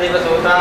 दिवसोता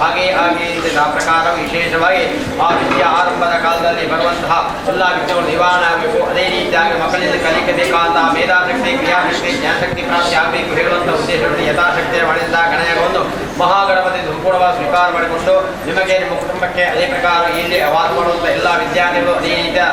ಹಾಗೆ ಹಾಗೆ ಪ್ರಕಾರ ವಿಶೇಷವಾಗಿ ಆ ವಿದ್ಯಾ ಆರಂಭದ ಕಾಲದಲ್ಲಿ ಬರುವಂತಹ ಎಲ್ಲ ವಿದ್ಯೆಗಳು ನಿವಾರಣೆ ಆಗಬೇಕು. ಅದೇ ರೀತಿಯಾಗಿ ಮಕ್ಕಳಿಂದ ಕಲಿಕಬೇಕಾದ ಮೇಧಾಶಕ್ತಿ ಕ್ರಿಯಾಶಕ್ತಿ ಜ್ಞಾನಶಕ್ತಿ ಪ್ರಾಪ್ತಿ ಆಗಬೇಕು ಹೇಳುವಂಥ ಉದ್ದೇಶವನ್ನು ಯಥಾಶಕ್ತಿಯ ಮಳೆಯಿಂದ ಗಣನೆಗೊಂಡು ಮಹಾಗಣಪತಿ ಸಂಪೂರ್ಣವಾಗಿ ಸ್ವೀಕಾರ ಮಾಡಿಕೊಂಡು ನಿಮಗೆ ನಿಮ್ಮ ಕುಟುಂಬಕ್ಕೆ ಅದೇ ಪ್ರಕಾರ ಇಲ್ಲಿ ವಾಸ ಮಾಡುವಂಥ ಎಲ್ಲ ವಿದ್ಯಾರ್ಥಿಗಳು ಅದೇ ರೀತಿಯ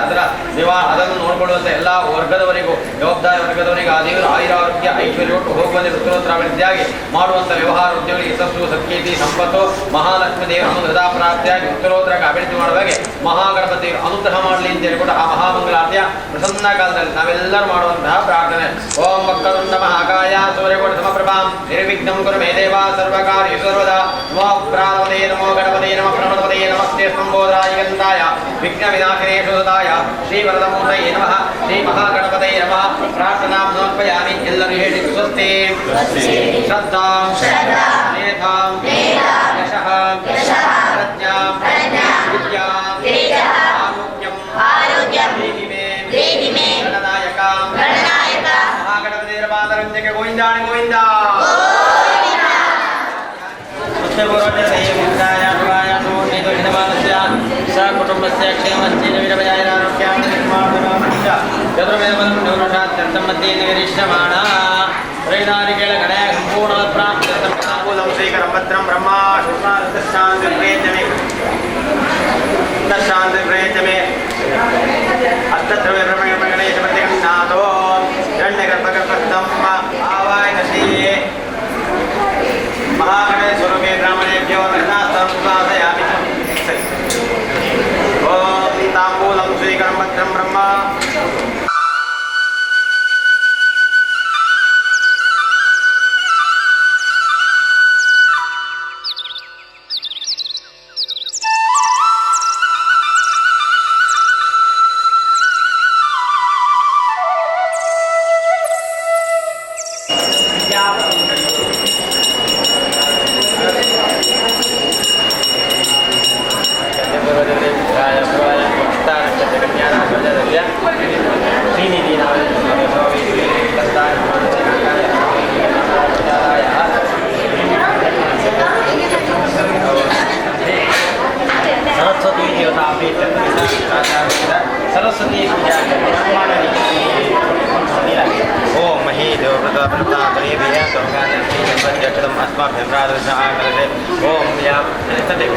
ಅದನ್ನು ನೋಡಿಕೊಳ್ಳುವಂಥ ಎಲ್ಲ ವರ್ಗದವರಿಗೂ ಜವಾಬ್ದಾರಿ ವರ್ಗದವರಿಗೆ ಆ ದೇವರು ಆಯುರಾರೋಗ್ಯ ಐಶ್ವರ್ಯ ಕೊಟ್ಟು ಹೋಗುವಂತೆ ಉತ್ತರೋತ್ತರಾಭಿವೃದ್ಧಿಯಾಗಿ ಮಾಡುವಂಥ ವ್ಯವಹಾರ ಉದ್ಯೋಗಿ ಯಶಸ್ಸು ಸತ್ಕೀರ್ತಿ ಸಂಪತ್ತು ಮಹಾಲಕ್ಷ್ಮೀ ದೇವರ ಅನುಗ್ರಹ ಪ್ರಾಪ್ತಿಯಾಗಿ ಉತ್ತರೋತ್ತರಕ್ಕೆ ಅಭಿವೃದ್ಧಿ ಮಾಡುವಾಗೆ ಮಹಾಗಣಪತಿ ಅನುಗ್ರಹ ಮಾಡಲಿ ಅಂತ ಹೇಳಿಕೊಂಡು ಆ ಮಹಾಮಂಗಲಾರ್ತಿಯ ಪ್ರಸನ್ನ ಕಾಲದಲ್ಲಿ ನಾವೆಲ್ಲರೂ ಮಾಡುವಂತಹ ಪ್ರಾರ್ಥನೆ. ಓಂ ವಕ್ರತುಂಡ ಮಹಾಕಾಯ ಸೂರ್ಯಕೋಟಿ ಸಮಪ್ರಭಾಂ ನಿರ್ವಿಘ್ನಂ ಕುರು ಮೇ ದೇವ ಸರ್ವಕಾರ್ಯ ಸರ್ವದಾ ನಮೋ ಪ್ರಾಣಪದೇ ನಮೋ ಗಣಪದೇ ನಮ ಪ್ರಣಪದೇ ನಮಸ್ತೆ ಸಂಬೋಧರಾಯ ಗಂಧಾಯ ವಿಘ್ನ ವಿನಾಶನೇ ಶೋಧಾಯ ಶ್ರೀ ವರದಮೂರ್ತಯೇ ನಮಃ ಶ್ರೀ ಮಹಾಗಣಪತೇ ನಮಃ ಪ್ರಾರ್ಥನಾಂ ಸಮರ್ಪಯಾಮಿ. ಎಲ್ಲರೂ ಹೇಳಿ ಸ್ವಸ್ತಿ ಶ್ರದ್ಧಾ ಮೇಧಾಂ ಯಶಃ ಪ್ರಜ್ಞಾಂ ವಿದ್ಯಾಂ ಆರೋಗ್ಯಂ ದೇಹಿ ಮೇ ಗಣನಾಯಕಾಂ ಮಹಾಗಣಪತಿ ಮಾತರಂಜಕ ಗೋವಿಂದಾಣಿ ಗೋವಿಂದ ಕುಟುಂಬಸ್ಯ ಕ್ಷೇಮಸ್ಯ ೈನಾರಿಗಳ ಗಣಯ ಸಂಪೂರ್ಣ ಪ್ರಾಪ್ತಿಕರಂ ಭದ್ರಂ ಬ್ರಹ್ಮ ಶಾಂತಿ ಪ್ರಯತ್ನಮೇ ಅಷ್ಟದ್ರವ್ಯ ಗಣೇಶ ಪ್ರತಿಗಣಾಥೋ ಹಿರಣ್ಯಗರ್ಭಗರ್ಭಸ್ಥಂ ಆವಾಯನ ಶ್ರೀಯೇ ಮಹಾಗಣೇಶ ಸ್ವರೂಪೇ ಬ್ರಾಹ್ಮಣೇಭ್ಯೋ ಗಣನಾಥಾಮಿ. ಓಂ ತಾಂಬೂಲಂ ಸ್ವೀಕರಂ ಭದ್ರಂ ಬ್ರಹ್ಮ. सरस्वती पूजा ओम मही देवव्रतम अस्माभ्यं प्रादुष आकलते ओम या तदेव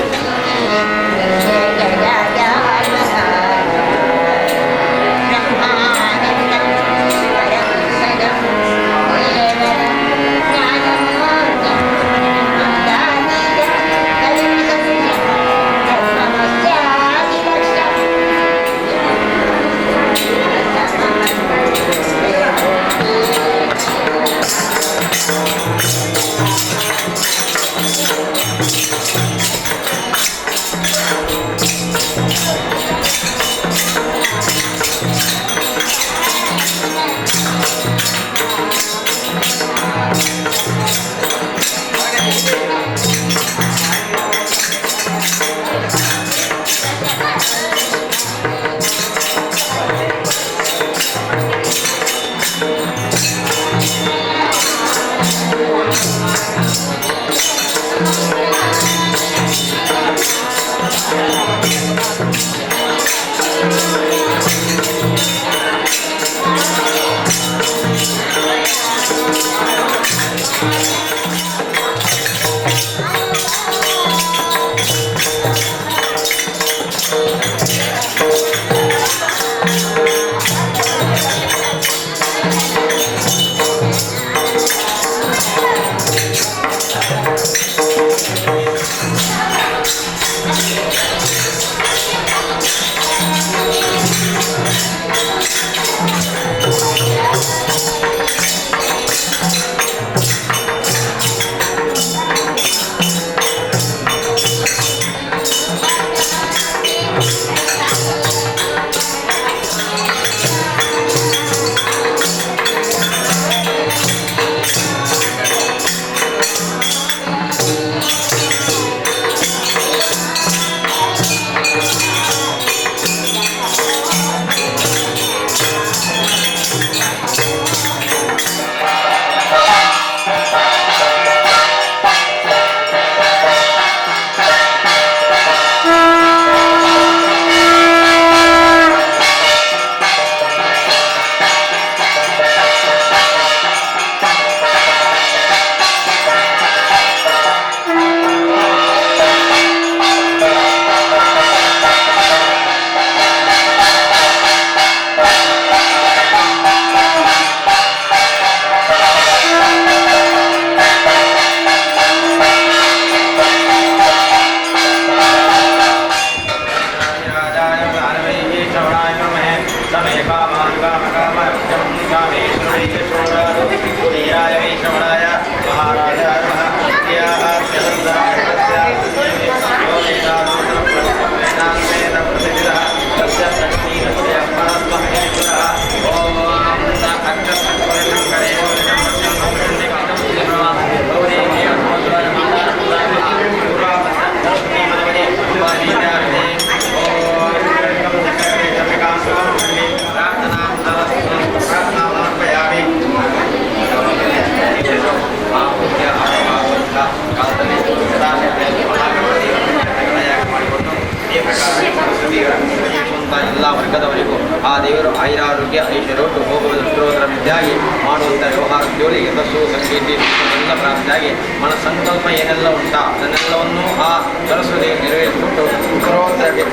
ದೇವರು ಆಯುರಾರೋಗ್ಯ ಐಶ್ವರ್ಯಟ್ಟು ಹೋಗುವ ದುಷ್ಟೋತ್ತರವಿದ್ದಾಗಿ ಮಾಡುವಂಥ ವ್ಯವಹಾರ ಜೋಲಿ ಯಶಸ್ಸು ಸಂಗೀತಿ ಎಲ್ಲ ಪ್ರಾಪ್ತಿಯಾಗಿ ಮನ ಸಂಕಲ್ಪ ಏನೆಲ್ಲ ಉಂಟಾ ಅದನ್ನೆಲ್ಲವನ್ನೂ ಆ ಸರಸ್ವತಿ ನೆರವೇರಿಸಿಬಿಟ್ಟು ಉತ್ತರೋತ್ತರಕ್ಕೆ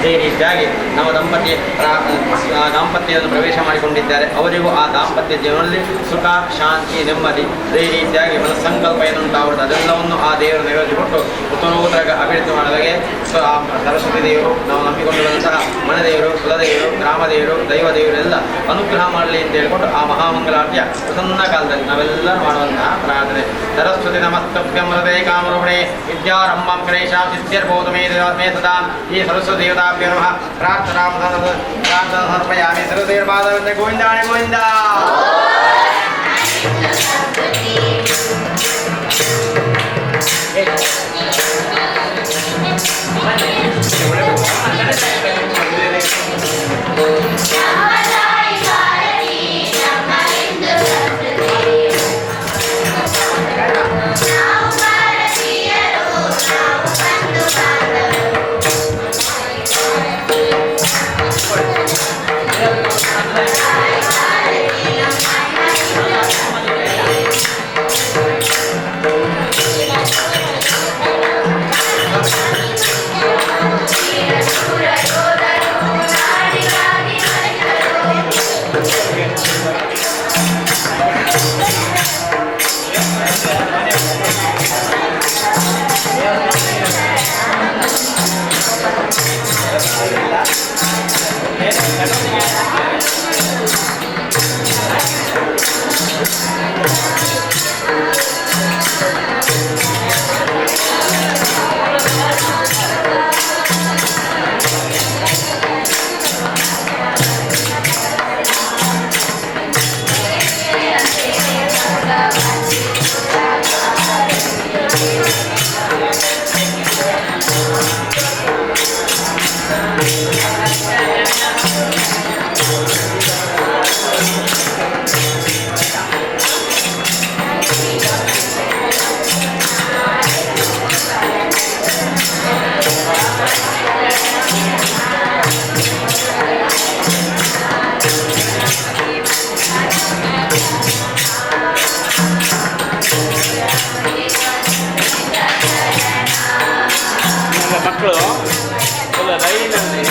ಅದೇ ರೀತಿಯಾಗಿ ನಮ್ಮ ದಾಂಪತ್ಯವನ್ನು ಪ್ರವೇಶ ಮಾಡಿಕೊಂಡಿದ್ದಾರೆ. ಅವರಿಗೂ ಆ ದಾಂಪತ್ಯ ಜೀವನದಲ್ಲಿ ಸುಖ ಶಾಂತಿ ನೆಮ್ಮದಿ ಅದೇ ರೀತಿಯಾಗಿ ಮನ ಸಂಕಲ್ಪ ಏನುಂಟಾಗುವುದು ಅದೆಲ್ಲವನ್ನು ಆ ದೇವರು ನೆರವೇರಿಸಿಕೊಟ್ಟು ಉತ್ತರೋತ್ತರ ಅಭಿವೃದ್ಧಿ ಮಾಡುವಾಗೆ ಆ ಸರಸ್ವತಿ ದೇವರು ನಾವು ನಂಬಿಕೊಂಡು ಬಂದಂತಹ ಮನೆದೇವರು ಕುಲದೇವರು ಗ್ರಾಮದೇವರು ದೈವ ದೇವರೆಲ್ಲ ಅನುಗ್ರಹ ಮಾಡಲಿ ಅಂತ ಹೇಳ್ಕೊಂಡು ಆ ಮಹಾಮಂಗಲಾರ್ತಿಯ ಪ್ರಸನ್ನ ಕಾಲದಲ್ಲಿ ನಾವೆಲ್ಲರೂ ಮಾಡುವಂತಹ ಪ್ರಾರ್ಥನೆ. ಸರಸ್ವತಿ ನಮಸ್ತಭ್ಯಂ ಹೃದಯ ಕಾಮರೂಪಿಣೆ ವಿದ್ಯಾರಂಭಂ ಗಣೇಶಾಂ ಸಿದ್ಧಿರ್ಭೂತು ಮೇ ಸದಾ. ಈ ಸರಸ್ವತಿ ದೇವತಾಭ್ಯೋ ನಮಃ ಪ್ರಾರ್ಥನಾ ಸಮರ್ಪಯಾಮಿ. ಸರ್ವದೇವಪಾದವಂತೆ ಗೋವಿಂದಾಣಿ ಗೋವಿಂದ. ಮಕ್ಕಳು ಎಲ್ಲ ಲೈನಲ್ಲಿ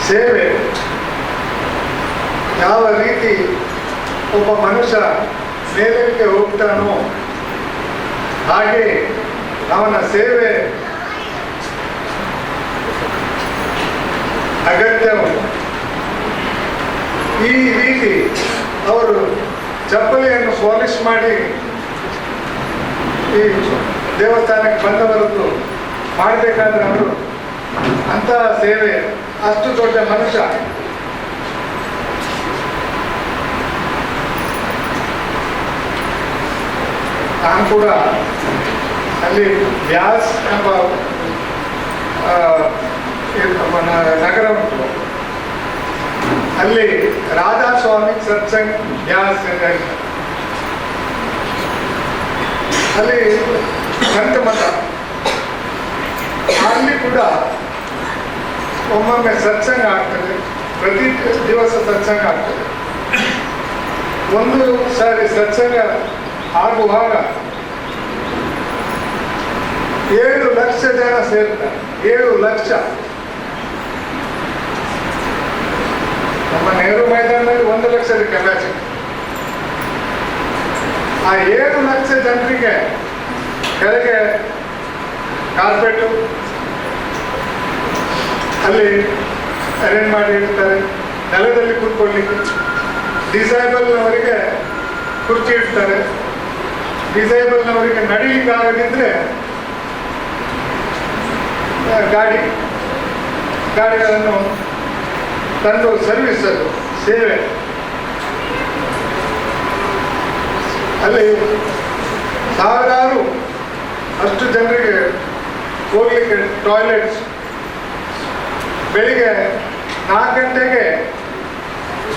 ಸೇವೆ ಯಾವ ರೀತಿ ಒಬ್ಬ ಮನುಷ್ಯ ಮೇಲಕ್ಕೆ ಹೋಗ್ತಾನೋ ಹಾಗೆ ಅವನ ಸೇವೆ ಅಗತ್ಯವು. ಈ ರೀತಿ ಅವರು ಚಪ್ಪಲಿಯನ್ನು ಪಾಲಿಶ್ ಮಾಡಿ ಈ ದೇವಸ್ಥಾನಕ್ಕೆ ಬಂದವರದ್ದು ಮಾಡಬೇಕಾದ್ರೆ ಅವರು ಅಂತಹ ಸೇವೆ, ಅಷ್ಟು ದೊಡ್ಡ ಮನುಷ್ಯ. ನಾನು ಕೂಡ ಅಲ್ಲಿ ವ್ಯಾಸ್ ಎಂಬ ನಗರ ಉಂಟು, ಅಲ್ಲಿ ರಾಧಾಸ್ವಾಮಿ ಸತ್ಸಂಗ್ ವ್ಯಾಸ್ ಅಂತ ಹೇಳ್ತಾರೆ. ಅಲ್ಲಿ ಸಂತ ಮಠ, ಅಲ್ಲಿ ಕೂಡ ಒಮ್ಮೊಮ್ಮೆ ಸತ್ಸಂಗ ಆಗ್ತದೆ, ಪ್ರತಿ ದಿವಸ ಸತ್ಸಂಗ ಆಗ್ತದೆ. ಒಂದು ಸಾರಿ ಸತ್ಸಂಗ ಆಗುವಾಗ 7 ಲಕ್ಷ ಜನ ಸೇರ್ತಾರೆ. 7 ಲಕ್ಷ. ನಮ್ಮ ನೆಹರು ಮೈದಾನದಲ್ಲಿ 1 ಲಕ್ಷದ ಕೆಪಾಸಿಟಿ. ಆ 7 ಲಕ್ಷ ಜನರಿಗೆ ಕೆಳಗೆ ಕಾರ್ಪೆಟು ಅಲ್ಲಿ ಅರೇಂಜ್ ಮಾಡಿ ಇಡ್ತಾರೆ, ನೆಲದಲ್ಲಿ ಕೂತ್ಕೊಳ್ಳಿಕ್ಕೆ. ಡಿಸೇಬಲ್ನವರಿಗೆ ಕುರ್ಚಿ ಇಡ್ತಾರೆ. ಡಿಸೇಬಲ್ನವರಿಗೆ ನಡೀಲಿಕ್ಕೆ ಆಗದಿದ್ರೆ ಗಾಡಿಗಳನ್ನು ತಂದು ಸರ್ವಿಸಲು ಸೇವೆ. ಅಲ್ಲಿ ಸಾವಿರಾರು ಅಷ್ಟು ಜನರಿಗೆ ಹೋಗ್ಲಿಕ್ಕೆ ಟಾಯ್ಲೆಟ್ಸ್ ಬೆಳಿಗ್ಗೆ 4 ಗಂಟೆಗೆ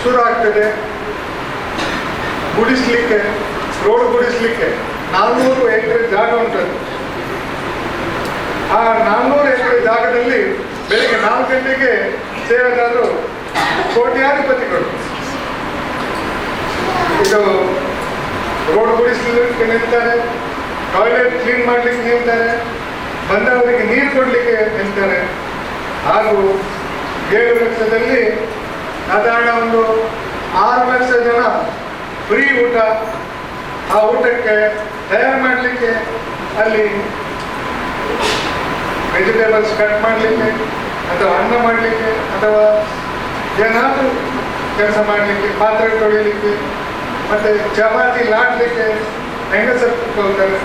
ಶುರು ಆಗ್ತದೆ. ರೋಡ್ ಗುಡಿಸ್ಲಿಕ್ಕೆ 400 ಎಕರೆ ಜಾಗ ಉಂಟದು. ಆ 400 ಎಕರೆ ಜಾಗದಲ್ಲಿ ಬೆಳಿಗ್ಗೆ 4 ಗಂಟೆಗೆ ಸೇವೆದಾರರು ಕೋಟ್ಯಾಧಿಪತಿಗಳು ಇದು ರೋಡ್ ಗುಡಿಸ್ಲಿಕ್ಕೆ ನಿಲ್ತಾರೆ, ಟಾಯ್ಲೆಟ್ ಕ್ಲೀನ್ ಮಾಡಲಿಕ್ಕೆ ನಿಲ್ತಾರೆ, ಬಂದವರಿಗೆ ನೀರು ಕೊಡಲಿಕ್ಕೆ ನಿಲ್ತಾರೆ. ಹಾಗೂ 7 ಲಕ್ಷದಲ್ಲಿ ಸಾಧಾರಣ ಒಂದು 6 ಲಕ್ಷ ಜನ ಫ್ರೀ ಊಟ. ಆ ಊಟಕ್ಕೆ ತಯಾರು ಮಾಡಲಿಕ್ಕೆ ಅಲ್ಲಿ ವೆಜಿಟೇಬಲ್ಸ್ ಕಟ್ ಮಾಡಲಿಕ್ಕೆ ಅಥವಾ ಅನ್ನ ಮಾಡಲಿಕ್ಕೆ ಅಥವಾ ಏನಾದರೂ ಕೆಲಸ ಮಾಡಲಿಕ್ಕೆ, ಪಾತ್ರೆ ತೊಳಿಲಿಕ್ಕೆ, ಮತ್ತು ಚಪಾತಿ ಲಾಡಲಿಕ್ಕೆ ಹೆಂಗಸರು ಕೂತ್ಕೊಳ್ತಾರೆ.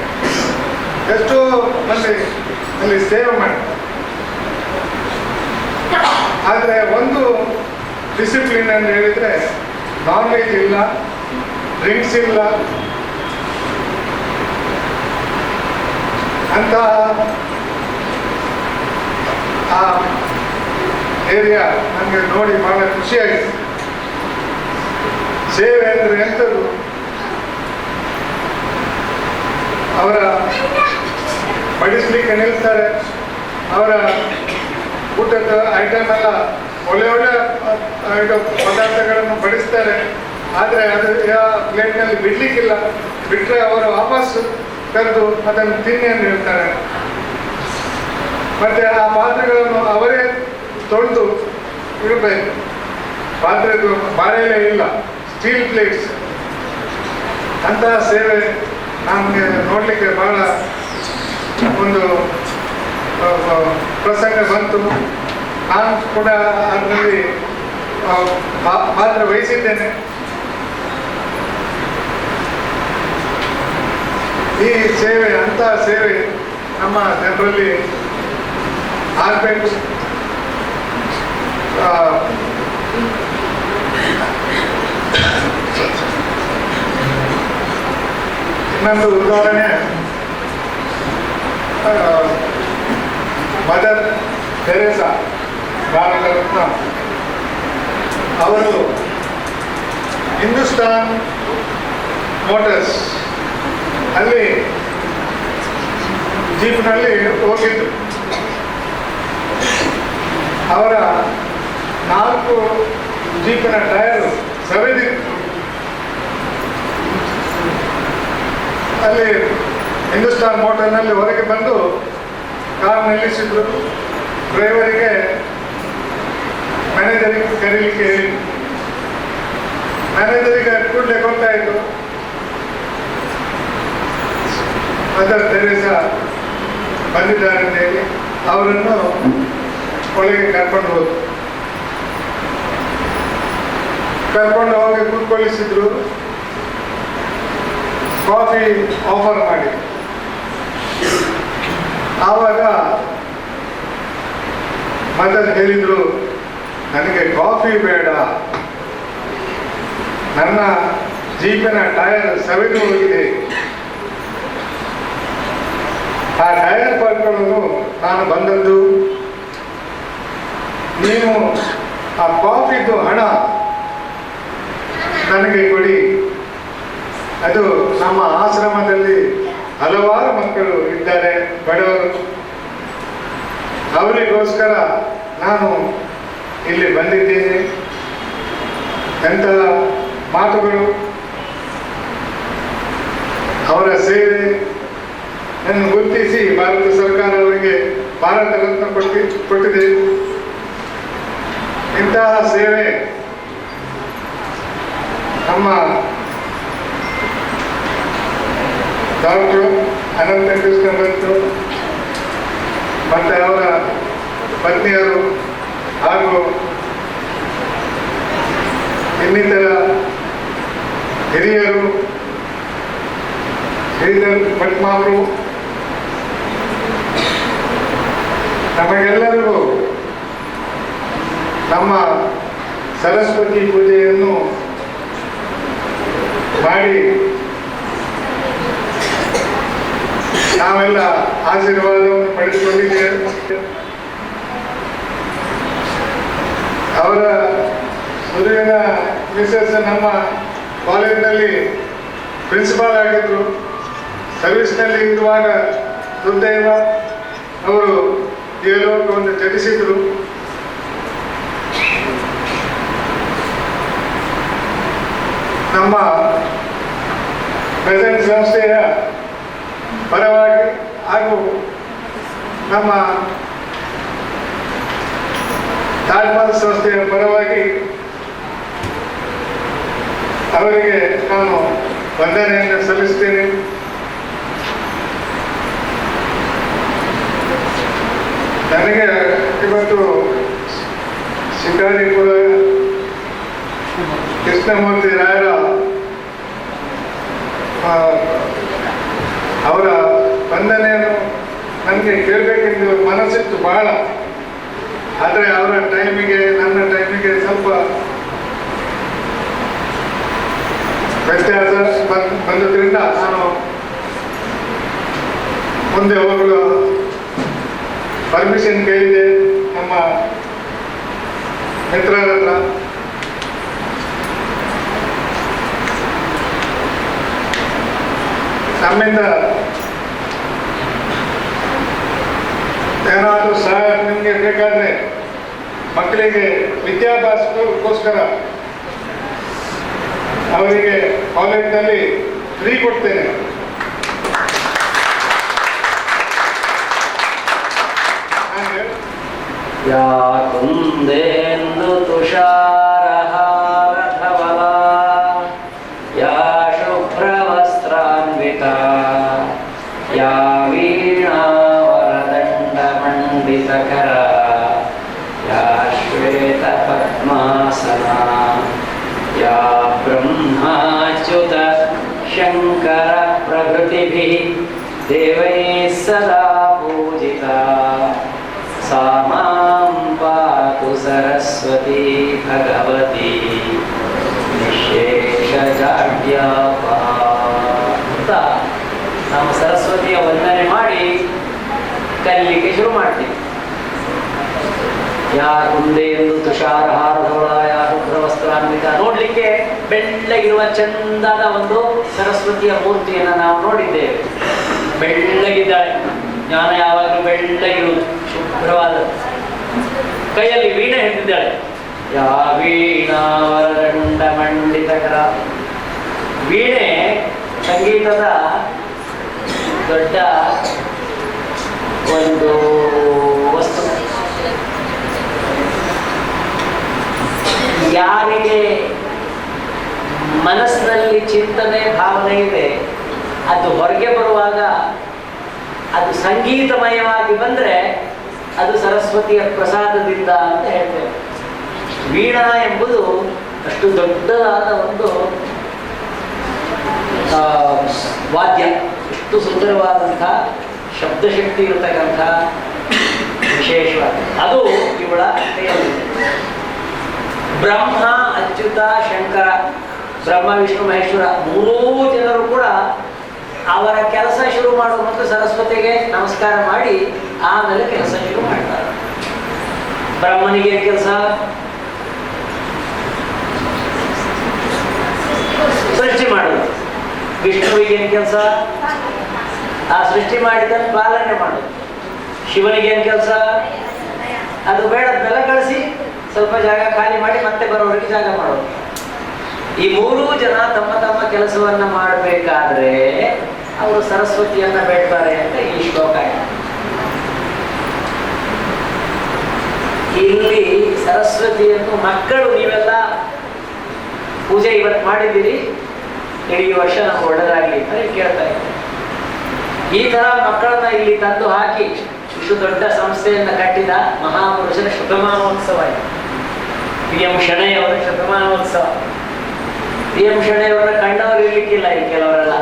ಎಷ್ಟೋ ಮಂದಿ ಅಲ್ಲಿ ಸೇವೆ ಮಾಡ್ತಾರೆ. ಆದರೆ ಒಂದು ಡಿಸಿಪ್ಲಿನ್ ಅಂತ ಹೇಳಿದರೆ ನಾನ್ ವೆಜ್ ಇಲ್ಲ, ಡ್ರಿಂಕ್ಸ್ ಇಲ್ಲ ಅಂತ ಆ ಏರಿಯಾ ನನಗೆ ನೋಡಿ ಬಹಳ ಖುಷಿಯಾಗಿದೆ. ಸೇವೆ ಅಂದರೆ ಎಂಥದ್ದು? ಅವರ ಬಡಿಸ್ಲಿಕ್ಕೆ ನಿಲ್ತಾರೆ, ಅವರ ಊಟದ ಐಟಮ್ ಎಲ್ಲ ಒಳ್ಳೆ ಪದಾರ್ಥಗಳನ್ನು ಬಡಿಸ್ತಾರೆ. ಆದರೆ ಅದು ಯಾವ ಪ್ಲೇಟ್ನಲ್ಲಿ ಬಿಡ್ಲಿಕ್ಕಿಲ್ಲ, ಬಿಟ್ಟರೆ ಅವರು ವಾಪಸ್ ಕರೆದು ಅದನ್ನು ತಿನ್ನಿ ಅಂತ ಹೇಳ್ತಾರೆ. ಮತ್ತು ಆ ಪಾತ್ರೆಗಳನ್ನು ಅವರೇ ತೊಳೆದು ಇಡಬೇಕು. ಪಾತ್ರೆದು ಬಾಳೆಲೆ ಇಲ್ಲ, ಸ್ಟೀಲ್ ಪ್ಲೇಟ್ಸ್. ಅಂತಹ ಸೇವೆ ನಮಗೆ ನೋಡಲಿಕ್ಕೆ ಬಹಳ ಒಂದು ಪ್ರಸಂಗ ಬಂತು. ನಾನು ಕೂಡ ಅದರಲ್ಲಿ ಪಾತ್ರ ವಹಿಸಿದ್ದೇನೆ. ಈ ಸೇವೆ, ಅಂತಹ ಸೇವೆ ನಮ್ಮ ಜನರಲ್ಲಿ ಆಗಬೇಕು. ಇನ್ನೊಂದು ಉದಾಹರಣೆ, ಮದರ್ ತೆರೇಸಾ, ಭಾರತ ರತ್ನ. ಅವರು ಹಿಂದೂಸ್ತಾನ್ ಮೋಟರ್ಸ್ ಅಲ್ಲಿ ಜೀಪ್ನಲ್ಲಿ ಹೋಗಿದ್ರು. ಅವರ 4 ಜೀಪಿನ ಟೈರು ಸವೆದಿತ್ತು. ಅಲ್ಲಿ ಹಿಂದೂಸ್ತಾನ್ ಮೋಟರ್ನಲ್ಲಿ ಹೊರಗೆ ಬಂದು ಕಾರ್ ನಿಲ್ಲಿಸಿದ್ರು. ಡ್ರೈವರಿಗೆ ಮ್ಯಾನೇಜರಿಗೆ ಕರೀಲಿಕ್ಕೆ ಹೇಳಿ, ಮ್ಯಾನೇಜರಿಗೆ ಕೂಡಲೇ ಗೊತ್ತಾಯಿತು ಮದರ್ ತೆರೇಸಾ ಬಂದಿದ್ದಾರೆ ಅಂತೇಳಿ. ಅವರನ್ನು ಒಳಗೆ ಕರ್ಕೊಂಡು ಹೋದ್ರು. ಕರ್ಕೊಂಡು ಹೋಗಿ ಕೂತ್ಕೊಳ್ಳಿಸಿದ್ರು. ಕಾಫಿ ಆಫರ್ ಮಾಡಿ. ಆವಾಗ ಮದರ್ ಹೇಳಿದ್ರು, ನನಗೆ ಕಾಫಿ ಬೇಡ, ನನ್ನ ಜೀಪಿನ ಟೈರ್ ಸವೆದು ಹೋಗಿದೆ, ಆ ಟೈರ್ ಪಡ್ಕೊಳ್ಳಲು ನಾನು ಬಂದದ್ದು. ನೀನು ಆ ಕಾಫಿದು ಹಣ ನನಗೆ ಕೊಡಿ. ಅದು ನಮ್ಮ ಆಶ್ರಮದಲ್ಲಿ ಹಲವಾರು ಮಕ್ಕಳು ಇದ್ದಾರೆ, ಬಡವರು. ಅವರಿಗೋಸ್ಕರ ನಾನು ಇಲ್ಲಿ ಬಂದಿದ್ದೇನೆ. ಎಂಥ ಮಾತುಗಳು! ಅವರ ಸೇವೆ ನನ್ನ ಗುರುತಿಸಿ ಭಾರತ ಸರ್ಕಾರ ಅವರಿಗೆ ಭಾರತ ರತ್ನ ಕೊಟ್ಟಿದೆ. ಇಂತಹ ಸೇವೆ ನಮ್ಮ ಡಾಕ್ಟರ್ ಅನಂತ ಕೃಷ್ಣ ಬಂತು ಮತ್ತು ಅವರ ಪತ್ನಿಯರು ಹಾಗೂ ಇನ್ನಿತರ ಹಿರಿಯರು, ಶ್ರೀಧರ್ ಭಟ್ಮಾವರು ನಮಗೆಲ್ಲರಿಗೂ ನಮ್ಮ ಸರಸ್ವತಿ ಪೂಜೆಯನ್ನು ಮಾಡಿ ನಾವೆಲ್ಲ ಆಶೀರ್ವಾದವನ್ನು ಪಡೆದುಕೊಂಡಿದ್ದೇವೆ. ಅವರ ಮದುವಿನ ಮಿಸಸ್ ನಮ್ಮ ಕಾಲೇಜಿನಲ್ಲಿ ಪ್ರಿನ್ಸಿಪಾಲ್ ಆಗಿದ್ದರು. ಸರ್ವಿಸ್ನಲ್ಲಿ ಇರುವಾಗ ದುರ್ದೈವ ಅವರು ಈ ಲೋಕವನ್ನು ತ್ಯಜಿಸಿದರು. ನಮ್ಮ ಪ್ರೆಸೆಂಟ್ ಸಂಸ್ಥೆಯ ಪರವಾಗಿ ಹಾಗೂ ನಮ್ಮ ತಾಜ್ಮಹಲ್ ಸಂಸ್ಥೆಯ ಪರವಾಗಿ ಅವರಿಗೆ ನಾನು ವಂದನೆಯನ್ನು ಸಲ್ಲಿಸ್ತೇನೆ. ನನಗೆ ಇವತ್ತು ಶಿಕಾರಿಪುರ ಕೃಷ್ಣಮೂರ್ತಿ ರಾಯರ ಅವರ ವಂದನೆಯನ್ನು ನನಗೆ ಕೇಳಬೇಕೆಂದು ಮನಸ್ಸಿತ್ತು ಬಹಳ. ಆದರೆ ಅವರ ಟೈಮಿಗೆ ನನ್ನ ಟೈಮಿಗೆ ಸ್ವಲ್ಪ ವ್ಯತ್ಯಾಸ ಬಂದದ್ರಿಂದ ನಾನು ಮುಂದೆ ಹೋಗಲು ಪರ್ಮಿಷನ್ ಕೇಳಿದೆ ನಮ್ಮ ಮಿತ್ರರ ಹತ್ರ. ನಮ್ಮಿಂದ ಏನಾದರೂ ಸಹಾಯ ನಿಮಗೆ ಬೇಕಾದರೆ ಮಕ್ಕಳಿಗೆ ವಿದ್ಯಾಭ್ಯಾಸಕ್ಕೋಸ್ಕರ ಅವರಿಗೆ ಕಾಲೇಜಿನಲ್ಲಿ ಫ್ರೀ ಕೊಡ್ತೇನೆ. ಯಾ ಕುಂದೇಂದು ತುಷಾರಹಾರಧವಲ ಯಾ ಶುಭ್ರವಸ್ತ್ರಾನ್ವಿತಾ ಯಾ ವೀಣಾವರದಂಡಮಂಡಿತಕರ ಯಾ ಶ್ವೇತಪದ್ಮಾಸನಾ ಯಾ ಬ್ರಹ್ಮಾಚ್ಯುತ ಶಂಕರ ಪ್ರಭೃತಿಭಿಃ ದೇವೈಃ ಸದಾ ಪೂಜಿತಾ सा मां पातु सरस्वती भगवती ನಿಶೇಷಜಾಡ್ಯಾಪಾ ಅಂತ ನಾವು ಸರಸ್ವತಿಯ ವಂದನೆ ಮಾಡಿ ಕಲಿಲಿಕ್ಕೆ ಶುರು ಮಾಡ್ತೀವಿ. ಯಾ ಕುಂದೇಂದು ತುಷಾರಹಾರಧವಳ ಯಾ ಶುಭ್ರವಸ್ತ್ರಾನ್ವಿತ. ನೋಡ್ಲಿಕ್ಕೆ ಬೆಳ್ಳಗಿರುವ ಚಂದದ ಒಂದು ಸರಸ್ವತಿಯ ಮೂರ್ತಿಯನ್ನು ನಾವು ನೋಡಿದ್ದೇವೆ. ಬೆಳ್ಳಗಿದ್ದಾಳೆ, ಜ್ಞಾನ ಯಾವಾಗಲೂ ಬೆಳ್ಳಗಿರುವುದು, ಶುಭ್ರವಾದ. ಕೈಯಲ್ಲಿ ವೀಣೆ ಹಿಡಿದಿದ್ದಾಳೆ. ಯಾ ವೀಣಾವರದಂಡ ಮಂಡಿತಕರ. ವೀಣೆ ಸಂಗೀತದ ದೊಡ್ಡ ಒಂದು ವಸ್ತು. ಯಾರಿಗೆ ಮನಸ್ಸಿನಲ್ಲಿ ಚಿಂತನೆ ಭಾವನೆ ಇದೆ, ಅದು ಹೊರಗೆ ಬರುವಾಗ ಅದು ಸಂಗೀತಮಯವಾಗಿ ಬಂದರೆ ಅದು ಸರಸ್ವತಿಯ ಪ್ರಸಾದದಿಂದ ಅಂತ ಹೇಳ್ತೇವೆ. ವೀಣಾ ಎಂಬುದು ಅಷ್ಟು ದೊಡ್ಡದಾದ ಒಂದು ವಾದ್ಯ. ಎಷ್ಟು ಸುಂದರವಾದಂಥ ಶಬ್ದಶಕ್ತಿ ಇರತಕ್ಕಂಥ ವಿಶೇಷವಾದ ಅದು ಇವಳ ಕೈಯಲ್ಲಿದೆ. ಬ್ರಹ್ಮ, ಅಚ್ಯುತ, ಶಂಕರ, ಬ್ರಹ್ಮ, ವಿಷ್ಣು, ಮಹೇಶ್ವರ ಮೂರೂ ಜನರು ಕೂಡ ಅವರ ಕೆಲಸ ಶುರು ಮಾಡುವ ಮೊದಲು ಸರಸ್ವತಿಗೆ ನಮಸ್ಕಾರ ಮಾಡಿ ಆಮೇಲೆ ಕೆಲಸ ಶುರು ಮಾಡ್ತಾರೆ. ಬ್ರಹ್ಮನಿಗೆ ಕೆಲಸ ಸೃಷ್ಟಿ ಮಾಡುವುದು. ವಿಷ್ಣುವಿಗೆ ಕೆಲಸ ಆ ಸೃಷ್ಟಿ ಮಾಡಿದ್ದನ್ನು ಪಾಲನೆ ಮಾಡೋದು. ಶಿವನಿಗೆ ಏನು ಕೆಲಸ? ಅದು ಬೇಡ ಬೆಲೆ ಕಳಿಸಿ ಸ್ವಲ್ಪ ಜಾಗ ಖಾಲಿ ಮಾಡಿ ಮತ್ತೆ ಬರೋರಿಗೆ ಜಾಗ ಮಾಡೋದು. ಈ ಮೂರೂ ಜನ ತಮ್ಮ ತಮ್ಮ ಕೆಲಸವನ್ನ ಮಾಡಬೇಕಾದ್ರೆ ಅವರು ಸರಸ್ವತಿಯನ್ನ ಬೇಡ್ತಾರೆ ಅಂತ ಈ ಶ್ಲೋಕ ಇದೆ. ಇಲ್ಲಿ ಸರಸ್ವತಿಯನ್ನು ಮಕ್ಕಳು ನೀವೆಲ್ಲ ಪೂಜೆ ಇವತ್ತು ಮಾಡಿದ್ದೀರಿ, ಇಡೀ ವರ್ಷ ನಮ್ಗೆ ಒಳ್ಳೆದಾಗಲಿ ಅಂತ ಕೇಳ್ತಾ ಇದ್ದಾರೆ. ಈ ತರ ಮಕ್ಕಳನ್ನ ಇಲ್ಲಿ ತಂದು ಹಾಕಿ ಇಷ್ಟು ದೊಡ್ಡ ಸಂಸ್ಥೆಯನ್ನ ಕಟ್ಟಿದ ಮಹಾಪುರುಷರ ಶತಮಾನೋತ್ಸವ ಇದೆ. PM ಶೆಣೈಯವರ ಶತಮಾನೋತ್ಸವ. PM ಶೆಣೈಯವರ ಕಂಡವರು ಇರ್ಲಿಕ್ಕಿಲ್ಲ ಈ ಕೆಲವರೆಲ್ಲ.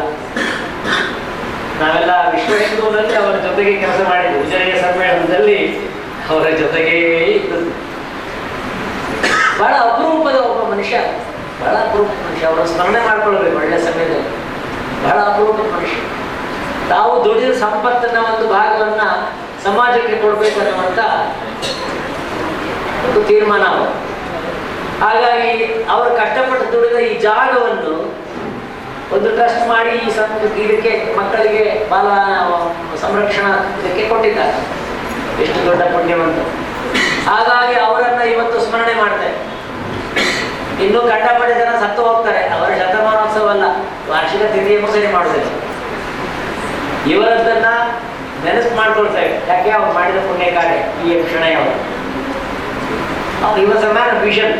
ನಾವೆಲ್ಲ ವಿಶ್ವ ಹಿಂದೂನಲ್ಲಿ ಅವರ ಜೊತೆಗೆ ಕೆಲಸ ಮಾಡಿದ್ವಿ. ಉಜಿರೆಯ ಸಮ್ಮೇಳನದಲ್ಲಿ ಅವರ ಜೊತೆಗೇ ಇದ್ದದ್ದು. ಬಹಳ ಅಪರೂಪದ ಒಬ್ಬ ಮನುಷ್ಯ, ಬಹಳ ಅಪರೂಪದ ಮನುಷ್ಯ. ಅವರ ಸ್ಮರಣೆ ಮಾಡ್ಕೊಳ್ಬೇಕು ಒಳ್ಳೆ ಸಮಯದಲ್ಲಿ. ಬಹಳ ಅಪರೂಪದ ಮನುಷ್ಯ. ತಾವು ದುಡಿದ ಸಂಪತ್ತಿನ ಒಂದು ಭಾಗವನ್ನ ಸಮಾಜಕ್ಕೆ ಕೊಡ್ಬೇಕನ್ನುವಂತ ಒಂದು ತೀರ್ಮಾನ. ಹಾಗಾಗಿ ಅವರು ಕಷ್ಟಪಟ್ಟು ದುಡಿದ ಈ ಜಾಗವನ್ನು ಒಂದು ಟ್ರಸ್ಟ್ ಮಾಡಿ ಇದಕ್ಕೆ ಮಕ್ಕಳಿಗೆ ಬಾಲ ಸಂರಕ್ಷಣಾ ಇದಕ್ಕೆ ಕೊಟ್ಟಿದ್ದಾರೆ. ಎಷ್ಟು ದೊಡ್ಡ ಪುಣ್ಯವಂತ. ಹಾಗಾಗಿ ಅವರನ್ನ ಇವತ್ತು ಸ್ಮರಣೆ ಮಾಡ್ತಾರೆ. ಇನ್ನು ಕಂಡಪಟ್ಟ ಜನ ಸತ್ತು ಹೋಗ್ತಾರೆ. ಅವರ ಶತಮಾನೋತ್ಸವ ಅಲ್ಲ, ವಾರ್ಷಿಕ ತಿಥಿಯನ್ನು ಸರಿ ಮಾಡುದಿಲ್ಲ. ಇವರದ್ದನ್ನ ನೆನಪು ಮಾಡ್ಕೊಳ್ತೇವೆ. ಯಾಕೆ ಅವ್ರು ಮಾಡಿದ ಪುಣ್ಯ ಕಾರ್ಯ ಈ ಕ್ಷಣ ಅವರು ಇವತ್ತು ಮ್ಯಾನ್ ವಿಷನ್.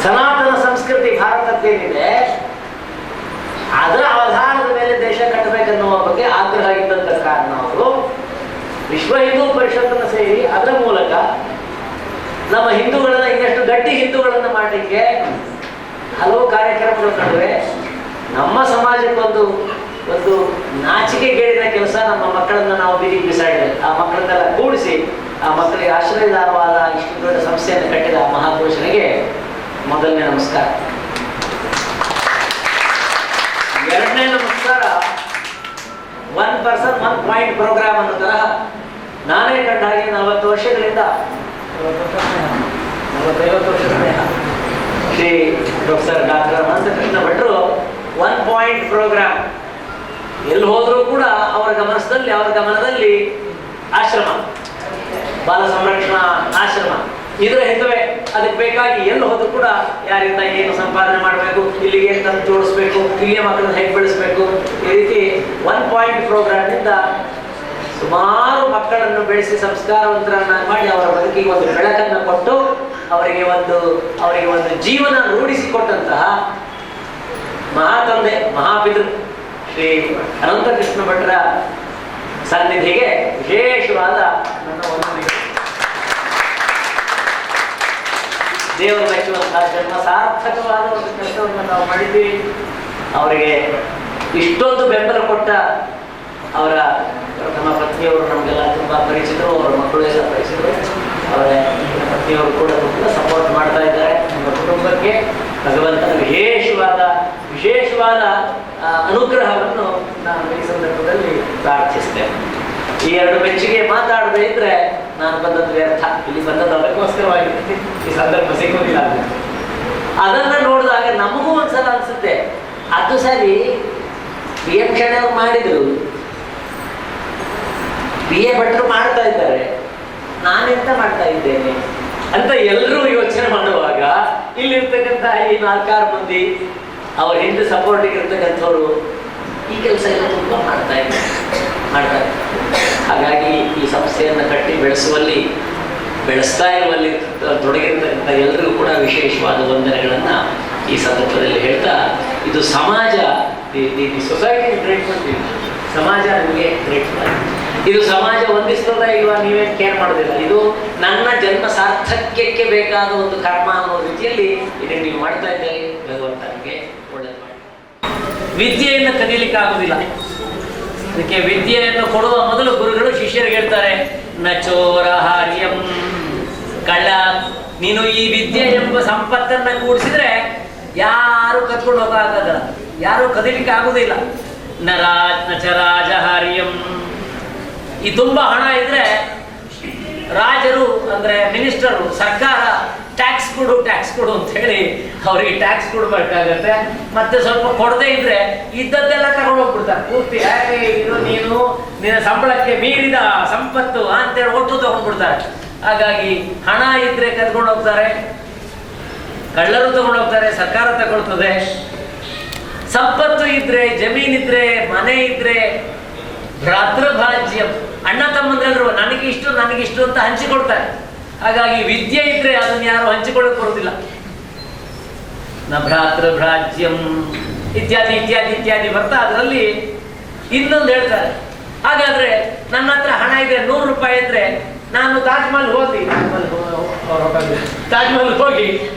ಸನಾತನ ಸಂಸ್ಕೃತಿ ಭಾರತದ್ದೇನಿದೆ ಅದರ ಆಧಾರದ ಮೇಲೆ ದೇಶ ಕಟ್ಟಬೇಕನ್ನುವ ಬಗ್ಗೆ ಆಗ್ರಹ ಇದ್ದಂತ ಕಾರಣ ಅವರು ವಿಶ್ವ ಹಿಂದೂ ಪರಿಷತ್ತನ್ನು ಸೇರಿ ಅದರ ಮೂಲಕ ನಮ್ಮ ಹಿಂದೂಗಳನ್ನ ಇನ್ನಷ್ಟು ಗಟ್ಟಿ ಹಿಂದೂಗಳನ್ನ ಮಾಡಲಿಕ್ಕೆ ಹಲವು ಕಾರ್ಯಕ್ರಮಗಳ ನಡುವೆ ನಮ್ಮ ಸಮಾಜಕ್ಕೊಂದು ಒಂದು ನಾಚಿಕೆಗೇಡಿನ ಕೆಲಸ, ನಮ್ಮ ಮಕ್ಕಳನ್ನ ನಾವು ಬೀದಿಗೆ ಬಿಸಾಡಿದೆ. ಆ ಮಕ್ಕಳನ್ನೆಲ್ಲ ಕೂಡಿಸಿ ಆ ಮಕ್ಕಳಿಗೆ ಆಶ್ರಯದಾರವಾದ ಇಷ್ಟು ದೊಡ್ಡ ಸಂಸ್ಥೆಯನ್ನು ಕಟ್ಟಿದ ಮಹಾಪುರುಷನಿಗೆ ಮೊದಲನೇ ನಮಸ್ಕಾರ. ಎರಡನೇ ನಮಸ್ಕಾರ one person one point programme ಅನ್ನೋ ತರಹ ನಾನೇ ಕಂಡ ಹಾಗೆ 40 ವರ್ಷಗಳಿಂದ 45 ವರ್ಷಗಳಿಂದ ಶ್ರೀ ಪ್ರೊಫೆಸರ್ ಡಾಕ್ಟರ್ ಅನಂತಕೃಷ್ಣ ಭಟ್ರು 1 ಪಾಯಿಂಟ್ ಪ್ರೋಗ್ರಾಮ್ ಎಲ್ಲಿ ಹೋದ್ರೂ ಕೂಡ ಅವರ ಗಮನದಲ್ಲಿ ಆಶ್ರಮ, ಬಾಲ ಸಂರಕ್ಷಣಾ ಆಶ್ರಮ ಇದರ ಹಿತವೇ. ಅದಕ್ಕೆ ಬೇಕಾಗಿ ಎಲ್ಲಿ ಹೋದ್ರು ಕೂಡ ಯಾರಿಂದ ಏನು ಸಂಪಾದನೆ ಮಾಡಬೇಕು, ಇಲ್ಲಿಗೆ ತಂದು ಜೋಡಿಸ್ಬೇಕು, ಇಲ್ಲಿಯ ಮಕ್ಕಳನ್ನ ಹೇಗೆ ಬೆಳೆಸಬೇಕು, ಈ ರೀತಿ 1 ಪಾಯಿಂಟ್ ಪ್ರೋಗ್ರಾಮ್ನಿಂದ ಸುಮಾರು ಮಕ್ಕಳನ್ನು ಬೆಳೆಸಿ ಸಂಸ್ಕಾರವಂತರನ್ನ ಮಾಡಿ ಅವರ ಬದುಕಿಗೆ ಒಂದು ಬೆಳಕನ್ನು ಕೊಟ್ಟು ಅವರಿಗೆ ಒಂದು ಜೀವನ ರೂಢಿಸಿಕೊಟ್ಟಂತಹ ಮಹಾತಂದೆ ಮಹಾಪಿತೃ ಶ್ರೀ ಅನಂತಕೃಷ್ಣ ಭಟ್ರ ಸನ್ನಿಧಿಗೆ ವಿಶೇಷವಾದ ನನ್ನ ವಂದನೆಗಳು. ದೇವರು ಮೆಚ್ಚುವಂತಹ ಜನ್ಮ ಸಾರ್ಥಕವಾದ ಒಂದು ಕೆಲಸವನ್ನು ನಾವು ಮಾಡಿದ್ದೀವಿ. ಅವರಿಗೆ ಇಷ್ಟೊಂದು ಬೆಂಬಲ ಕೊಟ್ಟ ಅವರ ನಮ್ಮ ಪತ್ನಿಯವರು ನಮಗೆಲ್ಲ ತುಂಬಾ ಪರಿಚಿತರು, ಅವರ ಮಕ್ಕಳು ಎಲ್ಲ ಪರಿಚಿತರು. ಅವರ ಪತ್ನಿಯವರು ಕೂಡ ತುಂಬ ಸಪೋರ್ಟ್ ಮಾಡ್ತಾ ಇದ್ದಾರೆ. ನಮ್ಮ ಕುಟುಂಬಕ್ಕೆ ಭಗವಂತನ ವಿಶೇಷವಾದ ಅನುಗ್ರಹವನ್ನು ನಾನು ಈ ಸಂದರ್ಭದಲ್ಲಿ ಪ್ರಾರ್ಥಿಸ್ತೇನೆ. ಈ ಎರಡು ಮೆಚ್ಚುಗೆ ಮಾತಾಡದೇ ಇದ್ರೆ ನಾನು ಬಂದದ್ದು ವ್ಯರ್ಥ. ಇಲ್ಲಿ ಬಂದದ್ದು ಅದಕ್ಕೋಸ್ಕರವಾಗಿರುತ್ತೆ, ಈ ಸಂದರ್ಭ ಸಿಗೋದಿಲ್ಲ. ಅದನ್ನ ನೋಡಿದಾಗ ನಮಗೂ ಒಂದ್ಸಲ ಅನ್ಸುತ್ತೆ, ಅದು ಸರಿ BM ಕ್ಷಣವ್ರು ಮಾಡಿದ್ರು, BA ಭಟ್ರು ಮಾಡ್ತಾ ಇದ್ದಾರೆ, ನಾನೆಂತ ಮಾಡ್ತಾ ಇದ್ದೇನೆ ಅಂತ ಎಲ್ಲರೂ ಯೋಚನೆ ಮಾಡುವಾಗ ಇಲ್ಲಿರ್ತಕ್ಕಂಥ ಈ 4-6 ಮಂದಿ ಅವ್ರ ಹಿಂದೆ ಸಪೋರ್ಟಿಗೆ ಇರ್ತಕ್ಕಂಥವ್ರು ಈ ಕೆಲಸ ಎಲ್ಲ ತುಂಬ ಮಾಡ್ತಾ ಇದ್ದಾರೆ. ಹಾಗಾಗಿ ಈ ಸಂಸ್ಥೆಯನ್ನು ಕಟ್ಟಿ ಬೆಳೆಸ್ತಾ ಇರುವಲ್ಲಿ ತೊಡಗಿರ್ತಕ್ಕಂಥ ಎಲ್ಲರಿಗೂ ಕೂಡ ವಿಶೇಷವಾದ ವಂದನೆಗಳನ್ನು ಈ ಸಂದರ್ಭದಲ್ಲಿ ಹೇಳ್ತಾ, ಇದು ಸಮಾಜ, ಸೊಸೈಟಿ ಗ್ರೇಟ್ ಮಾಡ್ತೀವಿ, ಸಮಾಜ ನಮಗೆ ಗ್ರೇಟ್ ಮಾಡಿ, ಇದು ಸಮಾಜ ಹೊಂದಿಸ್ತದ ಇಲ್ವಾ ನೀವೇನು ಕೇರ್ ಮಾಡೋದಿಲ್ಲ. ಇದು ನನ್ನ ಜನ್ಮ ಸಾರ್ಥಕ್ಯಕ್ಕೆ ಬೇಕಾದ ಒಂದು ಕರ್ಮ ಅನ್ನೋ ರೀತಿಯಲ್ಲಿ ಇದನ್ನು ನೀವು ಮಾಡ್ತಾ ಇದ್ದೀರಿ. ಭಗವಂತ ನಿಮಗೆ ಒಳ್ಳೆಯದು ಮಾಡಿ. ವಿದ್ಯೆಯನ್ನು ಕಲಿಯಲಿಕ್ಕೆ ಆಗುವುದಿಲ್ಲ. ಅದಕ್ಕೆ ವಿದ್ಯೆಯನ್ನು ಕೊಡುವ ಮೊದಲು ಗುರುಗಳು ಶಿಷ್ಯರಿಗೆ ಹೇಳ್ತಾರೆ, ನಚೋರ ಹಾರ್ಯಂ, ಕಳ್ಳ ನೀನು ಈ ವಿದ್ಯೆ ಎಂಬ ಸಂಪತ್ತನ್ನ ಕೂಡಿಸಿದ್ರೆ ಯಾರು ಕತ್ಕೊಂಡು ಹೋಗಕ್ಕಾಗಲ್ಲ, ಯಾರು ಕದಿಲಿಕ್ಕೆ ಆಗುವುದಿಲ್ಲ. ನಚರಾಜ ಹಾರ್ಯಂ, ಈ ತುಂಬಾ ಹಣ ಇದ್ರೆ ರಾಜರು ಅಂದ್ರೆ ಮಿನಿಸ್ಟರು, ಸರ್ಕಾರ ಟ್ಯಾಕ್ಸ್ ಕೊಡು ಅಂತ ಹೇಳಿ ಅವರಿಗೆ ಟ್ಯಾಕ್ಸ್ ಕೊಡ್ಬೇಕಾಗತ್ತೆ. ಮತ್ತೆ ಸ್ವಲ್ಪ ಕೊಡದೇ ಇದ್ರೆ ಇದ್ದದ್ದೆಲ್ಲ ತಗೊಂಡು ಹೋಗ್ಬಿಡ್ತಾರೆ ಪೂರ್ತಿ. ಇದು ನೀನು ನಿನ್ನ ಸಂಬಳಕ್ಕೆ ಮೀರಿದ ಸಂಪತ್ತು ಅಂತೇಳಿ ಒಟ್ಟು ತಗೊಂಡ್ಬಿಡ್ತಾರೆ. ಹಾಗಾಗಿ ಹಣ ಇದ್ರೆ ಕದ್ಕೊಂಡು ಹೋಗ್ತಾರೆ, ಕಳ್ಳರು ತಗೊಂಡು ಹೋಗ್ತಾರೆ, ಸರ್ಕಾರ ತಗೊಳ್ತದೆ. ಸಂಪತ್ತು ಇದ್ರೆ, ಜಮೀನಿದ್ರೆ, ಮನೆ ಇದ್ರೆ, ಭ್ರಾತೃಭಾಜ್ಯ, ಅಣ್ಣ ತಮ್ಮಂದ್ರೆಲ್ಲರೂ ನನಗಿಷ್ಟು ಅಂತ ಹಂಚಿಕೊಡ್ತಾರೆ. ಹಾಗಾಗಿ ವಿದ್ಯೆ ಇದ್ರೆ ಅದನ್ನ ಯಾರು ಹಂಚಿಕೊಳ್ಳಕ್ಕೆ ಬರುವುದಿಲ್ಲ. ನ ಭ್ರಾತೃಭ್ರಾಜ್ಯಂ ಇತ್ಯಾದಿ ಬರ್ತಾ ಅದರಲ್ಲಿ ಇನ್ನೊಂದು ಹೇಳ್ತಾರೆ. ಹಾಗಾದ್ರೆ ನನ್ನ ಹತ್ರ ಹಣ ಇದೆ, 100 ರೂಪಾಯಿ ಇದ್ರೆ ನಾನು ತಾಜ್ ಮಹಲ್ ಹೋಗಿ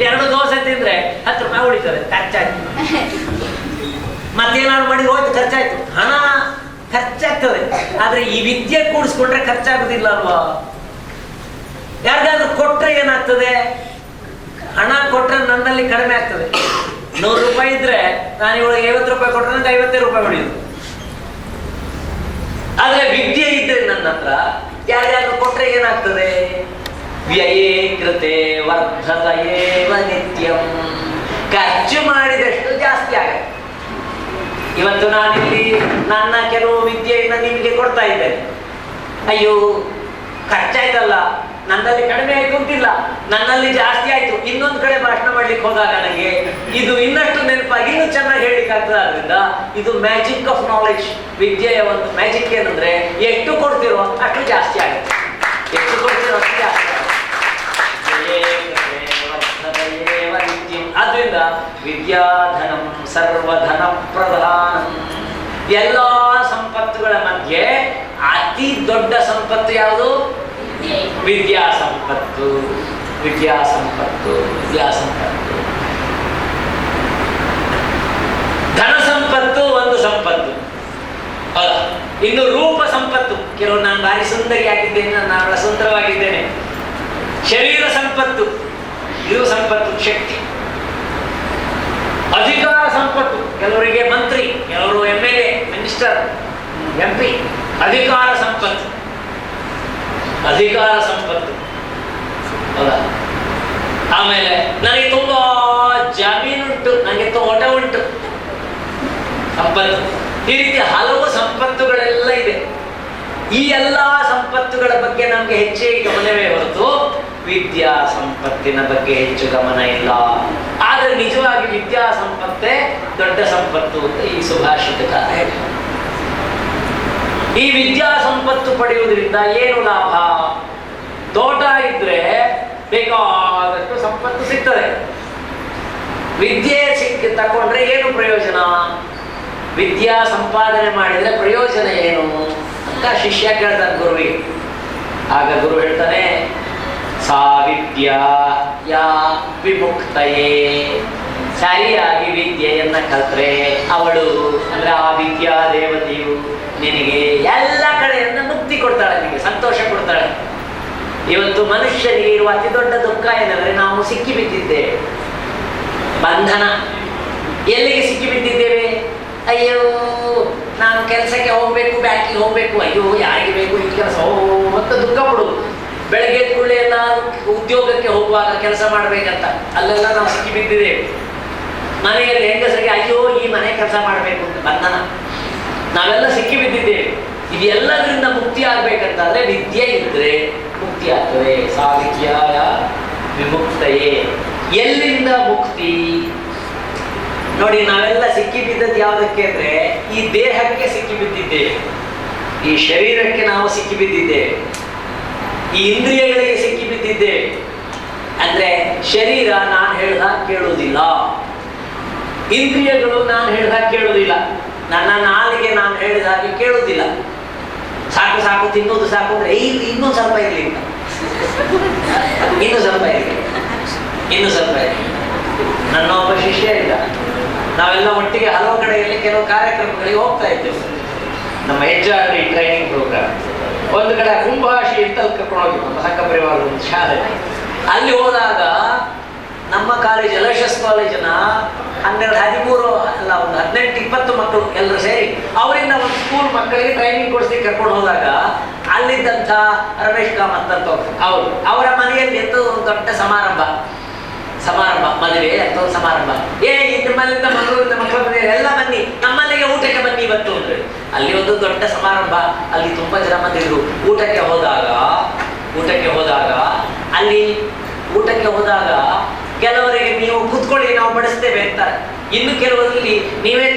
2 ದೋಸೆ ತಿಂದ್ರೆ 10 ರೂಪಾಯಿ ಉಳಿತದೆ, ಖರ್ಚಾಯ್ತು. ಮತ್ತೇನಾದ್ರು ಮಾಡಿ ಹೋಯ್ತು, ಖರ್ಚಾಯ್ತು. ಹಣ ಖರ್ಚಾಗ್ತದೆ. ಆದ್ರೆ ಈ ವಿದ್ಯೆ ಕೂಡಿಸ್ಕೊಂಡ್ರೆ ಖರ್ಚಾಗುದಿಲ್ಲ ಅಲ್ವಾ? ಯಾರಿಗಾದ್ರೂ ಕೊಟ್ರೆ ಏನಾಗ್ತದೆ? ಹಣ ಕೊಟ್ರೆ ನನ್ನಲ್ಲಿ ಕಡಿಮೆ ಆಗ್ತದೆ. 100 ರೂಪಾಯಿ ಇದ್ರೆ ನಾನು ಇವಳಿಗೆ 50 ರೂಪಾಯಿ ಕೊಟ್ರೆ ನಂಗೆ 50 ರೂಪಾಯಿ ಹೊಡೆಯುದು. ಆದ್ರೆ ವಿದ್ಯೆ ಇದ್ರೆ ನನ್ನ ಹತ್ರ ಯಾರ್ಯಾರು ಕೊಟ್ರೆ ಏನಾಗ್ತದೆ? ವ್ಯಯೇ ಕೃತೆ ವರ್ಧತಯೇವ ನಿತ್ಯಂ. ಖರ್ಚು ಮಾಡಿದಷ್ಟು ಜಾಸ್ತಿ ಆಗುತ್ತೆ. ಇವತ್ತು ನಾನಿಲ್ಲಿ ನನ್ನ ಕೆಲವು ವಿದ್ಯೆಯನ್ನು ನಿಮಗೆ ಕೊಡ್ತಾ ಇದ್ದೇನೆ. ಅಯ್ಯೋ ಖರ್ಚಾಯ್ತಲ್ಲ, ನನ್ನಲ್ಲಿ ಕಡಿಮೆ ಆಯ್ತು ಅಂತಿಲ್ಲ, ನನ್ನಲ್ಲಿ ಜಾಸ್ತಿ ಆಯ್ತು. ಇನ್ನೊಂದು ಕಡೆ ಭಾಷಣ ಮಾಡ್ಲಿಕ್ಕೆ ಹೋದಾಗ ನನಗೆ ಇದು ಇನ್ನಷ್ಟು ನೆನಪಾಗಿ ಇನ್ನೂ ಚೆನ್ನಾಗಿ ಹೇಳಲಿಕ್ಕೆ ಆಗ್ತದೆ. ಆದ್ರಿಂದ ಇದು ಮ್ಯಾಜಿಕ್ ಆಫ್ ನಾಲೆಡ್ಜ್. ವಿದ್ಯೆಯ ಒಂದು ಮ್ಯಾಜಿಕ್ ಏನಂದ್ರೆ ಎಷ್ಟು ಕೊಡ್ತಿರೋ ಅಷ್ಟು ಜಾಸ್ತಿ ಆಗುತ್ತೆ. ಎಷ್ಟು ಕೊಡ್ತಿರೋ ಅಷ್ಟು ಜಾಸ್ತಿ ಆಗುತ್ತೆ. ಆದ್ರಿಂದ ವಿದ್ಯಾಧನಂ ಸರ್ವಧನ ಪ್ರಧಾನಂ. ಎಲ್ಲ ಸಂಪತ್ತುಗಳ ಮಧ್ಯೆ ಅತಿ ದೊಡ್ಡ ಸಂಪತ್ತು ಯಾವುದು? ವಿದ್ಯಾ ಸಂಪತ್ತು. ವಿದ್ಯಾ ಸಂಪತ್ತು, ವಿದ್ಯಾ ಸಂಪತ್ತು. ಧನ ಸಂಪತ್ತು ಒಂದು ಸಂಪತ್ತು. ಇನ್ನು ರೂಪ ಸಂಪತ್ತು. ಕೆಲವು ನಾನು ಭಾರಿ ಸುಂದರಿಯಾಗಿದ್ದೇನೆ, ನಾನು ಬಹಳ ಸುಂದರವಾಗಿದ್ದೇನೆ. ಶರೀರ ಸಂಪತ್ತು, ಇದು ಸಂಪತ್ತು, ಶಕ್ತಿ. ಅಧಿಕಾರ ಸಂಪತ್ತು, ಕೆಲವರಿಗೆ ಮಂತ್ರಿ, ಕೆಲವರು MLA, ಮಿನಿಸ್ಟರ್, MP. ಅಧಿಕಾರ ಸಂಪತ್ತು, ಅಧಿಕಾರ ಸಂಪತ್ತು. ಹೌದಾ? ಆಮೇಲೆ ನನಗೆ ತುಂಬಾ ಜಮೀನುಂಟು, ನನಗೆ ತೋಟ ಉಂಟು, ಸಂಪತ್ತು. ಈ ರೀತಿ ಹಲವು ಸಂಪತ್ತುಗಳೆಲ್ಲ ಇದೆ. ಈ ಎಲ್ಲಾ ಸಂಪತ್ತುಗಳ ಬಗ್ಗೆ ನಮ್ಗೆ ಹೆಚ್ಚಿಗೆ ಗಮನವೇ ಹೊರತು ವಿದ್ಯಾ ಸಂಪತ್ತಿನ ಬಗ್ಗೆ ಹೆಚ್ಚು ಗಮನ ಇಲ್ಲ. ಆದ್ರೆ ನಿಜವಾಗಿ ವಿದ್ಯಾ ಸಂಪತ್ತೇ ದೊಡ್ಡ ಸಂಪತ್ತು ಅಂತ ಈ ಸುಭಾಷಿತಕಾರ ಹೇಳಿ. ಈ ವಿದ್ಯಾ ಸಂಪತ್ತು ಪಡೆಯುವುದರಿಂದ ಏನು ಲಾಭ? ತೋಟ ಇದ್ರೆ ಬೇಕಾದಷ್ಟು ಸಂಪತ್ತು ಸಿಗ್ತದೆ. ವಿದ್ಯೆ ತಕೊಂಡ್ರೆ ಏನು ಪ್ರಯೋಜನ? ವಿದ್ಯಾ ಸಂಪಾದನೆ ಮಾಡಿದ್ರೆ ಪ್ರಯೋಜನ ಏನು ಅಂತ ಶಿಷ್ಯ ಕೇಳ್ತಾನೆ ಗುರುವಿಗೆ. ಆಗ ಗುರು ಹೇಳ್ತಾನೆ, ಸಾ ವಿದ್ಯಾ ಯಾ ವಿಮುಕ್ತಯೇ. ಸರಿಯಾಗಿ ವಿದ್ಯೆಯನ್ನ ಕಲ್ತ್ರೆ ಅವಳು ಅಂದ್ರೆ ಆ ವಿದ್ಯಾ ದೇವತೆಯು ನಿನಗೆ ಎಲ್ಲ ಕಡೆಯಿಂದ ಮುಕ್ತಿ ಕೊಡ್ತಾಳೆ, ನಿನಗೆ ಸಂತೋಷ ಕೊಡ್ತಾಳೆ. ಇವತ್ತು ಮನುಷ್ಯನಿಗೆ ಇರುವ ಅತಿ ದೊಡ್ಡ ದುಃಖ ಏನಂದ್ರೆ ನಾವು ಸಿಕ್ಕಿ ಬಿದ್ದಿದ್ದೇವೆ. ಬಂಧನ. ಎಲ್ಲಿಗೆ ಸಿಕ್ಕಿ ಬಿದ್ದಿದ್ದೇವೆ? ಅಯ್ಯೋ ನಾನು ಕೆಲಸಕ್ಕೆ ಹೋಗ್ಬೇಕು, ಬ್ಯಾಂಕಿಗೆ ಹೋಗ್ಬೇಕು, ಅಯ್ಯೋ ಯಾರಿಗೆ ಬೇಕು ಈ ಕೆಲಸ, ಅಂತ ದುಃಖ ಪಡುದು. ಬೆಳಗ್ಗೆ ಕೂಡಲೇ ಎಲ್ಲ ಉದ್ಯೋಗಕ್ಕೆ ಹೋಗುವಾಗ ಕೆಲಸ ಮಾಡ್ಬೇಕಂತ ಅಲ್ಲೆಲ್ಲ ನಾವು ಸಿಕ್ಕಿ ಬಿದ್ದಿದ್ದೇವೆ. ಮನೆಯಲ್ಲಿ ಹೆಂಗಸರಿಗೆ ಅಯ್ಯೋ ಈ ಮನೆ ಕೆಲಸ ಮಾಡಬೇಕು ಅಂತ ಬಂಧನ. ನಾವೆಲ್ಲ ಸಿಕ್ಕಿ ಬಿದ್ದಿದ್ದೇವೆ. ಇದೆಲ್ಲದರಿಂದ ಮುಕ್ತಿ ಆಗ್ಬೇಕಂತಾದ್ರೆ ವಿದ್ಯೆ ಇದ್ರೆ ಮುಕ್ತಿ ಆಗ್ತದೆ. ಸಾ ವಿದ್ಯಾಯ ವಿಮುಕ್ತಯೇ. ಎಲ್ಲಿಂದ ಮುಕ್ತಿ? ನೋಡಿ, ನಾವೆಲ್ಲ ಸಿಕ್ಕಿ ಬಿದ್ದದ್ದು ಯಾವುದಕ್ಕೆ ಅಂದ್ರೆ ಈ ದೇಹಕ್ಕೆ ಸಿಕ್ಕಿ ಬಿದ್ದಿದ್ದೇವೆ, ಈ ಶರೀರಕ್ಕೆ ನಾವು ಸಿಕ್ಕಿ ಬಿದ್ದಿದ್ದೇವೆ, ಈ ಇಂದ್ರಿಯಗಳಿಗೆ ಸಿಕ್ಕಿ ಬಿದ್ದಿದ್ದೇವೆ. ಅಂದ್ರೆ ಶರೀರ ನಾನು ಹೇಳ್ದಾಗ ಕೇಳುವುದಿಲ್ಲ, ಇಂದ್ರಿಯಗಳು ನಾನು ಹೇಳ್ದಾಗ ಕೇಳುವುದಿಲ್ಲ, ನನ್ನ ನಾಲಿಗೆ ನಾನು ಹೇಳಿದ ಹಾಗೆ ಕೇಳುವುದಿಲ್ಲ. ಸಾಕು ಸಾಕು ತಿನ್ನೋದು ಸಾಕು ಅಂದ್ರೆ ಇನ್ನೂ ಸ್ವಲ್ಪ ಇರಲಿ, ಇನ್ನೂ ಸ್ವಲ್ಪ ಇರಲಿ, ಇನ್ನೂ ಸ್ವಲ್ಪ ಇರಲಿ. ನನ್ನ ಒಬ್ಬ ಶಿಷ್ಯ ಇದ್ದ. ನಾವೆಲ್ಲ ಒಟ್ಟಿಗೆ ಹಲವು ಕಡೆಯಲ್ಲಿ ಕೆಲವು ಕಾರ್ಯಕ್ರಮಗಳಿಗೆ ಹೋಗ್ತಾ ಇದ್ದೇವೆ. ನಮ್ಮ HR ಟ್ರೈನಿಂಗ್ ಪ್ರೋಗ್ರಾಮ್ ಒಂದು ಕಡೆ ಕುಂಭಾಷಿ ಅಂತ ಕರ್ಕೊಂಡು ಹೋಗಿ ನಮ್ಮ ಸಂಘ ಪರಿವಾರದ ಒಂದು ಶಾಲೆ. ಅಲ್ಲಿ ಹೋದಾಗ ನಮ್ಮ ಕಾಲೇಜ್ ಅಲೋಷಿಯಸ್ ಕಾಲೇಜಿನ 12-13 ಅಲ್ಲ ಒಂದು 18-20 ಮಕ್ಕಳು ಎಲ್ಲರೂ ಸೇರಿ ಅವರಿಂದ ಒಂದು ಸ್ಕೂಲ್ ಮಕ್ಕಳಿಗೆ ಟ್ರೈನಿಂಗ್ ಕೊಡಿಸ್ಲಿಕ್ಕೆ ಕರ್ಕೊಂಡು ಹೋದಾಗ ಅಲ್ಲಿದ್ದಂಥ ರಮೇಶ್ ಕಾಮತ್ ಅಂತ ಅವರು ಅವರ ಮನೆಯಲ್ಲಿ ಎಂತ ಒಂದು ದೊಡ್ಡ ಸಮಾರಂಭ ಮದುವೆ ಅಥವಾ ಸಮಾರಂಭ. ನಿಮ್ಮಲ್ಲಿಂದ ಮಂಗಳೂರಿಂದ ಮಕ್ಕಳು ಬಂದಿದ್ದಾರೆ, ಎಲ್ಲ ಬನ್ನಿ ನಮ್ಮಲ್ಲಿಗೆ ಊಟಕ್ಕೆ ಬನ್ನಿ ಇವತ್ತು ಅಂದ್ರೆ. ಅಲ್ಲಿ ಒಂದು ದೊಡ್ಡ ಸಮಾರಂಭ, ಅಲ್ಲಿ ತುಂಬಾ ಜನ ಬಂದಿದ್ರು. ಊಟಕ್ಕೆ ಹೋದಾಗ ಅಲ್ಲಿ ಊಟಕ್ಕೆ ಹೋದಾಗ ಕೆಲವರಿಗೆ ನೀವು ಕೂತ್ಕೊಳ್ಳಿ ನಾವು ಬಡಿಸ್ತೇವೆ ಅಂತಾರೆ. ಇನ್ನು ಕೆಲವರಲ್ಲಿ ನೀವೇ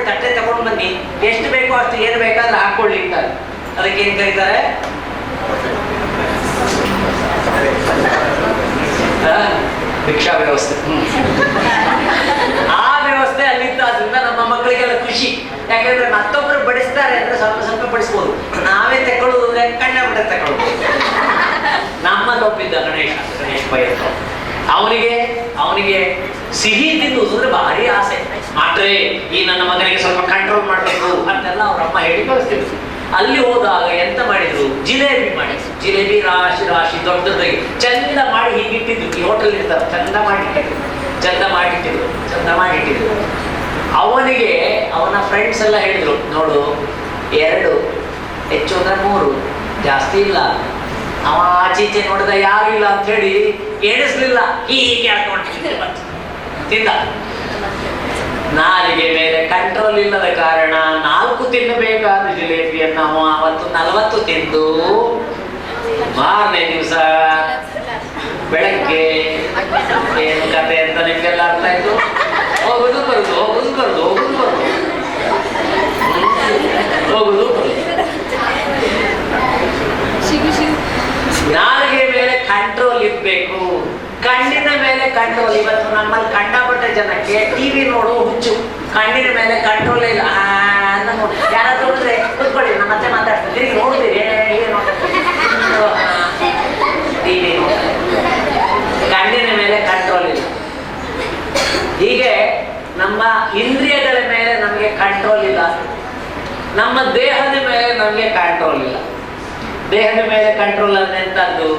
ತಟ್ಟೆ ತಗೊಂಡು ಬನ್ನಿ, ಎಷ್ಟು ಬೇಕೋ ಅಷ್ಟು ಏನು ಬೇಕಾದ್ರೆ ಹಾಕೊಳ್ಳಿ ಅಂತಾರೆ. ಅದಕ್ಕೆ ಏನ್ ಕರೀತಾರೆ? ಭಿಕ್ಷಾ ವ್ಯವಸ್ಥೆ. ಆ ವ್ಯವಸ್ಥೆ ಅಲ್ಲಿದ್ದಾದ್ರಿಂದ ನಮ್ಮ ಮಕ್ಕಳಿಗೆಲ್ಲ ಖುಷಿ. ಯಾಕಂದ್ರೆ ಮತ್ತೊಬ್ಬರು ಬಡಿಸ್ತಾರೆ ಅಂದ್ರೆ ಸ್ವಲ್ಪ ಬಡಿಸ್ಬೋದು, ನಾವೇ ತಕೊಳ್ಳೋದು ಅಂದ್ರೆ ಕಣ್ಣಬಿಟ್ಟ ತಕೊಳ್ಳೋದು. ನಮ್ಮಲ್ಲೊಬ್ಬಿದ್ದ ಗಣೇಶ ಬೈರಪ್ಪ, ಅವನಿಗೆ ಸಿಹಿ ತಿನ್ನುವುದು ಅಂದ್ರೆ ಭಾರಿ ಆಸೆ. ಮಾತ್ರೆ ಈ ನನ್ನ ಮಗನಿಗೆ ಸ್ವಲ್ಪ ಕಂಟ್ರೋಲ್ ಮಾಡಬೇಕು ಅಂತೆಲ್ಲ ಅವ್ರ ಅಮ್ಮ ಹೇಳಿ ಕಳಿಸ್ತಿದ್ರು. ಅಲ್ಲಿ ಹೋದಾಗ ಎಂತ ಮಾಡಿದ್ರು, ಜಿಲೇಬಿ ಮಾಡಿದ್ರು. ಜಿಲೇಬಿ ರಾಶಿ ರಾಶಿ ದೊಡ್ಡ ದೊಡ್ಡದಾಗಿ ಚಂದ ಮಾಡಿ ಹೀಗಿಟ್ಟಿದ್ರು. ಈ ಹೋಟೆಲ್ ಇರ್ತಾರೆ, ಚಂದ ಮಾಡಿಟ್ಟಿದ್ರು. ಅವನಿಗೆ ಅವನ ಫ್ರೆಂಡ್ಸ್ ಎಲ್ಲ ಹೇಳಿದ್ರು, ನೋಡು 2 ಹೆಚ್ಚು ಅಂದ್ರೆ 3 ಜಾಸ್ತಿ ಇಲ್ಲ. ಅವ ಆಚೀಚೆ ನೋಡಿದ ಯಾರು ಇಲ್ಲ ಅಂತ ಹೇಳಿ ಎಣಿಸ್ಲಿಲ್ಲ, ಹೀಗೆ ಹಾಕೊಂಡು ತಿಂದ. ನಾಲಿಗೆ ಮೇಲೆ ಕಂಟ್ರೋಲ್ ಇಲ್ಲದ ಕಾರಣ 4 ತಿನ್ನಬೇಕಾದ ಜಿಲೇಬಿಯನ್ನು ಅವ ಅವತ್ತು 40 ತಿಂದು ಮಾರನೇ ದಿವಸ ಬೆಳಗ್ಗೆ ಏನು ಕತೆ ಅಂತ ನಿಮ್ಗೆಲ್ಲ ಅರ್ಥ ಆಯ್ತು. ಹೋಗುದು ಬರುದು ನಾಲಿಗೆ ಮೇಲೆ ಕಂಟ್ರೋಲ್ ಇರ್ಬೇಕು, ಕಣ್ಣಿನ ಮೇಲೆ ಕಂಟ್ರೋಲ್. ಇವತ್ತು ನಮ್ಮಲ್ಲಿ ಕಂಡಪಟ್ಟ ಜನಕ್ಕೆ ಟಿವಿ ನೋಡೋ ಹುಚ್ಚು, ಕಣ್ಣಿನ ಮೇಲೆ ಕಂಟ್ರೋಲ್ ಇಲ್ಲ. ಯಾರಾದ್ರೂ ನೋಡಿದ್ರೆ ಕೂತ್ಕೊಳ್ಳಿ, ನಮ್ಮ ಮತ್ತೆ ಮಾತಾಡ್ತಾರೆ, ತಿರುಗಿ ನೋಡ್ತೀರಿ ಟಿವಿ ಕಣ್ಣಿನ ಮೇಲೆ ಕಂಟ್ರೋಲ್ ಇಲ್ಲ. ಹೀಗೆ ನಮ್ಮ ಇಂದ್ರಿಯಗಳ ಮೇಲೆ ನಮಗೆ ಕಂಟ್ರೋಲ್ ಇಲ್ಲ, ನಮ್ಮ ದೇಹದ ಮೇಲೆ ನಮಗೆ ಕಂಟ್ರೋಲ್ ಇಲ್ಲ. ದೇಹದ ಮೇಲೆ ಕಂಟ್ರೋಲ್ ಎಂತದ್ದು?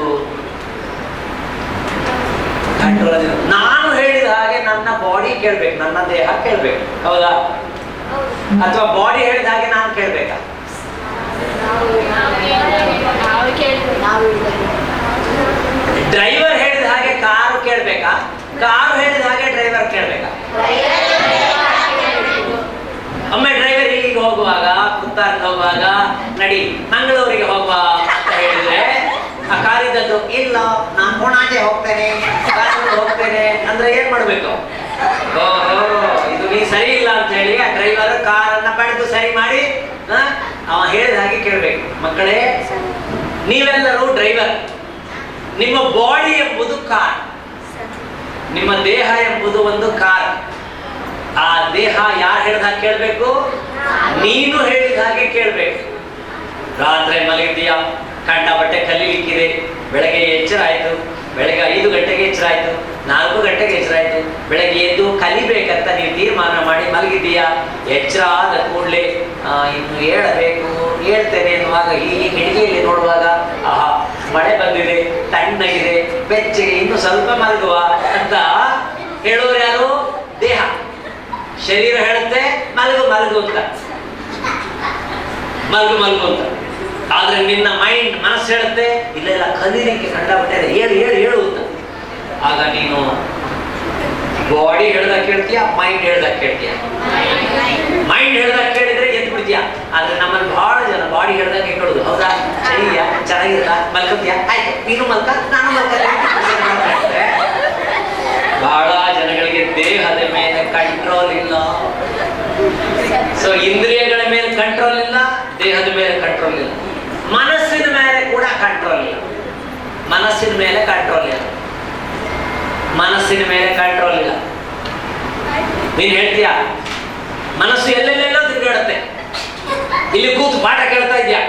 ಕಂಟ್ರೋಲ್ ನಾನು ಹೇಳಿದ ಹಾಗೆ ನನ್ನ ಬಾಡಿ ಕೇಳ್ಬೇಕು, ನನ್ನ ದೇಹ ಕೇಳ್ಬೇಕು, ಹೌದಾ? ಅಥವಾ ಬಾಡಿ ಹೇಳಿದ ಹಾಗೆ ನಾನು ಕೇಳ್ಬೇಕಾ? ಡ್ರೈವರ್ ಹೇಳಿದ ಹಾಗೆ ಕಾರು ಕೇಳ್ಬೇಕಾ? ಕಾರು ಹೇಳಿದ ಹಾಗೆ ಡ್ರೈವರ್ ಕೇಳ್ಬೇಕಾ? ಒಮ್ಮೆ ಡ್ರೈವರ್ ಇಲ್ಲಿಗೆ ಹೋಗುವಾಗ, ಪುತ್ತಾರ್ಗೆ ಹೋಗುವಾಗ, ನಡಿ ಮಂಗಳೂರಿಗೆ ಹೋಗುವ ಅಂತ ಹೇಳಿದ್ರೆ ಆ ಕಾರಿದ್ದದ್ದು, ಇಲ್ಲ ನಾನು ಪುಣಾಗೆ ಹೋಗ್ತೇನೆ, ಹೋಗ್ತೇನೆ ಅಂದ್ರೆ ಏನ್ ಮಾಡ್ಬೇಕು? ಓಹೋ, ಇದು ನೀ ಸರಿ ಇಲ್ಲ ಅಂತ ಹೇಳಿ ಆ ಡ್ರೈವರ್ ಕಾರನ್ನ ಬಡಿದು ಸರಿ ಮಾಡಿ ಅವ ಹೇಳಿದ ಹಾಗೆ ಕೇಳ್ಬೇಕು. ಮಕ್ಕಳೇ, ನೀವೆಲ್ಲರೂ ಡ್ರೈವರ್. ನಿಮ್ಮ ಬಾಡಿ ಎಂಬುದು ಕಾರ್, ನಿಮ್ಮ ದೇಹ ಎಂಬುದು ಒಂದು ಕಾರ್. ಆ ದೇಹ ಯಾರು ಹೇಳಿದ ಹಾಗೆ ಕೇಳ್ಬೇಕು? ನೀನು ಹೇಳಿದ ಹಾಗೆ ಕೇಳ್ಬೇಕು. ರಾತ್ರಿ ಮಲಗಿದೀಯಾ, ಕಂಡ ಬಟ್ಟೆ ಕಲೀಲಿಕ್ಕಿದೆ, ಬೆಳಗ್ಗೆ ಎಚ್ಚರ ಆಯ್ತು, ಬೆಳಗ್ಗೆ 5 ಗಂಟೆಗೆ ಎಚ್ಚರ ಆಯ್ತು, 4 ಗಂಟೆಗೆ ಎಚ್ಚರ ಆಯ್ತು, ಬೆಳಗ್ಗೆ ಎದ್ದು ಕಲಿಬೇಕಂತ ನೀವು ತೀರ್ಮಾನ ಮಾಡಿ ಮಲಗಿದೀಯಾ. ಎಚ್ಚರ ಆದ ಕೂಡಲೇ ಇನ್ನು ಹೇಳಬೇಕು, ಹೇಳ್ತೇನೆ ಎನ್ನುವಾಗ ಈ ಕಿಟಕಿಯಲ್ಲಿ ನೋಡುವಾಗ ಆಹಾ ಮಳೆ ಬಂದಿದೆ, ತಣ್ಣಗಿದೆ, ಬೆಚ್ಚಗೆ, ಇನ್ನು ಸ್ವಲ್ಪ ಮಲಗುವ ಅಂತ ಹೇಳೋರು ಯಾರು? ದೇಹ. ಶರೀರ ಹೇಳುತ್ತೆ ಮಲಗು ಅಂತ, ಮಲಗು ಅಂತ. ಆದ್ರೆ ನಿನ್ನ ಮೈಂಡ್, ಮನಸ್ಸು ಹೇಳುತ್ತೆ ಇಲ್ಲ ಕಲೀಲಿಕ್ಕೆ ಕಂಡಬಿಟ್ಟೆ, ಹೇಳು ಅಂತ. ಆಗ ನೀನು ಬಾಡಿ ಹೇಳ್ದಾಗ ಕೇಳ್ತೀಯ, ಮೈಂಡ್ ಹೇಳ್ದಾಗ ಕೇಳ್ತೀಯ. ಮೈಂಡ್ ಹೇಳ್ದಾಗ ಕೇಳಿದ್ರೆ ಎದ್ದು ಬಿಡ್ತೀಯ. ಆದ್ರೆ ನಮ್ಮಲ್ಲಿ ಬಹಳ ಜನ ಬಾಡಿ ಹೇಳ್ದಾಗ ಕೇಳೋದು, ಹೌದಾ, ಸರಿಯಾ, ಚೆನ್ನಾಗಿರಲ್ಲ, ಮಲ್ಕೋತೀಯ, ಆಯ್ತು ನೀನು ಮಲ್ಕ, ನಾನು ಮಲ್ಕ. ಬಹಳ ಜನಗಳಿಗೆ ದೇಹದ ಮೇಲೆ ಕಂಟ್ರೋಲ್ ಇಲ್ಲ. ಸೊ ಇಂದ್ರಿಯಗಳ ಮೇಲೆ ಕಂಟ್ರೋಲ್ ಇಲ್ಲ, ದೇಹದ ಮೇಲೆ ಕಂಟ್ರೋಲ್ ಇಲ್ಲ, ಮನಸ್ಸಿನ ಮೇಲೆ ಕೂಡ ಕಂಟ್ರೋಲ್ ಇಲ್ಲ. ಮನಸ್ಸಿನ ಮೇಲೆ ಕಂಟ್ರೋಲ್ ಇಲ್ಲ. ನೀನ್ ಹೇಳ್ತೀಯ ಮನಸ್ಸು ಎಲ್ಲೆಲ್ಲೆಲ್ಲೋ ತಿರುಗಾಡುತ್ತೆ. ಇಲ್ಲಿ ಕೂತು ಪಾಠ ಕೇಳ್ತಾ ಇದ್ಯಾ,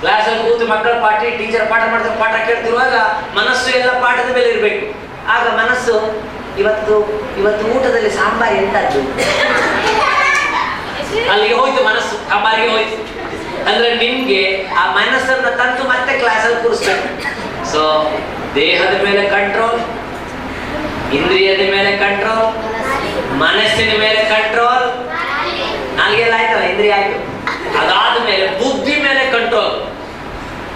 ಕ್ಲಾಸಲ್ಲಿ ಕೂತು ಮಕ್ಕಳ ಟೀಚರ್ ಪಾಠ ಮಾಡ್ತಾರೆ, ಪಾಠ ಕೇಳ್ತಿರುವಾಗ ಮನಸ್ಸು ಎಲ್ಲ ಪಾಠದ ಮೇಲೆ ಇರಬೇಕು. ಆಗ ಮನಸ್ಸು ಇವತ್ತು ಊಟದಲ್ಲಿ ಸಾಂಬಾರ್ ಎಂತದ್ದು, ಅಲ್ಲಿಗೆ ಹೋಯ್ತು ಮನಸ್ಸು, ಸಾಂಬಾರಿಗೆ ಹೋಯ್ತು. ಅಂದ್ರೆ ನಿಮ್ಗೆ ಆ ಮನಸ್ಸನ್ನ ತಂದು ಮತ್ತೆ ಕ್ಲಾಸಲ್ಲಿ ಕೂರಿಸ್ಬೇಕು. ಸೊ ದೇಹದ ಮೇಲೆ ಕಂಟ್ರೋಲ್, ಇಂದ್ರಿಯದ ಮೇಲೆ ಕಂಟ್ರೋಲ್, ಮನಸ್ಸಿನ ಮೇಲೆ ಕಂಟ್ರೋಲ್. ನಾಲ್ಗೆಲ್ಲ ಆಯ್ತಲ್ಲ, ಇಂದ್ರಿಯ ಆಯ್ತು. ಅದಾದ ಮೇಲೆ ಬುದ್ಧಿ ಮೇಲೆ ಕಂಟ್ರೋಲ್.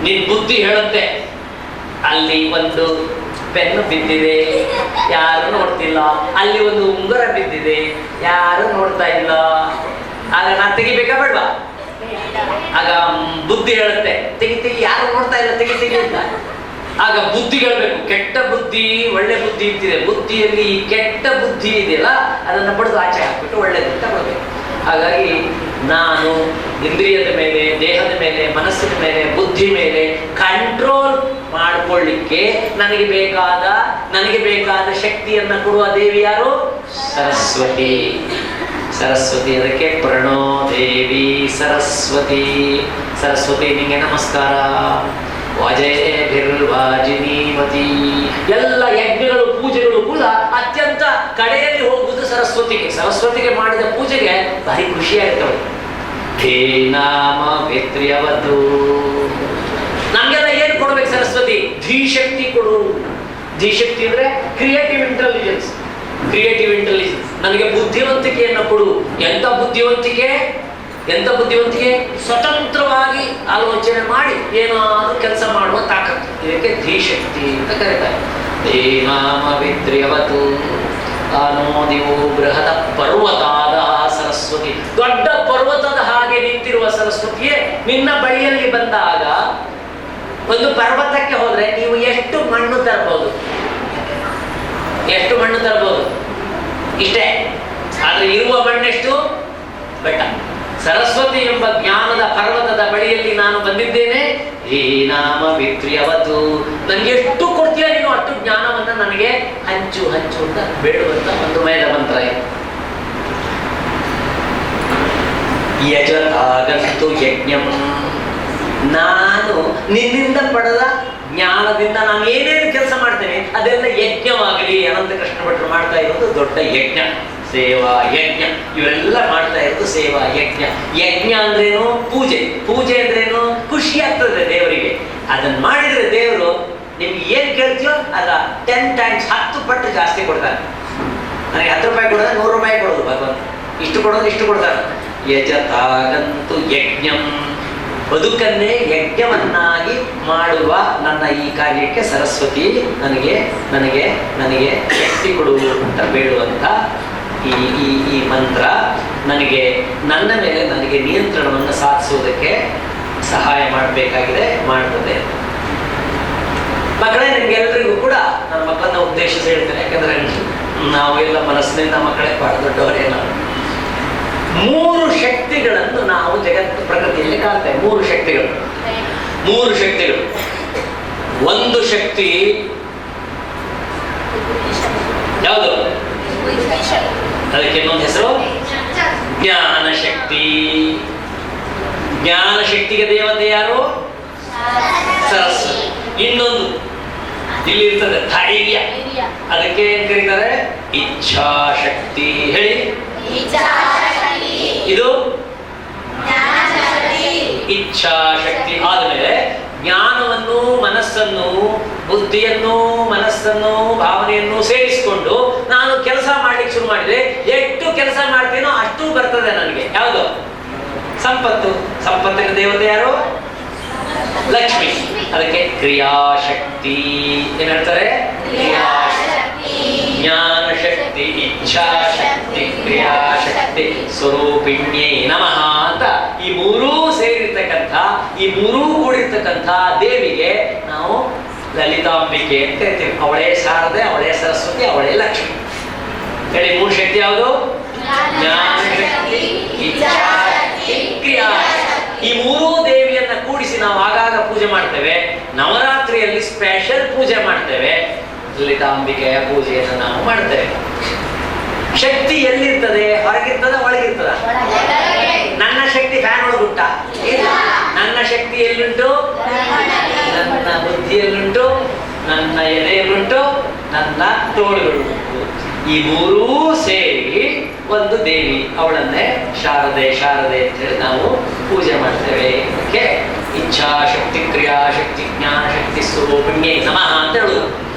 ನಿನ್ ಬುದ್ಧಿ ಹೇಳುತ್ತೆ ಅಲ್ಲಿ ಒಂದು ಪೆನ್ನು ಬಿದ್ದಿದೆ, ಯಾರು ನೋಡ್ತಿಲ್ಲ, ಅಲ್ಲಿ ಒಂದು ಉಂಗುರ ಬಿದ್ದಿದೆ, ಯಾರು ನೋಡ್ತಾ ಇಲ್ಲ, ಆಗ ನಾನು ತೆಗಿಬೇಕಾ ಬೇಡವಾ? ಆಗ ಬುದ್ಧಿ ಹೇಳುತ್ತೆ ತೆಗಿ, ಯಾರು ನೋಡ್ತಾ ಇಲ್ಲ, ತೆಗಿ ಅಂತ. ಆಗ ಬುದ್ಧಿ ಹೇಳ್ಬೇಕು, ಕೆಟ್ಟ ಬುದ್ಧಿ ಒಳ್ಳೆ ಬುದ್ಧಿ ಅಂತಿದೆ, ಬುದ್ಧಿಯಲ್ಲಿ ಕೆಟ್ಟ ಬುದ್ಧಿ ಇದೆಯಲ್ಲ ಅದನ್ನ ಬಡಿದು ಆಚೆ ಹಾಕ್ಬಿಟ್ಟು ಒಳ್ಳೆದು ತಗೊಳ್ಬೇಕು. ಹಾಗಾಗಿ ನಾನು ಇಂದ್ರಿಯದ ಮೇಲೆ, ದೇಹದ ಮೇಲೆ, ಮನಸ್ಸಿನ ಮೇಲೆ, ಬುದ್ಧಿ ಮೇಲೆ ಕಂಟ್ರೋಲ್ ಮಾಡಿಕೊಳ್ಳಿಕ್ಕೆ ನನಗೆ ಬೇಕಾದ ಶಕ್ತಿಯನ್ನ ಕೊಡುವ ದೇವಿ ಯಾರು? ಸರಸ್ವತಿ. ಅದಕ್ಕೆ ಪ್ರಣೋ ದೇವಿ ಸರಸ್ವತಿ. ಸರಸ್ವತಿ ನಿಂಗೆ ನಮಸ್ಕಾರ. ವಜೇಭಿರ್ವಾಜಿನೀವತಿ. ಎಲ್ಲ ಯಜ್ಞಗಳು ಪೂಜೆಗಳು ಕೂಡ ಅತ್ಯಂತ ಕಡೆಯಲ್ಲಿ ಹೋಗುವುದು ಸರಸ್ವತಿಗೆ. ಸರಸ್ವತಿಗೆ ಮಾಡಿದ ಪೂಜೆಗೆ ಭಾರಿ ಖುಷಿಯಾಗ್ತವೆ. ಹೇ ನಾಮ ವೇತ್ರ್ಯವತು. ನಮ್ಗೆಲ್ಲ ಏನು ಕೊಡ್ಬೇಕು ಸರಸ್ವತಿ? ಧೀಶಕ್ತಿ ಕೊಡು. ಧೀಶಕ್ತಿ ಅಂದ್ರೆ ಕ್ರಿಯೇಟಿವ್ ಇಂಟೆಲಿಜೆನ್ಸ್. Creative intelligence. ನನಗೆ ಬುದ್ಧಿವಂತಿಕೆಯನ್ನು ಕೊಡು. ಎಂತ ಬುದ್ಧಿವಂತಿಕೆ? ಎಂತ ಬುದ್ಧಿವಂತಿಕೆ? ಸ್ವತಂತ್ರವಾಗಿ ಆಲೋಚನೆ ಮಾಡಿ ಏನಾದರೂ ಕೆಲಸ ಮಾಡುವ ತಾಕತ್ತು. ಇದಕ್ಕೆ ಧೀಶಕ್ತಿ ಅಂತ ಕರೀತಾರೆ. ಹೇ ನಾಮ ವೇತ್ರ್ಯವತು. ಆನೋದಿವು ಬೃಹದ ಪರ್ವತಾದ ಸರಸ್ವತಿ. ದೊಡ್ಡ ಪರ್ವತದ ಹಾಗೆ ನಿಂತಿರುವ ಸರಸ್ವತಿಯೇ ನಿನ್ನ ಬಳಿಯಲ್ಲಿ ಬಂದಾಗ, ಒಂದು ಪರ್ವತಕ್ಕೆ ಹೋದ್ರೆ ನೀವು ಎಷ್ಟು ಮಣ್ಣು ತರಬಹುದು? ಎಷ್ಟು ಮಣ್ಣು ತರಬಹುದು? ಇಷ್ಟೇ. ಆದ್ರೆ ಇರುವ ಮಣ್ಣೆಷ್ಟು? ಬೆಟ್ಟ. ಸರಸ್ವತಿ ಎಂಬ ಜ್ಞಾನದ ಪರ್ವತದ ಬಳಿಯಲ್ಲಿ ನಾನು ಬಂದಿದ್ದೇನೆ. ಈ ನಾಮ ವೇತ್ರ್ಯವತು. ನನಗೆ ಎಷ್ಟು ಕೊಡ್ತೀಯ ನೀನು ಅಷ್ಟು ಜ್ಞಾನವನ್ನ ನನಗೆ ಹಂಚು ಹಂಚು ಅಂತ ಬೇಡುವಂತ ಒಂದು ಮೇದ ಮಂತ್ರ ಇದೆ. ಯಜತಾಗಂತು ಯಜ್ಞಂ. ನಾನು ನಿನ್ನಿಂದ ಪಡೆದ ಜ್ಞಾನದಿಂದ ನಾನು ಏನೇನು ಕೆಲಸ ಮಾಡ್ತೇನೆ ಅದೆಲ್ಲ ಯಜ್ಞವಾಗಲಿ. ಅನಂತ ಕೃಷ್ಣ ಭಟ್ರು ಮಾಡ್ತಾ ಇರೋದು ದೊಡ್ಡ ಯಜ್ಞ, ಸೇವಾ ಯಜ್ಞ. ಇವರೆಲ್ಲ ಮಾಡ್ತಾ ಇರೋದು ಸೇವಾ ಯಜ್ಞ. ಯಜ್ಞ ಅಂದ್ರೇನು? ಪೂಜೆ. ಪೂಜೆ ಅಂದ್ರೇನು? ಖುಷಿ ಆಗ್ತದೆ ದೇವರಿಗೆ. ಅದನ್ನ ಮಾಡಿದ್ರೆ ದೇವರು ನಿಮ್ಗೆ ಏನ್ ಕೇಳ್ತೀಯೋ ಅದ 10 times 10 ಪಟ್ಟು ಜಾಸ್ತಿ ಕೊಡ್ತಾನೆ. ನನಗೆ 10 ರೂಪಾಯಿ ಕೊಡೋದು 100 ರೂಪಾಯಿ ಕೊಡೋದು ಭಗವಂತ. ಇಷ್ಟು ಕೊಡೋದು ಇಷ್ಟು ಕೊಡ್ತಾನೆ. ಯಜತಾಗಂತು ಯಜ್ಞಂ. ಬದುಕನ್ನೇ ಯಜ್ಞವನ್ನಾಗಿ ಮಾಡುವ ನನ್ನ ಈ ಕಾರ್ಯಕ್ಕೆ ಸರಸ್ವತಿ ನನಗೆ ನನಗೆ ನನಗೆ ಶಕ್ತಿ ಕೊಡು ಅಂತ ಬೇಡುವಂತ ಈ ಈ ಈ ಮಂತ್ರ ನನಗೆ ನನ್ನ ಮೇಲೆ ನನಗೆ ನಿಯಂತ್ರಣವನ್ನು ಸಾಧಿಸುವುದಕ್ಕೆ ಸಹಾಯ ಮಾಡಬೇಕಾಗಿದೆ, ಮಾಡ್ತದೆ. ಮಕ್ಕಳೇ, ನಿಮ್ಗೆಲ್ಲರಿಗೂ ಕೂಡ ನನ್ನ ಮಕ್ಕಳನ್ನ ಉದ್ದೇಶಿಸಿ ಹೇಳ್ತೇನೆ. ಯಾಕಂದ್ರೆ ನಾವು ಎಲ್ಲ ಮನಸ್ಸಿನಿಂದ ಮಕ್ಕಳೇ ಬಹಳ ದೊಡ್ಡವರೇನ. 3 ಶಕ್ತಿಗಳನ್ನು ನಾವು ಜಗತ್ತು ಪ್ರಕೃತಿಯಲ್ಲಿ ಕಾಣ್ತೇವೆ. 3 ಶಕ್ತಿಗಳು. 3 ಶಕ್ತಿಗಳು. ಒಂದು ಶಕ್ತಿ ಯಾವುದು? ಅದಕ್ಕೆ ಇನ್ನೊಂದು ಹೆಸರು ಜ್ಞಾನ ಶಕ್ತಿ. ಜ್ಞಾನ ಶಕ್ತಿಗೆ ದೇವತೆ ಯಾರು? ಸರಸ್ವತಿ. ಇನ್ನೊಂದು ಇಲ್ಲಿ ಇರ್ತದೆ ಧೈರ್ಯ. ಅದಕ್ಕೆ ಏನ್ ಕರೀತಾರೆ? ಇಚ್ಛಾಶಕ್ತಿ. ಹೇಳಿ. ಇದು ಇಚ್ಛಾಶಕ್ತಿ. ಆದ್ಮೇಲೆ ಜ್ಞಾನವನ್ನು, ಮನಸ್ಸನ್ನು, ಬುದ್ಧಿಯನ್ನು, ಮನಸ್ಸನ್ನು, ಭಾವನೆಯನ್ನು ಸೇರಿಸಿಕೊಂಡು ನಾನು ಕೆಲಸ ಮಾಡ್ಲಿಕ್ಕೆ ಶುರು ಮಾಡಿದ್ರೆ ಎಷ್ಟು ಕೆಲಸ ಮಾಡ್ತೀನೋ ಅಷ್ಟು ಬರ್ತದೆ ನನಗೆ. ಯಾವುದು? ಸಂಪತ್ತು. ಸಂಪತ್ತಿನ ದೇವತೆ ಯಾರು? ಲಕ್ಷ್ಮಿ. ಅದಕ್ಕೆ ಕ್ರಿಯಾಶಕ್ತಿ. ಏನ್ ಹೇಳ್ತಾರೆ? ಜ್ಞಾನ ಶಕ್ತಿ, ಇಚ್ಛಾಶಕ್ತಿ, ಕ್ರಿಯಾಶಕ್ತಿ, ಸ್ವರೂಪಿಣ್ಯೇ ನಮಃ ಅಂತ ಈ 3 ಸೇರಿರ್ತಕ್ಕಂಥ, ಈ 3 ಕೂಡಿರ್ತಕ್ಕಂಥ ದೇವಿಗೆ ನಾವು ಲಲಿತಾಂಬಿಕೆ ಅಂತ ಹೇಳ್ತೀವಿ. ಅವಳೇ ಶಾರದೆ, ಅವಳೇ ಸರಸ್ವತಿ, ಅವಳೇ ಲಕ್ಷ್ಮಿ. ಹೇಳಿ. 3 ಶಕ್ತಿ ಯಾವುದು? ಜ್ಞಾನ ಶಕ್ತಿ, ಇಚ್ಛಾಶಕ್ತಿ, ಕ್ರಿಯಾಶಕ್ತಿ. ಈ 3 ದೇವಿಯನ್ನ ಕೂಡಿಸಿ ನಾವು ಆಗಾಗ ಪೂಜೆ ಮಾಡ್ತೇವೆ. ನವರಾತ್ರಿಯಲ್ಲಿ ಸ್ಪೆಷಲ್ ಪೂಜೆ ಮಾಡ್ತೇವೆ. ಲಲಿತಾಂಬಿಕೆಯ ಪೂಜೆಯನ್ನು ನಾವು ಮಾಡ್ತೇವೆ. ಶಕ್ತಿ ಎಲ್ಲಿರ್ತದೆ? ಹೊರಗಿರ್ತದ, ಒಳಗಿರ್ತದ? ನನ್ನ ಶಕ್ತಿ ಫ್ಯಾನ್ ಒಳಗುಂಟ? ನನ್ನ ಶಕ್ತಿ ಎಲ್ಲಿಂಟು? ನನ್ನ ಬುದ್ಧಿಯಲ್ಲುಂಟು, ನನ್ನ ಎದೆಯಲ್ಲುಂಟು, ನನ್ನ ತೋಳುಗಳುಂಟು. ಈ 3 ಸೇರಿ ಒಂದು ದೇವಿ. ಅವಳನ್ನೇ ಶಾರದೆ ಶಾರದೆ ಅಂತ ಹೇಳಿ ನಾವು ಪೂಜೆ ಮಾಡ್ತೇವೆ. ಅದಕ್ಕೆ ಇಚ್ಛಾಶಕ್ತಿ, ಕ್ರಿಯಾಶಕ್ತಿ, ಜ್ಞಾನಶಕ್ತಿ, ಸ್ವರೂಪಿಣ್ಯೇ ನಮಃ ಅಂತ ಹೇಳುದು.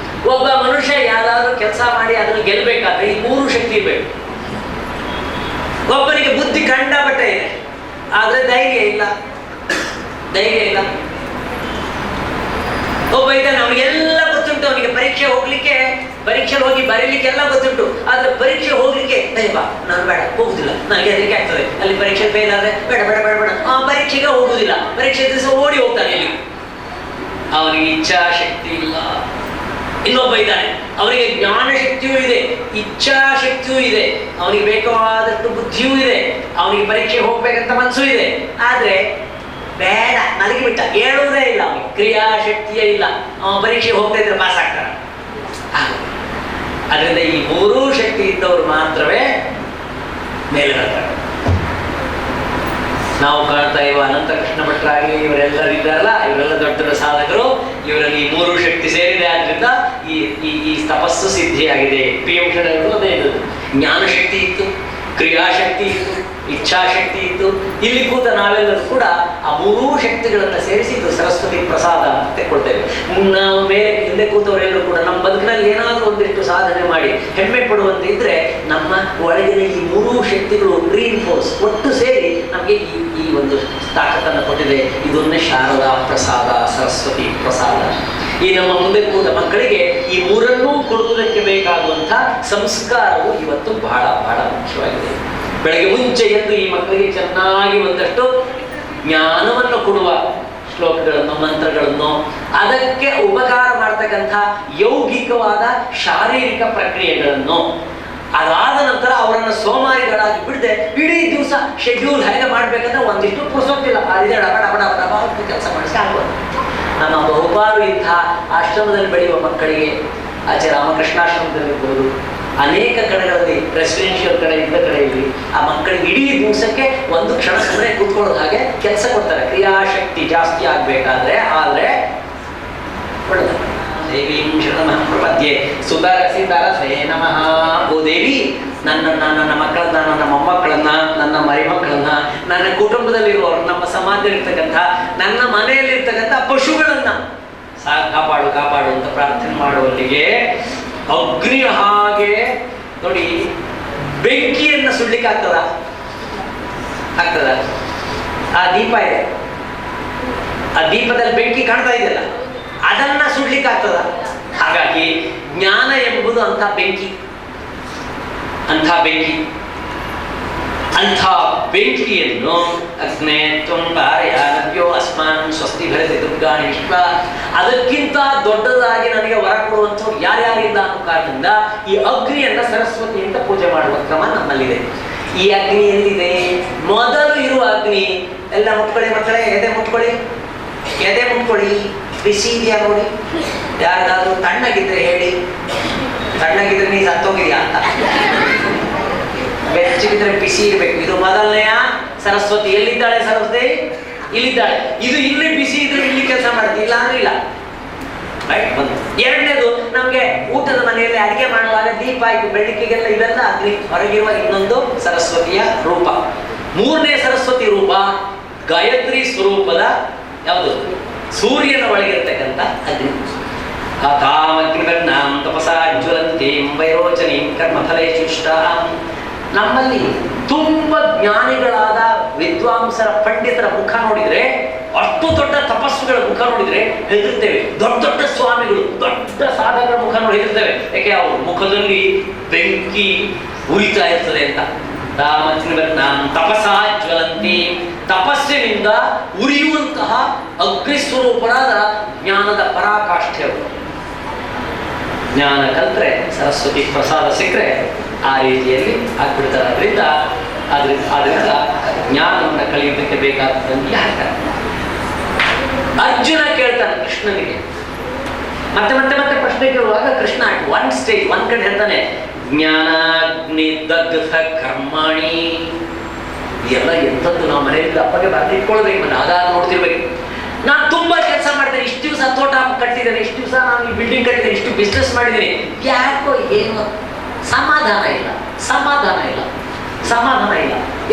ಒಬ್ಬ ಮನುಷ್ಯ ಯಾವ್ದಾದ್ರು ಕೆಲಸ ಮಾಡಿ ಅದನ್ನು ಗೆಲ್ಬೇಕಾದ್ರೆ ಈ 3 ಶಕ್ತಿ ಬೇಕು. ಒಬ್ಬನಿಗೆ ಬುದ್ಧಿ ಕಂಡಪಟ್ಟೆ ಇದೆ, ಆದ್ರೆ ಧೈರ್ಯ ಇಲ್ಲ. ಧೈರ್ಯ ಇಲ್ಲ. ಒಬ್ಬ ಇದ್ದಾನೆ, ಅವನಿಗೆಲ್ಲ ಗೊತ್ತುಂಟು. ಅವನಿಗೆ ಪರೀಕ್ಷೆ ಹೋಗ್ಲಿಕ್ಕೆ, ಪರೀಕ್ಷೆ ಹೋಗಿ ಬರೀಲಿಕ್ಕೆಲ್ಲ ಗೊತ್ತುಂಟು. ಆದ್ರೆ ಪರೀಕ್ಷೆ ಹೋಗ್ಲಿಕ್ಕೆ ಬಾ, ನಾನು ಬೇಡ, ಹೋಗುದಿಲ್ಲ, ನನಗೆ ಹೆದರಿಕೆ ಆಗ್ತದೆ, ಅಲ್ಲಿ ಪರೀಕ್ಷೆ ಫೇಲ್ ಆದ್ರೆ ಬೇಡ ಬೇಡ ಬೇಡ ಬೇಡ, ಪರೀಕ್ಷೆಗೆ ಹೋಗುದಿಲ್ಲ. ಪರೀಕ್ಷೆ ದಿವಸ ಓಡಿ ಹೋಗ್ತಾನೆ ಇಲ್ಲಿ. ಅವನಿಗೆ ಇಚ್ಛಾಶಕ್ತಿ ಇಲ್ಲ. ಇನ್ನೊಬ್ಬ ಇದ್ದಾನೆ, ಅವನಿಗೆ ಜ್ಞಾನ ಶಕ್ತಿಯೂ ಇದೆ, ಇಚ್ಛಾಶಕ್ತಿಯೂ ಇದೆ, ಅವನಿಗೆ ಬೇಕಾದಷ್ಟು ಬುದ್ಧಿಯೂ ಇದೆ, ಅವನಿಗೆ ಪರೀಕ್ಷೆ ಹೋಗ್ಬೇಕಂತ ಮನಸ್ಸು ಇದೆ. ಆದ್ರೆ ಬೇಡ, ಮಲಗಿಬಿಟ್ಟ, ಹೇಳುವುದೇ ಇಲ್ಲ. ಅವನಿಗೆ ಕ್ರಿಯಾಶಕ್ತಿಯೇ ಇಲ್ಲ. ಅವನ ಪರೀಕ್ಷೆ ಹೋಗ್ತಾ ಇದ್ರೆ ಪಾಸ್ ಆಗ್ತಾನೆ. ಅದರಿಂದ ಈ 3 ಶಕ್ತಿ ಇದ್ದವರು ಮಾತ್ರವೇ ಮೇಲೆ ಬರ್ತಾರೆ. ನಾವು ಕಾಣ್ತಾ ಇರುವ ಅನಂತ ಕೃಷ್ಣ ಭಟ್ರಾಗಲಿ ಇವರೆಲ್ಲರೂ ಇದ್ದಾರಲ್ಲ, ಇವರೆಲ್ಲ ದೊಡ್ಡ ದೊಡ್ಡ ಸಾಧಕರು. ಇವರಲ್ಲಿ 3 ಶಕ್ತಿ ಸೇರಿದೆ. ಆದ್ರಿಂದ ಈ ತಪಸ್ಸು ಸಿದ್ಧಿಯಾಗಿದೆ. PM ಷಡಗಳು ಅದೇ ಇದ್ದದ್ದು. ಜ್ಞಾನ ಶಕ್ತಿ ಇತ್ತು, ಕ್ರಿಯಾಶಕ್ತಿ ಇತ್ತು, ಇಚ್ಛಾಶಕ್ತಿ ಇತ್ತು. ಇಲ್ಲಿ ಕೂತ ನಾವೆಲ್ಲರೂ ಕೂಡ ಆ 3 ಶಕ್ತಿಗಳನ್ನು ಸೇರಿಸಿದ್ದು ಸರಸ್ವತಿ ಪ್ರಸಾದ ಅಂತ ತೆಕ್ಕೊಳ್ತೇವೆ. ನಾವು ಮೇಲೆ ಹಿಂದೆ ಕೂತವರೆಲ್ಲರೂ ಕೂಡ ನಮ್ಮ ಬದುಕಿನಲ್ಲಿ ಏನಾದರೂ ಒಂದಿಷ್ಟು ಸಾಧನೆ ಮಾಡಿ ಹೆಮ್ಮೆ ಪಡುವಂತೆ ಇದ್ರೆ ನಮ್ಮ ಒಳಗಿನ ಈ 3 ಶಕ್ತಿಗಳು ರೀಇನ್ಫೋರ್ಸ್ ಒಟ್ಟು ಸೇರಿ ನಮಗೆ ಈ ಒಂದು ತಾಕತ್ತನ್ನು ಕೊಟ್ಟಿದೆ. ಇದೊಂದೇ ಶಾರದಾ ಪ್ರಸಾದ, ಸರಸ್ವತಿ ಪ್ರಸಾದ. ಈ ನಮ್ಮ ಮುಂದೆ ಕೂತ ಮಕ್ಕಳಿಗೆ ಈ 3ನ್ನೂ ಕೊಡುವುದಕ್ಕೆ ಬೇಕಾಗುವಂಥ ಸಂಸ್ಕಾರವು ಇವತ್ತು ಬಹಳ ಬಹಳ ಮುಖ್ಯವಾಗಿದೆ. ಬೆಳಗ್ಗೆ ಮುಂಚೆ ಎದ್ದು ಈ ಮಕ್ಕಳಿಗೆ ಚೆನ್ನಾಗಿ ಒಂದಷ್ಟು ಜ್ಞಾನವನ್ನು ಕೊಡುವ ಶ್ಲೋಕಗಳನ್ನು, ಮಂತ್ರಗಳನ್ನು, ಅದಕ್ಕೆ ಉಪಕಾರ ಮಾಡ್ತಕ್ಕಂಥ ಯೌಗಿಕವಾದ ಶಾರೀರಿಕ ಪ್ರಕ್ರಿಯೆಗಳನ್ನು, ಅದಾದ ನಂತರ ಅವರನ್ನು ಸೋಮಾರಿಗಳಾಗಿ ಬಿಡದೆ ಇಡೀ ದಿವಸ ಶೆಡ್ಯೂಲ್ ಹೇಗೆ ಮಾಡ್ಬೇಕಂದ್ರೆ ಒಂದಿಷ್ಟು ಪುರುಸೊತ್ತಿಲ್ಲ, ಕೆಲಸ ಮಾಡಿಸಿ ಆಗ್ಬೋದು. ನಮ್ಮ ಬಹುಪಾಲು ಇಂಥ ಆಶ್ರಮದಲ್ಲಿ ಬೆಳೆಯುವ ಮಕ್ಕಳಿಗೆ, ಆಚೆ ರಾಮಕೃಷ್ಣಾಶ್ರಮದಲ್ಲಿರ್ಬೋದು, ಅನೇಕ ಕಡೆಗಳಲ್ಲಿ ರೆಸಿಡೆನ್ಷಿಯಲ್ ಕಡೆ ಇದ್ದ ಕಡೆಯಲ್ಲಿ ಆ ಮಕ್ಕಳಿಗೆ ಇಡೀ ದಿವಸಕ್ಕೆ ಒಂದು ಕ್ಷಣ ಸುಮ್ಮನೆ ಕೂತ್ಕೊಳ್ಳೋದು ಹಾಗೆ ಕೆಲಸ ಕೊಡ್ತಾರೆ. ಕ್ರಿಯಾಶಕ್ತಿ ಜಾಸ್ತಿ ಆಗಬೇಕಾದ್ರೆ ಆದರೆ ದೇವೀಂ ಶರಣಮಃ ಪ್ರಪದ್ಯೆ ಸುತರಸಿ ತರಸೇ ನಮಃ. ಓ ದೇವಿ, ನನ್ನ ಮಕ್ಕಳನ್ನ, ನನ್ನ ಮೊಮ್ಮಕ್ಕಳನ್ನ, ನನ್ನ ಮರಿಮಕ್ಕಳನ್ನ, ನನ್ನ ಕುಟುಂಬದಲ್ಲಿರುವವರು, ನಮ್ಮ ಸಮಾಜದಲ್ಲಿರ್ತಕ್ಕಂಥ, ನನ್ನ ಮನೆಯಲ್ಲಿರ್ತಕ್ಕಂಥ ಪಶುಗಳನ್ನ ಕಾಪಾಡು ಕಾಪಾಡು ಅಂತ ಪ್ರಾರ್ಥನೆ ಮಾಡುವಲ್ಲಿಗೆ ಅಗ್ನಿ ಹಾಗೆ ನೋಡಿ, ಬೆಂಕಿಯನ್ನು ಸುಡ್ಲಿಕ್ಕೆ ಆಗ್ತದ? ಆ ದೀಪ ಇದೆ, ಆ ದೀಪದಲ್ಲಿ ಬೆಂಕಿ ಕಾಣ್ತಾ ಇದೆಯಲ್ಲ, ಅದನ್ನ ಸುಡ್ಲಿಕ್ಕೆ ಆಗ್ತದ? ಹಾಗಾಗಿ ಜ್ಞಾನ ಎಂಬುದು ಅಂಥ ಬೆಂಕಿ, ಅಂಥ ಬೆಂಕಿಯನ್ನು ಅಗ್ನೇ ತ್ವಂ ಭಾರಯಾನವ್ಯೋ ಅಸ್ಮಾನ್ ಸ್ವಸ್ತಿ ಭರತಿ ದುರ್ಗಾಣಿ ವಿಶ್ವ, ಅದಕ್ಕಿಂತ ದೊಡ್ಡದಾಗಿ ನನಗೆ ವರ ಕೊಡುವಂಥವ್ರು ಯಾರ್ಯಾರಿಲ್ಲ ಅನ್ನೋ ಕಾರಣದಿಂದ ಈ ಅಗ್ನಿಯನ್ನ ಸರಸ್ವತಿ ಅಂತ ಪೂಜೆ ಮಾಡುವ ಕ್ರಮ ನಮ್ಮಲ್ಲಿದೆ. ಈ ಅಗ್ನಿ ಎಲ್ಲಿದೆ? ಮೊದಲು ಇರುವ ಅಗ್ನಿ ಎಲ್ಲ ಮುಟ್ಕೊಳ್ಳಿ ಮಕ್ಕಳೇ, ಎದೆ ಮುಟ್ಕೊಳ್ಳಿ, ಬಿಸಿ ಇದೆಯಾ ನೋಡಿ. ಯಾರಿಗಾದ್ರೂ ತಣ್ಣಗಿದ್ರೆ ಹೇಳಿ, ತಣ್ಣಗಿದ್ರೆ ನೀ ಸತ್ತೋಗಿದ್ಯಾ ಅಂತ. ಬೆಚ್ಚಗಿದ್ರೆ ಬಿಸಿ ಇರಬೇಕು. ಇದು ಮೊದಲನೆಯ ಸರಸ್ವತಿ. ಎಲ್ಲಿದ್ದಾಳೆ ಸರಸ್ವತಿ? ಇಲ್ಲಿದ್ದಾಳೆ. ಇದು ಇಲ್ಲಿ ಬಿಸಿ ಇದ್ರೆ ಇಲ್ಲಿ ಕೆಲಸ ಮಾಡುತ್ತೆ, ಇಲ್ಲ ಅಂದ್ರೆ ಇಲ್ಲ. ಎರಡನೇದು, ನಮ್ಗೆ ಊಟದ ಮನೆಯಲ್ಲಿ ಅಡಿಗೆ ಮಾಡುವಾಗ ದೀಪ ಆಯ್ತು, ಬೆಳಕಿಗೆಲ್ಲ ಇವೆಲ್ಲ ಅಗ್ನಿ, ಹೊರಗಿರುವ ಇನ್ನೊಂದು ಸರಸ್ವತಿಯ ರೂಪ. 3ನೇ ಸರಸ್ವತಿ ರೂಪ ಗಾಯತ್ರಿ ಸ್ವರೂಪದ ಯಾವುದು? ಸೂರ್ಯನ ಒಳಗಿರ್ತಕ್ಕಂಥ ಅಗ್ನಿ. ಕಾಮಗ್ನಿಗಣ್ಣಾಂ ತಪಸಾ ಜ್ವಲಂತೀಂ ವೈರೋಚನೀಂ ಕರ್ಮಫಲೇಶುಷ್ಟಾಂ. ನಮ್ಮಲ್ಲಿ ತುಂಬಾ ಜ್ಞಾನಿಗಳಾದ ವಿದ್ವಾಂಸರ, ಪಂಡಿತರ ಮುಖ ನೋಡಿದ್ರೆ, ಅಷ್ಟು ದೊಡ್ಡ ತಪಸ್ಸುಗಳ ಮುಖ ನೋಡಿದ್ರೆ ಹೆದರ್ತೇವೆ. ದೊಡ್ಡ ಸ್ವಾಮಿಗಳು, ದೊಡ್ಡ ಸಾಧಕರ ಮುಖ ನೋಡಿ ಹೆದರ್ತೇವೆ. ಯಾಕೆ? ಅವ್ರ ಮುಖದಲ್ಲಿ ಬೆಂಕಿ ಉರಿತಾ ಇರ್ತದೆ ಅಂತ. ತಪಸಾ ಜ್ವಲಂತಿ, ತಪಸ್ಸಿನಿಂದ ಉರಿಯುವಂತಹ ಅಗ್ನಿಸ್ವರೂಪರಾದ ಜ್ಞಾನದ ಪರಾಕಾಷ್ಠೆ ಅವರು. ಜ್ಞಾನ ಕಲ್ತ್ರೆ, ಸರಸ್ವತಿ ಪ್ರಸಾದ ಸಿಕ್ಕರೆ ಆ ರೀತಿಯಲ್ಲಿ ಆಗ್ಬಿಡ್ತಾರೆ. ಆದ್ರಿಂದ ಜ್ಞಾನವನ್ನು ಕಲಿಯುವುದಕ್ಕೆ ಬೇಕಾದಂತೆ ಹೇಳ್ತಾರೆ. ಅರ್ಜುನ ಕೇಳ್ತಾನೆ ಕೃಷ್ಣನಿಗೆ, ಮತ್ತೆ ಪ್ರಶ್ನೆ ಕೇಳುವಾಗ ಕೃಷ್ಣ ಒಂದ್ ಕಡೆ ಹೇಳ್ತಾನೆ, ಜ್ಞಾನಾಗ್ನಿ ದಗ್ಧ ಕರ್ಮಾಣಿ. ಎಲ್ಲ ಎಂಥದ್ದು ನಾವು ಮನೆಯಲ್ಲಿ ಅಪ್ಪಗೆ ಬರ್ತಿಟ್ಕೊಳ್ಬೇಕು, ಆಗಾಗ ನೋಡ್ತಿರ್ಬೇಕು. ನಾನು ತುಂಬಾ ಕೆಲಸ ಮಾಡ್ತೇನೆ, ಇಷ್ಟು ದಿವಸ ತೋಟ ಕಟ್ಟಿದ್ದೇನೆ, ಇಷ್ಟು ದಿವಸ ನಾನು ಈ ಬಿಲ್ಡಿಂಗ್ ಕಟ್ಟಿದ್ದೇನೆ, ಇಷ್ಟು ಬಿಸ್ನೆಸ್ ಮಾಡಿದ್ದೀನಿ, ಯಾಕೋ ಏನು ಸಮಾಧಾನ ಇಲ್ಲ.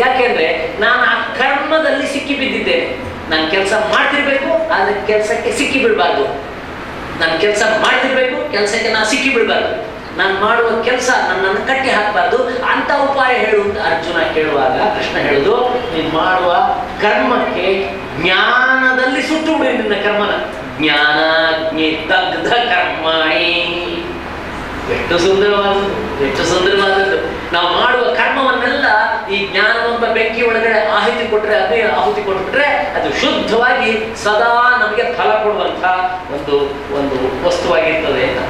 ಯಾಕೆಂದ್ರೆ ನಾನು ಆ ಕರ್ಮದಲ್ಲಿ ಸಿಕ್ಕಿ ಬಿದ್ದಿದ್ದೇನೆ. ನಾನು ಕೆಲಸ ಮಾಡ್ತಿರ್ಬೇಕು, ಆದ್ರೆ ಕೆಲಸಕ್ಕೆ ಸಿಕ್ಕಿ ಬಿಡಬಾರ್ದು. ನಾನು ಕೆಲಸ ಮಾಡ್ತಿರ್ಬೇಕು, ಕೆಲಸಕ್ಕೆ ನಾನು ಸಿಕ್ಕಿ ಬಿಡಬಾರ್ದು. ನಾನು ಮಾಡುವ ಕೆಲಸ ನನ್ನನ್ನು ಕಟ್ಟಿ ಹಾಕಬಾರ್ದು ಅಂತ ಉಪಾಯ ಹೇಳು ಅಂತ ಅರ್ಜುನ ಕೇಳುವಾಗ ಕೃಷ್ಣ ಹೇಳುದು, ನೀನು ಮಾಡುವ ಕರ್ಮಕ್ಕೆ ಜ್ಞಾನದಲ್ಲಿ ಸುಟ್ಟು ಬಿಡಿ ನಿನ್ನ ಕರ್ಮನ. ಜ್ಞಾನಾಗ್ನಿ ದಗ್ಧ ಕರ್ಮಾಣಿ. ಎಷ್ಟು ಸುಂದರವಾದದ್ದು. ನಾವು ಮಾಡುವ ಕರ್ಮವನ್ನೆಲ್ಲ ಈ ಜ್ಞಾನವೆಂಬ ಬೆಂಕಿ ಒಳಗಡೆ ಆಹುತಿ ಕೊಟ್ಬಿಟ್ರೆ ಅದು ಶುದ್ಧವಾಗಿ ಸದಾ ನಮಗೆ ಫಲ ಕೊಡುವಂತ ಒಂದು ವಸ್ತುವಾಗಿರ್ತದೆ ಅಂತ.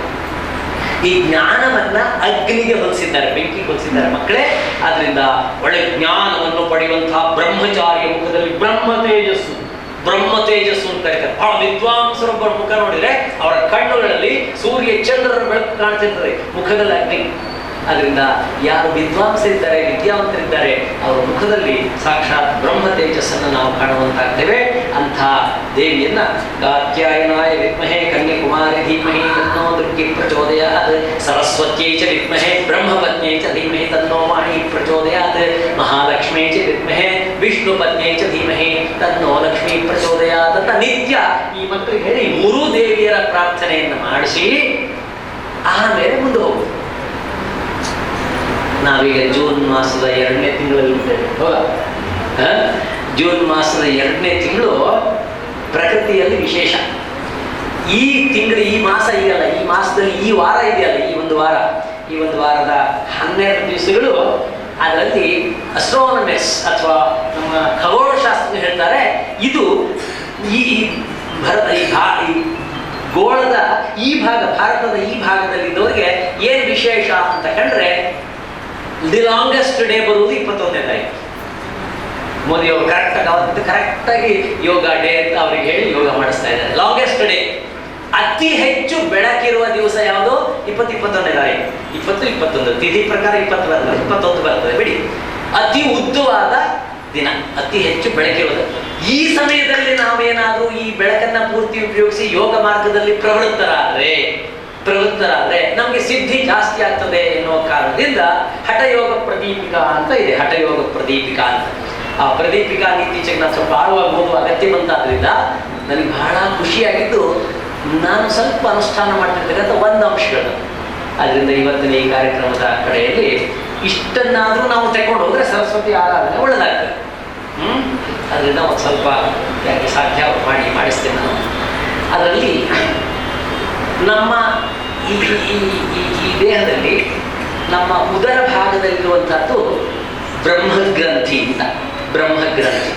ಈ ಜ್ಞಾನವನ್ನ ಅಗ್ನಿಗೆ ಹೋಲಿಸಿದ್ದಾರೆ, ಬೆಂಕಿಗೆ ಹೋಲಿಸಿದ್ದಾರೆ ಮಕ್ಕಳೇ. ಆದ್ರಿಂದ ಒಳ್ಳೆ ಜ್ಞಾನವನ್ನು ಪಡೆಯುವಂತಹ ಬ್ರಹ್ಮಚಾರಿಯ ಮುಖದಲ್ಲಿ ಬ್ರಹ್ಮ ತೇಜಸ್ಸು ಅಂತ ಕರೀತಾರೆ. ಬಹಳ ವಿದ್ವಾಂಸರೊಬ್ಬರ ಮುಖ ನೋಡಿದ್ರೆ ಅವರ ಕಣ್ಣುಗಳಲ್ಲಿ ಸೂರ್ಯ ಚಂದ್ರರ ಬೆಳಕು ಕಾಣ್ತಿರ್ತದೆ, ಮುಖದಲ್ಲಿ ಅಗ್ನಿ. ಅದರಿಂದ ಯಾರು ವಿದ್ವಾಂಸರಿದ್ದಾರೆ, ವಿದ್ಯಾವಂತರಿದ್ದಾರೆ, ಅವರ ಮುಖದಲ್ಲಿ ಸಾಕ್ಷಾತ್ ಬ್ರಹ್ಮ ತೇಜಸ್ಸನ್ನು ನಾವು ಕಾಣುವಂತಾಗ್ತೇವೆ. ಅಂಥ ದೇವಿಯನ್ನ ಕಾತ್ಯಾಯನಾಯ ವಿದ್ಮಹೇ ಕನ್ಯಾಕುಮಾರಿ ಧೀಮಹಿ ತನ್ನೋ ದುರ್ಗಿ ಪ್ರಚೋದಯಾತ್, ಸರಸ್ವತ್ಯೈ ಚ ವಿದ್ಮಹೇ ಬ್ರಹ್ಮಪತ್ನ್ಯೈ ಚ ಧೀಮಹಿ ತನ್ನೋ ವಾಣಿ ಪ್ರಚೋದಯಾತ್, ಮಹಾಲಕ್ಷ್ಮೀ ಚ ವಿದ್ಮಹೇ ವಿಷ್ಣುಪತ್ನ್ಯೈ ಚ ಧೀಮಹಿ ತನ್ನೋ ಲಕ್ಷ್ಮೀ ಪ್ರಚೋದಯಾತ್ ಅಂತ ನಿತ್ಯ ಈ ಮಕ್ಕಳಿಗೆ ಹೇಳಿ ಮೂರೂ ದೇವಿಯರ ಪ್ರಾರ್ಥನೆಯನ್ನು ಮಾಡಿಸಿ ಆಮೇಲೆ ಮುಂದೆ ಹೋಗುದು. ನಾವೀಗ ಜೂನ್ ಮಾಸದ 2ನೇ ತಿಂಗಳಲ್ಲಿ ಇದ್ದೇವೆ. ಹೌದಾ? ಜೂನ್ ಮಾಸದ 2ನೇ ತಿಂಗಳು ಪ್ರಕೃತಿಯಲ್ಲಿ ವಿಶೇಷ. ಈ ತಿಂಗಳು, ಈ ಮಾಸ ಇದೆಯಲ್ಲ, ಈ ಮಾಸದಲ್ಲಿ ಈ ವಾರ ಇದೆಯಲ್ಲ, ಈ ಒಂದು ವಾರದ 12 ದಿವಸಗಳು ಅದರಲ್ಲಿ ಅಸ್ಟ್ರೋನಮಿಕ್ಸ್ ಅಥವಾ ನಮ್ಮ ಖಗೋಳಶಾಸ್ತ್ರ ಹೇಳ್ತಾರೆ, ಇದು ಈ ಗೋಳದ ಈ ಭಾಗ, ಭಾರತದ ಈ ಭಾಗದಲ್ಲಿದ್ದವರಿಗೆ ಏನು ವಿಶೇಷ ಅಂತ ಕಂಡ್ರೆ, ದಿ ಲಾಂಗೆಸ್ಟ್ ಡೇ ಬರುವುದು 21ನೇ ತಾರೀಕು. ಮೋದಿ ಅವರು ಕರೆಕ್ಟಾಗಿ ಯೋಗ ಡೇ ಅಂತ ಅವರಿಗೆ ಹೇಳಿ ಯೋಗ ಮಾಡಿಸ್ತಾ ಇದ್ದಾರೆ. ಲಾಂಗೆಸ್ಟ್ ಡೇ, ಅತಿ ಹೆಚ್ಚು ಬೆಳಕಿರುವ ದಿವಸ ಯಾವುದು? 21ನೇ ತಾರೀಕು. 21 ತಿಥಿ ಪ್ರಕಾರ 20 ಬರ್ತದೆ, 21 ಬರ್ತದೆ ಬಿಡಿ. ಅತಿ ಉದ್ದವಾದ ದಿನ, ಅತಿ ಹೆಚ್ಚು ಬೆಳಕಿರುವುದು. ಈ ಸಮಯದಲ್ಲಿ ನಾವೇನಾದ್ರೂ ಈ ಬೆಳಕನ್ನ ಪೂರ್ತಿ ಉಪಯೋಗಿಸಿ ಯೋಗ ಮಾರ್ಗದಲ್ಲಿ ಪ್ರವೃತ್ತರಾದ್ರೆ ನಮಗೆ ಸಿದ್ಧಿ ಜಾಸ್ತಿ ಆಗ್ತದೆ ಎನ್ನುವ ಕಾರಣದಿಂದ ಹಠಯೋಗ ಪ್ರದೀಪಿಕಾ ಅಂತ ಇದೆ. ಹಠಯೋಗ ಪ್ರದೀಪಿಕಾ ಅಂತ. ಆ ಪ್ರದೀಪಿಕಾ ಇತ್ತೀಚೆಗೆ ನಾನು ಸ್ವಲ್ಪ ಆಳವಾಗಿ ಓದುವ ಅಗತ್ಯ ಬಂತಾದ್ರಿಂದ ನನಗೆ ಬಹಳ ಖುಷಿಯಾಗಿದ್ದು, ನಾನು ಸ್ವಲ್ಪ ಅನುಷ್ಠಾನ ಮಾಡ್ತಿರ್ತಕ್ಕಂಥ ಒಂದು ಅಂಶಗಳು. ಅದರಿಂದ ಇವತ್ತಿನ ಈ ಕಾರ್ಯಕ್ರಮದ ಕಡೆಯಲ್ಲಿ ಇಷ್ಟನ್ನಾದ್ರೂ ನಾವು ತಗೊಂಡು ಹೋದ್ರೆ ಸರಸ್ವತಿ ಆರಾಧನೆ ಒಳ್ಳೆದಾಗ್ತದೆ. ಅದರಿಂದ ಒಂದು ಸ್ವಲ್ಪ ಯಾಕೆ ಸಾಧ್ಯ ಮಾಡಿಸ್ತೇನೆ ನಾನು. ಅದರಲ್ಲಿ ನಮ್ಮ ಈ ದೇಹದಲ್ಲಿ ನಮ್ಮ ಉದರ ಭಾಗದಲ್ಲಿರುವಂಥದ್ದು ಬ್ರಹ್ಮಗ್ರಂಥಿ ಅಂತ. ಬ್ರಹ್ಮಗ್ರಂಥಿ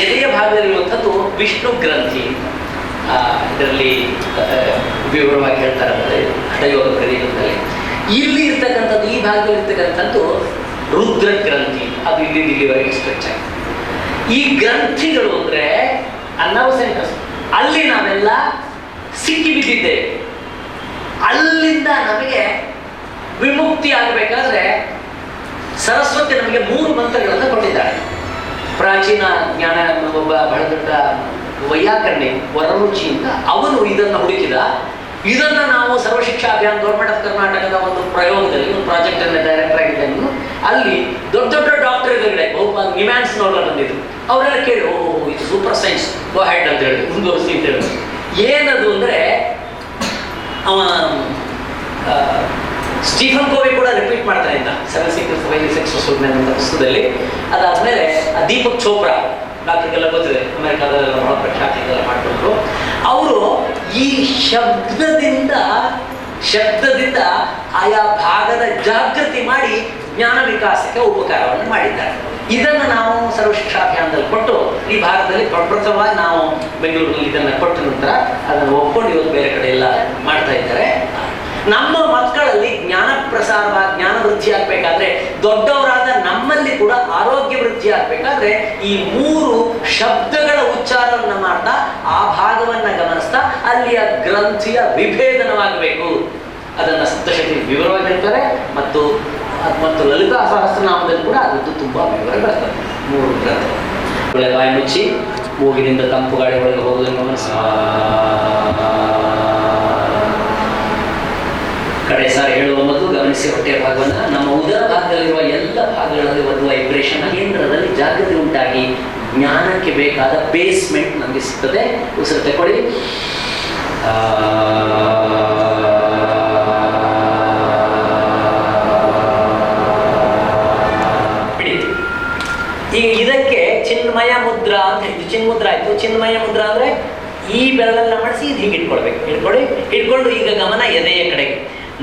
ಎದೆಯ ಭಾಗದಲ್ಲಿರುವಂಥದ್ದು ವಿಷ್ಣು ಗ್ರಂಥಿ. ಇದರಲ್ಲಿ ವಿವರವಾಗಿ ಹೇಳ್ತಾರೆ ಹಠಯೋಗ ಪ್ರದೀಪದಲ್ಲಿ. ಇಲ್ಲಿ ಇರ್ತಕ್ಕಂಥದ್ದು, ಈ ಭಾಗದಲ್ಲಿ ಇರ್ತಕ್ಕಂಥದ್ದು ರುದ್ರ ಗ್ರಂಥಿ. ಅದು ಇಲ್ಲಿವರೆಗೆ ಸ್ಟ್ರೆಚ್ ಆಗಿದೆ. ಈ ಗ್ರಂಥಿಗಳು ಅಂದ್ರೆ ಅನ್ನವಸೆಂಟಸ್, ಅಲ್ಲಿ ನಾವೆಲ್ಲ ಸಿಕ್ಕಿ ಬಿದ್ದಿದ್ದೇವೆ. ಅಲ್ಲಿಂದ ನಮಗೆ ವಿಮುಕ್ತಿ ಆಗಬೇಕಾದ್ರೆ ಸರಸ್ವತಿ ನಮಗೆ 3 ಮಂತ್ರಗಳನ್ನು ಕೊಟ್ಟಿದ್ದಾಳೆ. ಪ್ರಾಚೀನ ಜ್ಞಾನ ಒಬ್ಬ ಬಹಳ ದೊಡ್ಡ ವೈಯಾಕರಣಿ ವರರುಚಿ ಅಂತ ಅವನು ಇದನ್ನು ಹುಡುಕಿದ. ಇದನ್ನ ನಾವು ಸರ್ವಶಿಕ್ಷಾ ಅಭಿಯಾನ ಗೌರ್ಮೆಂಟ್ ಆಫ್ ಕರ್ನಾಟಕದ ಒಂದು ಪ್ರಯೋಗದಲ್ಲಿ, ಒಂದು ಪ್ರಾಜೆಕ್ಟ್ ಅನ್ನ ಡೈರೆಕ್ಟರ್ ಆಗಿದ್ದೇನೆ. ಅಲ್ಲಿ ದೊಡ್ಡ ದೊಡ್ಡ ಡಾಕ್ಟರ್ಗಳೇ ಬಹುಪಾಲು ನಿಮ್ಯಾನ್ಸ್ನವ್ರು ಬಂದಿದ್ರು. ಅವರೆಲ್ಲ ಕೇಳಿ, ಇದು ಸೂಪರ್ ಸೈನ್ಸ್, ಗೋ ಹೆಡ್ ಅಂತ ಹೇಳಿ ಮುಂದುವರಿಸಿ ಅಂತ ಹೇಳಿ. ಏನದು ಅಂದ್ರೆ, ಅವ ಸ್ಟೀಫನ್ ಕೋವಿ ಕೂಡ ರಿಪೀಟ್ ಮಾಡ್ತಾನೆ ಇದ್ದ 7 Secrets of Highly Successful Men ಅಂತ ಪುಸ್ತಕದಲ್ಲಿ. ಅದಾದ್ಮೇಲೆ ದೀಪಕ್ ಚೋಪ್ರಾ, ಡಾಕ್ಟರ್ಗೆಲ್ಲ ಗೊತ್ತಿದೆ, ಅಮೆರಿಕಾದಲ್ಲೆಲ್ಲ ಬಹಳ ಪ್ರಖ್ಯಾತಿ ಇದೆಲ್ಲ ಮಾಡಿಕೊಂಡ್ರು. ಅವರು ಈ ಶಬ್ದದಿಂದ ಆಯಾ ಭಾಗದ ಜಾಗೃತಿ ಮಾಡಿ ಜ್ಞಾನ ವಿಕಾಸಕ್ಕೆ ಉಪಕಾರವನ್ನು ಮಾಡಿದ್ದಾರೆ. ಇದನ್ನು ನಾವು ಸರ್ವಶಿಕ್ಷಾ ಅಭಿಯಾನದಲ್ಲಿ ಕೊಟ್ಟು ಈ ಭಾರತದಲ್ಲಿ ಪ್ರಪ್ರಥಮವಾಗಿ ನಾವು ಬೆಂಗಳೂರಿನಲ್ಲಿ ಇದನ್ನು ಕೊಟ್ಟ ನಂತರ ಅದನ್ನು ಒಪ್ಕೊಂಡು ಇವತ್ತು ಬೇರೆ ಕಡೆ ಎಲ್ಲ ಮಾಡ್ತಾ ಇದ್ದಾರೆ. ನಮ್ಮ ಮಕ್ಕಳಲ್ಲಿ ಜ್ಞಾನ ಪ್ರಸಾರ, ಜ್ಞಾನ ವೃದ್ಧಿ ಆಗ್ಬೇಕಾದ್ರೆ, ದೊಡ್ಡವರಾದ ನಮ್ಮಲ್ಲಿ ಕೂಡ ಆರೋಗ್ಯ ವೃದ್ಧಿ ಆಗ್ಬೇಕಾದ್ರೆ ಈ 3 ಶಬ್ದಗಳ ಉಚ್ಚಾರವನ್ನು ಮಾಡ್ತಾ ಆ ಭಾಗವನ್ನ ಗಮನಿಸ್ತಾ ಅಲ್ಲಿಯ ಗ್ರಂಥಿಯ ವಿಭೇದನವಾಗಬೇಕು. ಅದನ್ನ ಸಪ್ತಶತಿ ವಿವರವಾಗಿ ಹೇಳ್ತಾರೆ. ಮತ್ತು ಲಲಿತಾ ಸಹಸ್ರನಾಮದಲ್ಲಿ ಕೂಡ ಅದದ್ದು ತುಂಬಾ ವಿವರ ಬರ್ತದೆ. 3 ಗ್ರಂಥ. ಒಳ್ಳೆ ಬಾಯಿ ಮುಚ್ಚಿ ಮೂಗಿನಿಂದ ತಂಪು ಗಾಳಿ ಒಳಗೆ ಹೋಗೋದನ್ನು ಗಮನಿಸ. ಕಡೆ ಸಾರಿ ಹೇಳುವ ಮೊದಲು ಗಮನಿಸಿ ಹೊಟ್ಟೆಯ ಭಾಗವನ್ನು, ನಮ್ಮ ಉದರ ಭಾಗದಲ್ಲಿರುವ ಎಲ್ಲ ಭಾಗಗಳಲ್ಲಿ ಒಂದು ವೈಬ್ರೇಷನ್ ಕೇಂದ್ರದಲ್ಲಿ ಜಾಗೃತಿ ಉಂಟಾಗಿ ಜ್ಞಾನಕ್ಕೆ ಬೇಕಾದ ಬೇಸ್ಮೆಂಟ್ ನಮಗೆ ಸಿಗ್ತದೆ. ಉಸಿರು ತಗೊಳ್ಳಿ. ಈಗ ಇದಕ್ಕೆ ಚಿನ್ಮಯ ಮುದ್ರಾ ಅಂತ ಹೇಳಿದ್ದು. ಚಿನ್ಮುದ್ರಾ ಆಯ್ತು. ಚಿನ್ಮಯ ಮುದ್ರಾ ಅಂದ್ರೆ ಈ ಬೆರಳನ್ನ ಮಾಡಿಸಿ ಇದು ಹಿಂಗೆ ಇಟ್ಕೊಳ್ಬೇಕು. ಇಟ್ಕೊಂಡು ಈಗ ಗಮನ ಎದೆಯ ಕಡೆಗೆ.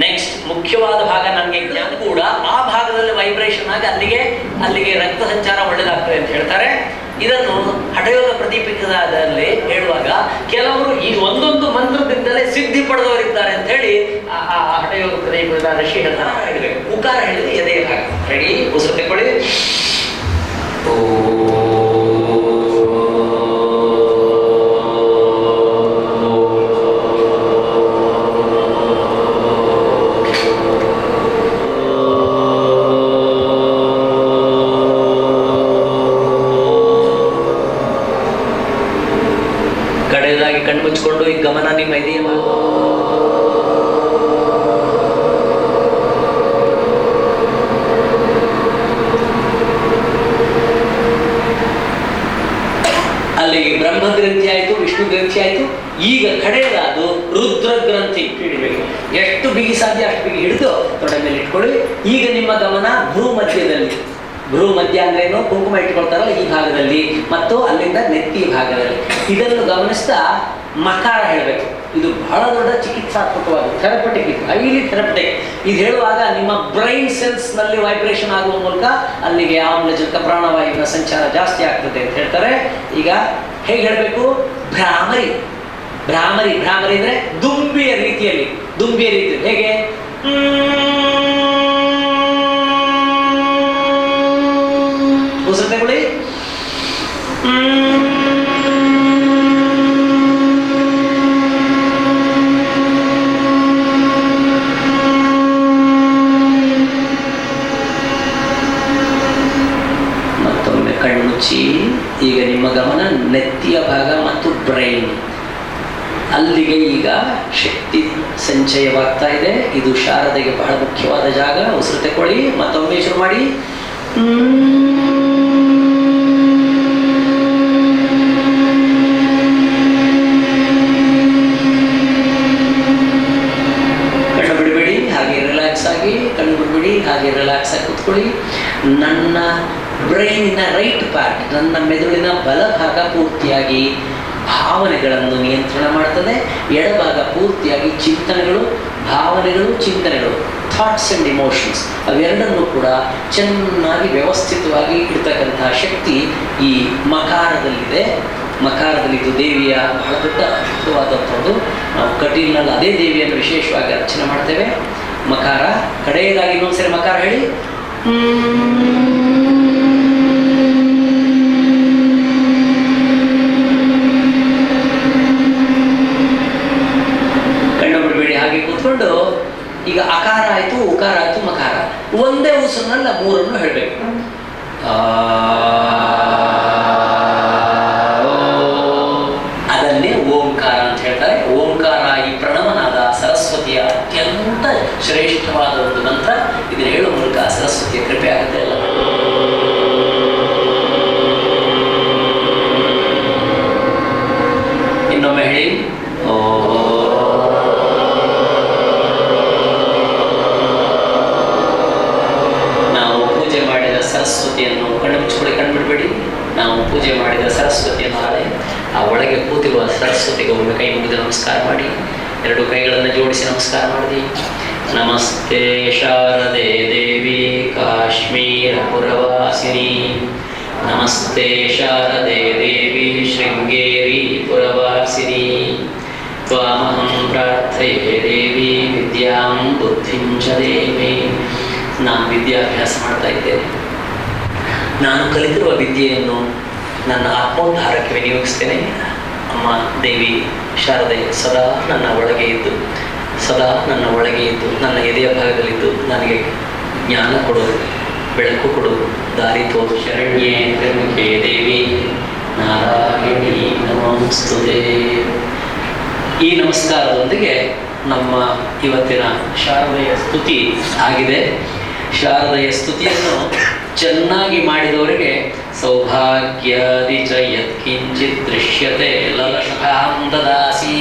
ನೆಕ್ಸ್ಟ್ ಮುಖ್ಯವಾದ ಭಾಗ ನಮಗೆ ಜ್ಞಾನ ಕೂಡ ಆ ಭಾಗದಲ್ಲಿ ವೈಬ್ರೇಷನ್ ಆಗಿ ಅಲ್ಲಿಗೆ ರಕ್ತ ಸಂಚಾರ ಒಳ್ಳೆದಾಗ್ತದೆ ಅಂತ ಹೇಳ್ತಾರೆ. ಇದನ್ನು ಹಠಯೋಗ ಪ್ರದೀಪಿಕದಲ್ಲಿ ಹೇಳುವಾಗ ಕೆಲವರು ಈ ಒಂದೊಂದು ಮಂತ್ರದಿಂದಲೇ ಸಿದ್ಧಿ ಪಡೆದವರಿದ್ದಾರೆ ಅಂತ ಹೇಳಿ ಆ ಹಠಯೋಗ ಪ್ರದೀಪದ ಋಷಿ ಹೇಳ್ತಾರೆ. ಹೇಳಬೇಕು. ಉಕಾರ ಹೇಳಿದ್ರೆ ಎದೆಯ ಭಾಗ. ರೆಡಿ? ಉಸಿರು ತಗೊಳ್ಳಿ. ಅಲ್ಲಿಗೆ ಬ್ರಹ್ಮ ಗ್ರಂಥಿ ಆಯಿತು, ವಿಷ್ಣು ಗ್ರಂಥಿ ಆಯಿತು. ಈಗ ಕಡೆಯದಾದು ರುದ್ರ ಗ್ರಂಥಿ ಹಿಡಿಬೇಕು. ಎಷ್ಟು ಬಿಗಿ ಸಾಧ್ಯ ಅಷ್ಟು ಬಿಗಿ ಹಿಡಿದು ತೊಡೆ ಮೇಲೆ ಇಟ್ಕೊಳ್ಳಿ. ಈಗ ನಿಮ್ಮ ಗಮನ ಭ್ರೂ ಮಧ್ಯದಲ್ಲಿ. ಭ್ರೂ ಮಧ್ಯ ಅಂದ್ರೇನು? ಕುಂಕುಮ ಇಟ್ಕೊಳ್ತಾರಲ್ಲ ಈ ಭಾಗದಲ್ಲಿ ಮತ್ತು ಅಲ್ಲಿಂದ ನೆತ್ತಿ ಭಾಗದಲ್ಲಿ. ಇದನ್ನು ಗಮನಿಸ್ತಾ ಮಕಾರ ಹೇಳಬೇಕು. ಇದು ಬಹಳ ದೊಡ್ಡ ಚಿಕಿತ್ಸಾತ್ಮಕವಾದ ಥೆರಪಟಿಕ್, ಇದು ಹೈಲಿ ಥೆರಪಟಿಕ್. ಇದು ಹೇಳುವಾಗ ನಿಮ್ಮ ಬ್ರೈನ್ ಸೆಲ್ಸ್ ನಲ್ಲಿ ವೈಬ್ರೇಷನ್ ಆಗುವ ಮೂಲಕ ಅಲ್ಲಿಗೆ ಆಮ್ಲಜನಕ ಪ್ರಾಣವಾಯುವಿನ ಸಂಚಾರ ಜಾಸ್ತಿ ಆಗ್ತದೆ ಅಂತ ಹೇಳ್ತಾರೆ. ಈಗ ಹೇಗೆ ಹೇಳಬೇಕು? ಭ್ರಾಮರಿ. ಭ್ರಾಮರಿ ಭ್ರಾಮರಿ ಅಂದ್ರೆ ದುಂಬಿಯ ರೀತಿಯಲ್ಲಿ. ದುಂಬಿಯ ರೀತಿಯಲ್ಲಿ ಹೇಗೆ? ಉಸಿರು ತಗೊಳ್ಳಿ. ಮತ್ತೊಮ್ಮೆ ಕಣ್ಮುಚ್ಚಿ. ಈಗ ನಿಮ್ಮ ಗಮನ ನೆತ್ತಿಯ ಭಾಗ ಮತ್ತು ಬ್ರೈನ್, ಅಲ್ಲಿಗೆ ಈಗ ಶಕ್ತಿ ಸಂಚಯವಾಗ್ತಾ ಇದೆ. ಇದು ಶಾರದೆಗೆ ಬಹಳ ಮುಖ್ಯವಾದ ಜಾಗ. ಉಸಿರು ತಗೊಳ್ಳಿ. ಮತ್ತೊಮ್ಮೆ ಶುರು ಮಾಡಿ. ಕಣ್ಣು ಬಿಡಬೇಡಿ, ಹಾಗೆ ರಿಲ್ಯಾಕ್ಸ್ ಆಗಿ. ಕಣ್ಣು ಬಿಡಬೇಡಿ, ಹಾಗೆ ರಿಲ್ಯಾಕ್ಸ್ ಆಗಿ ಕೂತ್ಕೊಳ್ಳಿ. ನನ್ನ ಬ್ರೈನಿನ ರೈಟ್ ಪಾರ್ಟ್, ನನ್ನ ಮೆದುಳಿನ ಬಲಭಾಗ ಪೂರ್ತಿಯಾಗಿ ಭಾವನೆಗಳನ್ನು ನಿಯಂತ್ರಣ ಮಾಡ್ತದೆ. ಎಡಭಾಗ ಪೂರ್ತಿಯಾಗಿ ಚಿಂತನೆಗಳು, ಭಾವನೆಗಳು, ಚಿಂತನೆಗಳು, ಥಾಟ್ಸ್ ಆ್ಯಂಡ್ ಇಮೋಷನ್ಸ್ ಅವೆರಡನ್ನೂ ಕೂಡ ಚೆನ್ನಾಗಿ ವ್ಯವಸ್ಥಿತವಾಗಿ ಇಡ್ತಕ್ಕಂತಹ ಶಕ್ತಿ ಈ ಮಕಾರದಲ್ಲಿದೆ. ಮಕಾರದಲ್ಲಿ ಇದು ದೇವಿಯ ಬಹಳ ದೊಡ್ಡ ಅದ್ಭುತವಾದಂಥದ್ದು. ನಾವು ಕಟೀಲ್ನಲ್ಲಿ ಅದೇ ದೇವಿಯನ್ನು ವಿಶೇಷವಾಗಿ ಅರ್ಚನೆ ಮಾಡ್ತೇವೆ. ಮಕಾರ ಕಡೆಯದಾಗಿ ಇನ್ನೊಂದ್ಸರಿ ಮಕಾರ ಹೇಳಿ. ಕೂತ್ಕೊಂಡು ಈಗ ಅಕಾರ ಆಯ್ತು, ಉಕಾರ ಆಯ್ತು, ಮಕಾರ. ಒಂದೇ ಉಸಿರಿನಲ್ಲ ಮೂರನ್ನು ಹೇಳಬೇಕು. ಅದನ್ನೇ ಓಂಕಾರ ಅಂತ ಹೇಳ್ತಾರೆ. ಓಂಕಾರ ಈ ಪ್ರಣವನಾದ ಸರಸ್ವತಿಯ ಅತ್ಯಂತ ಶ್ರೇಷ್ಠವಾದ ಒಂದು ಮಂತ್ರ. ಇದನ್ನು ಹೇಳುವ ಮೂಲಕ ಸರಸ್ವತಿಯ ಕೃಪೆ ಆಗುತ್ತೆ. ಎಲ್ಲ ಇನ್ನೊಮ್ಮೆ ಹೇಳಿ. ಸರಸ್ವತಿಯನ್ನು ಕಣ್ಣು ಮುಚ್ಚಿಕೊಳ್ಳಿ, ಕಣ್ಬಿಡ್ಬೇಡಿ. ನಾವು ಪೂಜೆ ಮಾಡಿದ ಸರಸ್ವತಿಯನ್ನು ನಾಳೆ ಆ ಒಳಗೆ ಕೂತಿರುವ ಸರಸ್ವತಿಗೆ ಒಮ್ಮೆ ಕೈ ಮುಗಿದು ನಮಸ್ಕಾರ ಮಾಡಿ. ಎರಡು ಕೈಗಳನ್ನು ಜೋಡಿಸಿ ನಮಸ್ಕಾರ ಮಾಡಿ. ನಮಸ್ತೆ ಶಾರದೆ ದೇವಿ ಕಾಶ್ಮೀರ ಪುರವಾಸಿನಿ. ನಮಸ್ತೆ ಶಾರದೆ ದೇವಿ ಶೃಂಗೇರಿ ಪುರವಾಸಿನಿ. ತ್ವಾಮಹಂ ಪ್ರಾರ್ಥಯೇ ದೇವಿ ವಿದ್ಯಾಂ ಬುದ್ಧಿಂ ಚ ದೇವಿ. ನಾನು ವಿದ್ಯಾಭ್ಯಾಸ ಮಾಡ್ತಾ ಇದ್ದೇನೆ. ನಾನು ಕಲಿತಿರುವ ವಿದ್ಯೆಯನ್ನು ನನ್ನ ಆತ್ಮೋದ್ಧಾರಕ್ಕೆ ವಿನಿಯೋಗಿಸ್ತೇನೆ. ಅಮ್ಮ ದೇವಿ ಶಾರದೆ ಸದಾ ನನ್ನ ಒಳಗೆ ಇದ್ದು, ಸದಾ ನನ್ನ ಒಳಗೆ ಇದ್ದು, ನನ್ನ ಎದೆಯ ಭಾಗದಲ್ಲಿದ್ದು ನನಗೆ ಜ್ಞಾನ ಕೊಡು, ಬೆಳಕು ಕೊಡು, ದಾರಿ ತೋರು. ಶರಣ್ಯೇ ತ್ರ್ಯಂಬಕೆ ದೇವಿ ನಾರಾಯಣಿ ನಮೋಸ್ತುತೇ. ಈ ನಮಸ್ಕಾರದೊಂದಿಗೆ ನಮ್ಮ ಇವತ್ತಿನ ಶಾರದೆಯ ಸ್ತುತಿ ಆಗಿದೆ. ಶಾರದೆಯ ಸ್ತುತಿಯನ್ನು ಚೆನ್ನಾಗಿ ಮಾಡಿದವರಿಗೆ ಸೌಭಾಗ್ಯಾದಿ ಚ ಯತ್ಕಿಂಚಿತ್ ದೃಶ್ಯತೆ ಲಲಶಾಂ ದದಾಸಿ.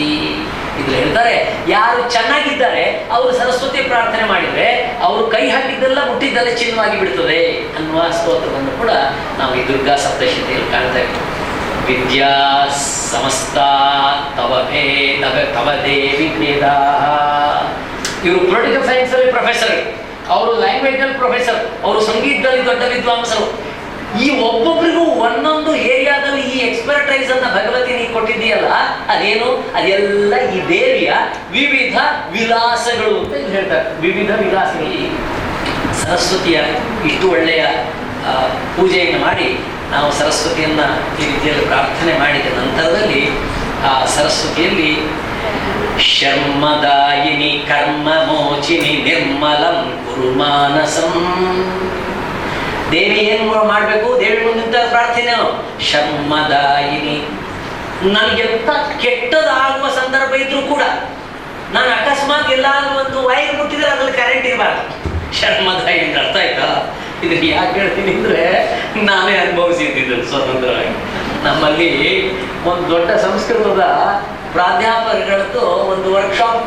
ಇದು ಹೇಳ್ತಾರೆ, ಯಾರು ಚೆನ್ನಾಗಿದ್ದಾರೆ ಅವರು ಸರಸ್ವತಿ ಪ್ರಾರ್ಥನೆ ಮಾಡಿದರೆ ಅವರು ಕೈ ಹಾಕಿದ್ದೆಲ್ಲ ಮುಟ್ಟಿದ್ದಲ್ಲೇ ಚಿನ್ನವಾಗಿ ಬಿಡ್ತದೆ ಅನ್ನುವ ಸ್ತೋತ್ರವನ್ನು ಕೂಡ ನಾವು ಈ ದುರ್ಗಾ ಸಪ್ತಶತಿಯಲ್ಲಿ ಕಾಣ್ತಾ ಇದ್ದೀವಿ. ವಿದ್ಯಾ ಸಮಸ್ತ ತವ ತವ ದೇವಿ ಭೇದಾ. ಇವರು ಪೊಲಿಟಿಕಲ್ ಸೈನ್ಸ್ ಅಲ್ಲಿ ಪ್ರೊಫೆಸರ್, ಅವರು ಲ್ಯಾಂಗ್ವೇಜ್ ಅಲ್ಲಿ ಪ್ರೊಫೆಸರ್, ಅವರು ಸಂಗೀತದಲ್ಲಿ ದೊಡ್ಡ ವಿದ್ವಾಂಸರು. ಈ ಒಬ್ಬೊಬ್ಬರಿಗೂ ಒಂದೊಂದು ಏರಿಯಾದಲ್ಲಿ ಈ ಎಕ್ಸ್ಪರ್ಟೈಸ್ ಅನ್ನ ಭಗವತಿ ನೀ ಕೊಟ್ಟಿದ್ದೀಯಲ್ಲ, ಅದೇನು? ಅದೆಲ್ಲ ಈ ದೇವಿಯ ವಿವಿಧ ವಿಲಾಸಗಳು ಅಂತ ಹೇಳ್ತಾರೆ. ವಿವಿಧ ವಿಲಾಸಗಳು. ಸರಸ್ವತಿಯ ಇಷ್ಟು ಒಳ್ಳೆಯ ಪೂಜೆಯನ್ನು ಮಾಡಿ ನಾವು ಸರಸ್ವತಿಯನ್ನ ಈ ರೀತಿಯಲ್ಲಿ ಪ್ರಾರ್ಥನೆ ಮಾಡಿದ ನಂತರದಲ್ಲಿ ಆ ಸರಸ್ವತಿಯಲ್ಲಿ ಶರ್ಮದಾಯಿನಿ ಕರ್ಮ ಮೋಚಿನಿ ನಿರ್ಮಲಂ ಕುರು ಮಾನಸಂ. ದೇವಿ ಏನು ಮಾಡಬೇಕು? ದೇವಿ ಮುಂದಿದ್ದ ಪ್ರಾರ್ಥನೆ ಶರ್ಮದಾಯಿನಿ. ನನಗೆಂತ ಕೆಟ್ಟದಾಗುವ ಸಂದರ್ಭ ಇದ್ರೂ ಕೂಡ ಎಲ್ಲಾದ್ರೂ ಒಂದು ವೈರ್ ಮುಟ್ಟಿದ್ರೆ ಅದ್ರಲ್ಲಿ ಕರೆಂಟ್ ಇರಬಾರ್ದು. ಶರ್ಮದಾಯಿ ಅಂತ ಅರ್ಥ ಆಯ್ತಾ? ಇದಕ್ಕೆ ಯಾಕೆ ಹೇಳ್ತೀನಿ ಅಂದ್ರೆ ನಾನೇ ಅನುಭವಿಸಿದ್ದು ಸ್ವತಂತ್ರವಾಗಿ. ನಮ್ಮಲ್ಲಿ ಒಂದು ದೊಡ್ಡ ಸಂಸ್ಕೃತದ ಪ್ರಾಧ್ಯಾಪಕರದ್ದು ಒಂದು ವರ್ಕ್ಶಾಪ್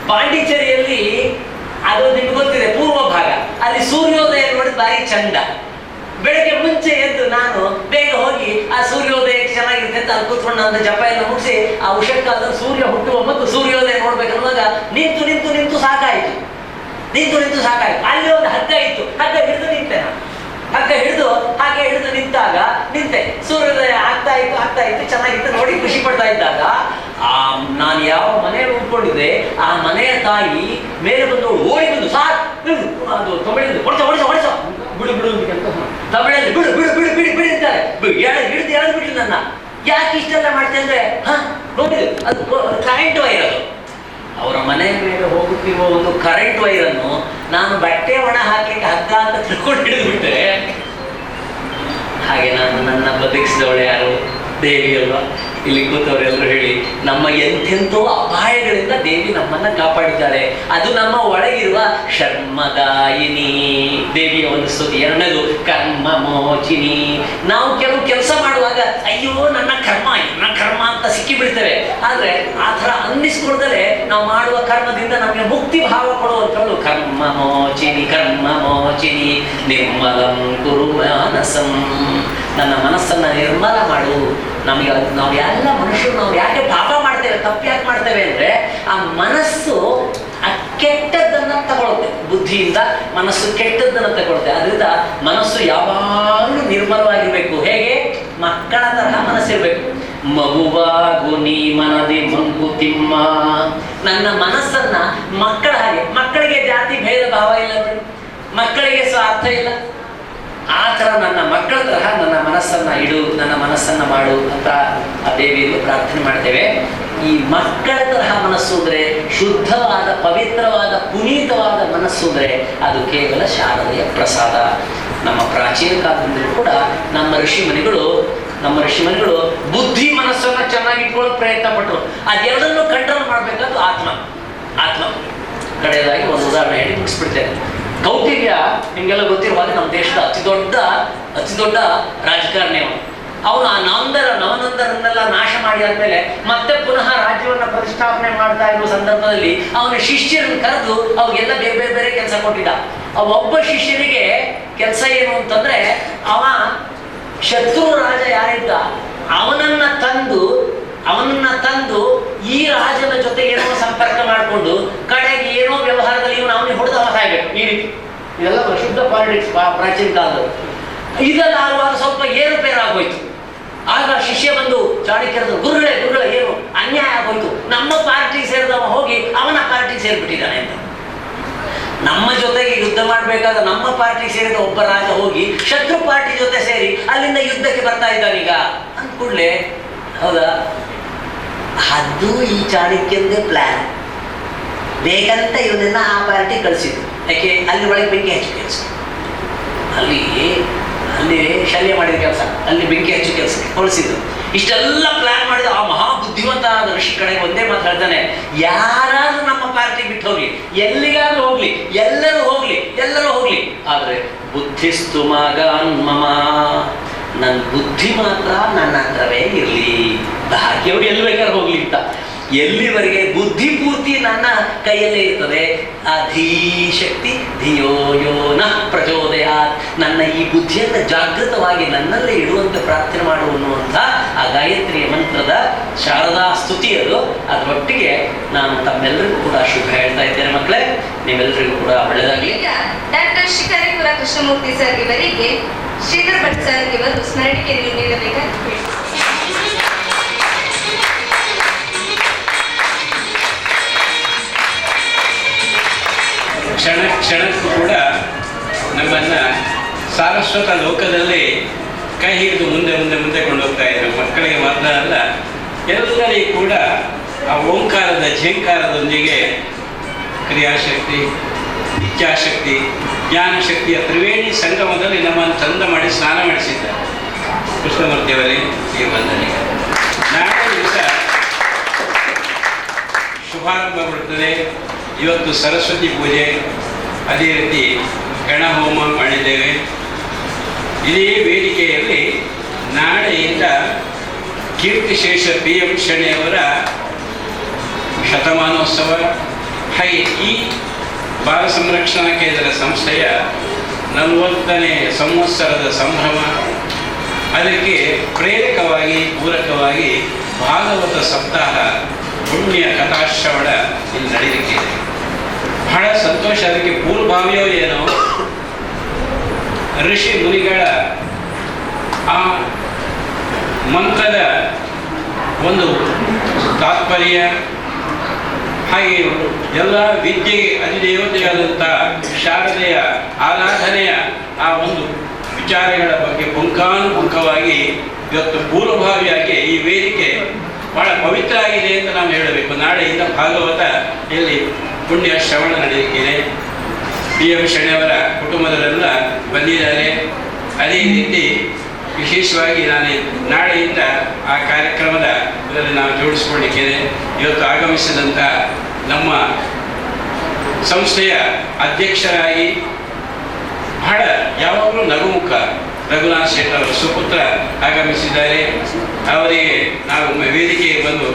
ಪಾಂಡಿಚೇರಿಯಲ್ಲಿ ಅದು ನಿಮ್ಗೆ ಗೊತ್ತಿದೆ, ಪೂರ್ವ ಭಾಗ. ಅಲ್ಲಿ ಸೂರ್ಯೋದಯ ನೋಡಿ ಭಾರಿ ಚಂದ. ಬೆಳಗ್ಗೆ ಮುಂಚೆ ಎದ್ದು ನಾನು ಬೇಗ ಹೋಗಿ ಆ ಸೂರ್ಯೋದಯಕ್ಕೆ ಚೆನ್ನಾಗಿರುತ್ತೆ ಅಂತ ಅಲ್ಲಿ ಕೂತ್ಕೊಂಡು ನನ್ನ ಜಪ ಎಲ್ಲ ಮುಗಿಸಿ ಆ ಉಷಕ್ಕಾಲದಲ್ಲಿ ಸೂರ್ಯ ಹುಟ್ಟುವ ಮತ್ತು ಸೂರ್ಯೋದಯ ನೋಡ್ಬೇಕನ್ನುವಾಗ ನಿಂತು ಸಾಕಾಯ್ತು. ಅಲ್ಲಿ ಒಂದು ಹಗ್ಗ ಇತ್ತು, ಹಗ್ಗ ಹಿಡಿದು ನಿಂತೆ ನಾನು. ಹಗ್ಗ ಹಿಡಿದು ನಿಂತೆ. ಸೂರ್ಯೋದಯ ಆಗ್ತಾ ಇತ್ತು ಚೆನ್ನಾಗಿತ್ತು ನೋಡಿ ಖುಷಿ ಪಡ್ತಾ ಇದ್ದಾಗ ನಾನು ಯಾವ ಮನೆಯಲ್ಲಿ ಉಳ್ಕೊಂಡಿದ್ದೆ ಆ ಮನೆಯ ತಾಯಿ ಮೇಲೆ ಬಂದು ಓಡಿ ಬಂದು ಅದು ತಮಿಳಿಂದ ಹೊಡೆಸ ಬಿಡು ತಮಿಳಲ್ಲಿ ಬಿಡು ಅಂತಾರೆ. ಹಿಡಿದು ಬಿಡ್ಲಿ ನನ್ನ. ಯಾಕೆ ಇಷ್ಟೆಲ್ಲ ಮಾಡ್ತೆ ಅಂದ್ರೆ ನೋಡಿ ಅದು ಕರೆಂಟ್ ವೈರ್. ಅದು ಅವರ ಮನೆಯ ಮೇಲೆ ಹೋಗುತ್ತಿರುವ ಒಂದು ಕರೆಂಟ್ ವೈರನ್ನು ನಾನು ಬಟ್ಟೆ ಒಣ ಹಾಕ್ಲಿಕ್ಕೆ ಹಗ್ಗ ಅಂತ ತಿಳ್ಕೊಂಡು ಹಿಡಿದುಬಿಟ್ಟೆ. ಹಾಗೆ ನಾನು ನನ್ನ ಬದುಕಿಸಿದವಳೆ ಯಾರು? ದೇವಿ ಅಲ್ವಾ? ಇಲ್ಲಿ ಕೂತವರೆಲ್ಲರೂ ಹೇಳಿ ನಮ್ಮ ಎಂತೆಂಥೋ ಅಪಾಯಗಳಿಂದ ದೇವಿ ನಮ್ಮನ್ನ ಕಾಪಾಡಿದ್ದಾಳೆ. ಅದು ನಮ್ಮ ಒಳಗಿರುವ ಶರ್ಮದಾಯಿನಿ ದೇವಿಯ ಒಂದು ಸ್ತುತಿ. ಎರಡನೇದು ಕರ್ಮ ಮೋಚಿನಿ. ನಾವು ಕೆಲವು ಕೆಲಸ ಮಾಡುವಾಗ ಅಯ್ಯೋ ನನ್ನ ಕರ್ಮ ಅಂತ ಸಿಕ್ಕಿ ಬಿಡ್ತೇವೆ. ಆದ್ರೆ ಆ ಥರ ಅನ್ನಿಸ್ಕೊಳ್ದಲೆ ನಾವು ಮಾಡುವ ಕರ್ಮದಿಂದ ನಮಗೆ ಮುಕ್ತಿ ಭಾವ ಕೊಡುವಂಥವಳು ಕರ್ಮ ಮೋಚಿನಿ ನಿರ್ಮಲಂ ಕುರು ಮಾನಸಂ. ನನ್ನ ಮನಸ್ಸನ್ನ ನಿರ್ಮಲ ಮಾಡು. ನಮಗೆ ನಾವು ಎಲ್ಲ ಮನುಷ್ಯರು ನಾವು ಯಾಕೆ ಪಾಪ ಮಾಡ್ತೇವೆ, ತಪ್ಪು ಯಾಕೆ ಮಾಡ್ತೇವೆ ಅಂದ್ರೆ ಆ ಮನಸ್ಸು ಆ ಕೆಟ್ಟದ್ದನ್ನ ತಗೊಳುತ್ತೆ. ಬುದ್ಧಿಯಿಂದ ಮನಸ್ಸು ಕೆಟ್ಟದ್ದನ್ನ ತಗೊಳುತ್ತೆ. ಅದರಿಂದ ಮನಸ್ಸು ಯಾವಾಗಲೂ ನಿರ್ಮಲವಾಗಿರ್ಬೇಕು. ಹೇಗೆ? ಮಕ್ಕಳ ತರಹ ಮನಸ್ಸಿರ್ಬೇಕು. ಮಗುವಾಗು ನೀ ಮನದಿ ಮಂಕುತಿಮ್ಮ. ನನ್ನ ಮನಸ್ಸನ್ನ ಮಕ್ಕಳ ಹಾಗೆ. ಮಕ್ಕಳಿಗೆ ಜಾತಿ ಭೇದ ಭಾವ ಇಲ್ಲ, ಮಕ್ಕಳಿಗೆ ಸ್ವಾರ್ಥ ಇಲ್ಲ. ಆ ಥರ ನನ್ನ ಮಕ್ಕಳ ತರಹ ನನ್ನ ಮನಸ್ಸನ್ನ ಇಡು, ನನ್ನ ಮನಸ್ಸನ್ನ ಮಾಡು ಅಂತ ಆ ದೇವಿಯಲ್ಲಿ ಪ್ರಾರ್ಥನೆ ಮಾಡ್ತೇವೆ. ಈ ಮಕ್ಕಳ ತರಹ ಮನಸ್ಸು ಅಂದ್ರೆ ಶುದ್ಧವಾದ, ಪವಿತ್ರವಾದ, ಪುನೀತವಾದ ಮನಸ್ಸು ಅಂದ್ರೆ ಅದು ಕೇವಲ ಶಾರದೆಯ ಪ್ರಸಾದ. ನಮ್ಮ ಪ್ರಾಚೀನ ಕಾಲದಿಂದಲೂ ಕೂಡ ನಮ್ಮ ಋಷಿಮುನಿಗಳು ಬುದ್ಧಿ ಮನಸ್ಸನ್ನ ಚೆನ್ನಾಗಿ ಇಟ್ಕೊಳ್ಳೋಕೆ ಪ್ರಯತ್ನ ಪಟ್ಟರು. ಅದೆರಡನ್ನು ಕಂಟ್ರೋಲ್ ಮಾಡಬೇಕಾದ್ದು ಆತ್ಮ. ಕಡೆಯದಾಗಿ ಒಂದು ಉದಾಹರಣೆ ಹೇಳಿ ಮುಗಿಸ್ಬಿಡ್ತೇನೆ. ಕೌಟಿಲ್ಯ ನಿಮ್ಗೆಲ್ಲ ಗೊತ್ತಿರುವಾಗ ನಮ್ಮ ದೇಶದ ಅತಿ ದೊಡ್ಡ ರಾಜಕಾರಣಿ ಅವನು ಆ ನವನಂದರನ್ನೆಲ್ಲ ನಾಶ ಮಾಡಿ ಆದ್ಮೇಲೆ ಮತ್ತೆ ಪುನಃ ರಾಜ್ಯವನ್ನ ಪ್ರತಿಷ್ಠಾಪನೆ ಮಾಡ್ತಾ ಇರುವ ಸಂದರ್ಭದಲ್ಲಿ ಅವನ ಶಿಷ್ಯರನ್ನು ಕರೆದು ಅವ್ರಿಗೆಲ್ಲ ಬೇರೆ ಕೆಲಸ ಕೊಟ್ಟಿದ್ದ. ಒಬ್ಬ ಶಿಷ್ಯನಿಗೆ ಕೆಲಸ ಏನು ಅಂತಂದ್ರೆ, ಅವ ಶತ್ರು ರಾಜ ಯಾರಿದ್ದ ಅವನನ್ನ ತಂದು ಈ ರಾಜನ ಜೊತೆ ಏನೋ ಸಂಪರ್ಕ ಮಾಡಿಕೊಂಡು ಕಡೆಗೆ ಏನೋ ವ್ಯವಹಾರದಲ್ಲಿ ಅವನಿಗೆ ಹೊಡೆದ ಸಾಯ್ಬೇಕು. ಈ ರೀತಿ ಇದೆಲ್ಲ ಶುದ್ಧ ಪಾಲಿಟಿಕ್ಸ್ ಪ್ರಾಚೀನ ಕಾಲದಲ್ಲಿ. ಇದೆಲ್ಲ ಆಗುವಾಗ ಸ್ವಲ್ಪ ಏರುಪೇರು ಆಗೋಯ್ತು. ಆಗ ಶಿಷ್ಯ ಬಂದು ಚಾಣಕ್ಯರದ ಗುರುಗಳೇ ಏನು ಅನ್ಯಾಯ ಆಗೋಯ್ತು, ನಮ್ಮ ಪಾರ್ಟಿ ಸೇರಿದವ ಹೋಗಿ ಅವನ ಪಾರ್ಟಿ ಸೇರಿಬಿಟ್ಟಿದ್ದಾನೆ ಅಂತ. ನಮ್ಮ ಜೊತೆಗೆ ಯುದ್ಧ ಮಾಡಬೇಕಾದ ನಮ್ಮ ಪಾರ್ಟಿ ಸೇರಿದ ಒಬ್ಬ ರಾಜ ಹೋಗಿ ಶತ್ರು ಪಾರ್ಟಿ ಜೊತೆ ಸೇರಿ ಅಲ್ಲಿಂದ ಯುದ್ಧಕ್ಕೆ ಬರ್ತಾ ಇದ್ದಾನೀಗ ಅಂದ್ಕೂಡ್ಲೆ, ಹೌದಾ? ಅದು ಈ ಚಾಣಕ್ಯಂದೇ ಪ್ಲಾನ್. ಬೇಕಂತ ಇವನನ್ನ ಆ ಪಾರ್ಟಿ ಕಳಿಸಿದ್ರು. ಯಾಕೆ? ಅಲ್ಲಿ ಒಳಗೆ ಬೆಂಕಿ ಹಚ್ಚು ಕೆಲಸ, ಅಲ್ಲಿ ಶಲ್ಯ ಮಾಡಿದ ಕೆಲಸ, ಅಲ್ಲಿ ಬೆಂಕಿ ಹಚ್ಚು ಕೆಲಸ ಕಳಿಸಿದ್ರು. ಇಷ್ಟೆಲ್ಲ ಪ್ಲಾನ್ ಮಾಡಿದ ಆ ಮಹಾ ಬುದ್ಧಿವಂತ ಋಷಿ ಕಡೆಗೆ ಒಂದೇ ಮಾತು ಹೇಳ್ತಾನೆ, ಯಾರಾದ್ರೂ ನಮ್ಮ ಪಾರ್ಟಿ ಬಿಟ್ಟು ಹೋಗ್ಲಿ, ಎಲ್ಲಿಗಾದ್ರೂ ಹೋಗ್ಲಿ, ಎಲ್ಲರೂ ಹೋಗ್ಲಿ, ಆದ್ರೆ ಬುದ್ಧಿಸ್ತು ಮಮ, ನನ್ನ ಬುದ್ಧಿ ಮಾತ್ರ ನನ್ನ ಹತ್ರವೇ ಇರಲಿ. ಹಾಗೆ ಅವ್ರು ಎಲ್ಲಿ ಬೇಕಾದ್ರೆ ಹೋಗ್ಲಿ ಅಂತ. ಎಲ್ಲಿವರೆಗೆ ಬುದ್ಧಿ ಪೂರ್ತಿ ನನ್ನ ಕೈಯಲ್ಲೇ ಇರ್ತದೆ, ಆ ಧೀಶಕ್ತಿ ಧಿಯೋ ಯೋ ನಃ ಪ್ರಚೋದಯಾತ್, ನನ್ನ ಈ ಬುದ್ಧಿಯನ್ನು ಜಾಗೃತವಾಗಿ ನನ್ನಲ್ಲೇ ಇಡುವಂತೆ ಪ್ರಾರ್ಥನೆ ಮಾಡುವಂಥ ಆ ಗಾಯತ್ರಿಯ ಮಂತ್ರದ ಶಾರದಾ ಸ್ತುತಿ ಅದು. ಅದರೊಟ್ಟಿಗೆ ನಾನು ತಮ್ಮೆಲ್ಲರಿಗೂ ಕೂಡ ಶುಭ ಹೇಳ್ತಾ ಇದ್ದೇನೆ ಮಕ್ಕಳೇ. ನೀವೆಲ್ಲರಿಗೂ ಕೂಡ ಒಳ್ಳೆಯದಾಗಲಿ. ಡಾಕ್ಟರ್ ಶಿಕಾರಿಪುರ ಕೃಷ್ಣಮೂರ್ತಿ ಸರ್ ಇವರಿಗೆ ಶ್ರೀಧರ್ ಭಟ್ ಸರ್ ಇವರು ಸ್ಮರಣಿಕೆ ನೀಡಬೇಕಾಗಿ ಕ್ಷಣಕ್ಕೂ ಕೂಡ ನಮ್ಮನ್ನು ಸಾರಸ್ವತ ಲೋಕದಲ್ಲಿ ಕೈ ಹಿಡಿದು ಮುಂದೆ ಕೊಂಡೋಗ್ತಾ ಇದ್ರು. ಮಕ್ಕಳಿಗೆ ಮಾತ್ರ ಅಲ್ಲ, ಎಲ್ಲರಿಗೂ ಕೂಡ ಆ ಓಂಕಾರದ ಝೇಂಕಾರದೊಂದಿಗೆ ಕ್ರಿಯಾಶಕ್ತಿ, ಇಚ್ಛಾಶಕ್ತಿ, ಜ್ಞಾನಶಕ್ತಿಯ ತ್ರಿವೇಣಿ ಸಂಗಮದಲ್ಲಿ ನಮ್ಮನ್ನು ಚಂದ ಮಾಡಿ ಸ್ನಾನ ಮಾಡಿಸಿದ್ದಾರೆ ಕೃಷ್ಣಮೂರ್ತಿಯವರೇ. ಈ ಬಂಧನಿಗೆ ನಾಳೆ ದಿವಸ ಶುಭಾರಂಭಗೊಳ್ಳುತ್ತದೆ. ಇವತ್ತು ಸರಸ್ವತಿ ಪೂಜೆ, ಅದೇ ರೀತಿ ಗಣಹೋಮ ಮಾಡಿದ್ದೇವೆ. ಇದೇ ವೇದಿಕೆಯಲ್ಲಿ ನಾಳೆಯಿಂದ ಕೀರ್ತಿಶೇಷ PM ಶೆಣೆಯವರ ಶತಮಾನೋತ್ಸವ, ಹಾಗೆ ಈ ಬಾಲ ಸಂರಕ್ಷಣಾ ಕೇಂದ್ರ ಸಂಸ್ಥೆಯ 40ನೇ ಸಂವತ್ಸರದ ಸಂಭ್ರಮ, ಅದಕ್ಕೆ ಪ್ರೇರಕವಾಗಿ ಪೂರಕವಾಗಿ ಭಾಗವತ ಸಪ್ತಾಹ ಪುಣ್ಯ ಕಥಾಶ್ರವಣ ಇಲ್ಲಿ ನಡೆಯಲಿಕ್ಕಿದೆ. ಬಹಳ ಸಂತೋಷ. ಅದಕ್ಕೆ ಪೂರ್ವಭಾವಿಯೋ ಏನೋ ಋಷಿ ಮುನಿಗಳ ಆ ಮಂತ್ರದ ಒಂದು ತಾತ್ಪರ್ಯ, ಹಾಗೆ ಎಲ್ಲ ವಿದ್ಯೆಗೆ ಅಧಿದೇವತೆಯಾದಂಥ ಶಾರದೆಯ ಆರಾಧನೆಯ ಆ ಒಂದು ವಿಚಾರಗಳ ಬಗ್ಗೆ ಪುಂಖಾನುಪುಂಖವಾಗಿ ಇವತ್ತು ಪೂರ್ವಭಾವಿಯಾಗಿ ಈ ವೇದಿಕೆ ಬಹಳ ಪವಿತ್ರ ಆಗಿದೆ ಅಂತ ನಾವು ಹೇಳಬೇಕು. ನಾಳೆಯಿಂದ ಭಾಗವತ ಇಲ್ಲಿ ಪುಣ್ಯ ಶ್ರವಣ ನಡೆಯಲಿಕ್ಕಿದೆ. PM ಶೆಣೆಯವರ ಕುಟುಂಬದವರೆಲ್ಲ ಬಂದಿದ್ದಾರೆ. ಅದೇ ರೀತಿ ವಿಶೇಷವಾಗಿ ನಾನು ನಾಳೆಯಿಂದ ಆ ಕಾರ್ಯಕ್ರಮದ ಇದರಲ್ಲಿ ನಾವು ಜೋಡಿಸ್ಕೊಳ್ಳಿಕ್ಕಿದೆ. ಇವತ್ತು ಆಗಮಿಸಿದಂಥ ನಮ್ಮ ಸಂಸ್ಥೆಯ ಅಧ್ಯಕ್ಷರಾಗಿ ಬಹಳ ಯಾವಾಗಲೂ ನಗುಮುಖ ರಘುನಾಥ್ ಶೆಟ್ಟಿ ಅವರ ಸುಪುತ್ರ ಆಗಮಿಸಿದ್ದಾರೆ. ಅವರಿಗೆ ನಾವು ವೇದಿಕೆಗೆ ಬಂದು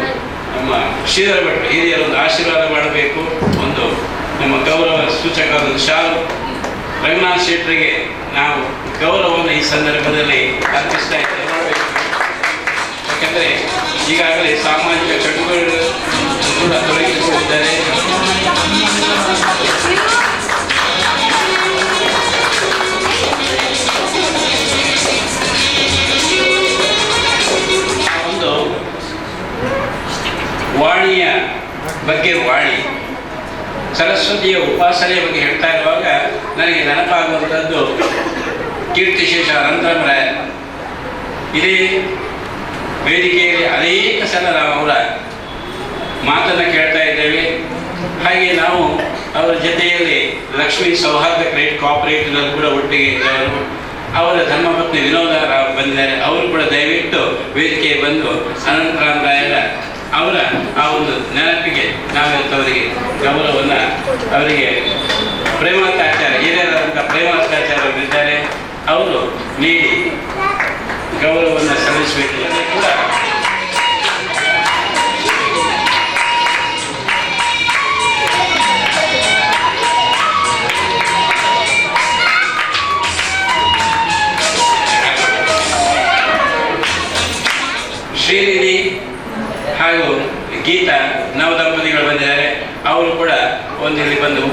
ನಮ್ಮ ಶ್ರೀಧರ ಭಟ್ ಹಿರಿಯರೊಂದು ಆಶೀರ್ವಾದ ಮಾಡಬೇಕು. ಒಂದು ನಮ್ಮ ಗೌರವ ಸೂಚಕವಾದ ಶಾಲು ರಘುನಾಥ್ ಶೆಟ್ಟರಿಗೆ ನಾವು ಗೌರವವನ್ನು ಈ ಸಂದರ್ಭದಲ್ಲಿ ಅರ್ಪಿಸ್ತಾ ಇದ್ದೇವೆ. ಯಾಕಂದರೆ ಈಗಾಗಲೇ ಸಾಮಾಜಿಕ ಚಟುವಟಿಕೆಗಳು ಕೂಡ ತೊಡಗಿಸಿಕೊಂಡಿದ್ದಾರೆ. ಒಂದು ವಾಣಿಯ ಬಗ್ಗೆ, ವಾಣಿ ಸರಸ್ವತಿಯ ಉಪಾಸನೆಯ ಬಗ್ಗೆ ಹೇಳ್ತಾ ಇರುವಾಗ ನನಗೆ ನೆನಪಾಗುವಂಥದ್ದು ಕೀರ್ತಿಶೇಷ ಅನಂತರಾಮರಾಯ. ಇದೇ ವೇದಿಕೆಯಲ್ಲಿ ಅನೇಕ ಸಲ ನಾವು ಅವರ ಮಾತನ್ನು ಕೇಳ್ತಾ ಇದ್ದೇವೆ. ಹಾಗೆ ನಾವು ಅವರ ಜೊತೆಯಲ್ಲಿ ಲಕ್ಷ್ಮೀ ಸೌಹಾರ್ದ ಕ್ರೆಡಿಟ್ ಕೋಆಪರೇಟಿವ್ನಲ್ಲಿ ಕೂಡ ಒಟ್ಟಿಗೆ ಇದ್ದವರು. ಅವರ ಧರ್ಮಪತ್ನಿ ವಿನೋದ ರಾವ್ ಬಂದಿದ್ದಾರೆ. ಅವರು ಕೂಡ ದಯವಿಟ್ಟು ವೇದಿಕೆಗೆ ಬಂದು ಅನಂತರಾಮರಾಯರ ಅವರ ಆ ಒಂದು ನೆನಪಿಗೆ ನಾವಿವತ್ತು ಅವರಿಗೆ ಗೌರವವನ್ನು, ಅವರಿಗೆ ಪ್ರೇಮಾತಾಚಾರ್ಯ ಹಿರಿಯರಾದಂಥ ಪ್ರೇಮಾತಾಚಾರ್ಯ ಇದ್ದಾರೆ, ಅವರು ನೀಡಿ ಗೌರವವನ್ನು ಸಲ್ಲಿಸಬೇಕು. ಕೂಡ ಶ್ರೀನಿಧಿ ಹಾಗೂ ಗೀತಾ ನವದಂಪತಿಗಳು ಬಂದಿದ್ದಾರೆ. ಅವರು ಕೂಡ ಒಂದಿಲ್ಲಿ ಬಂದು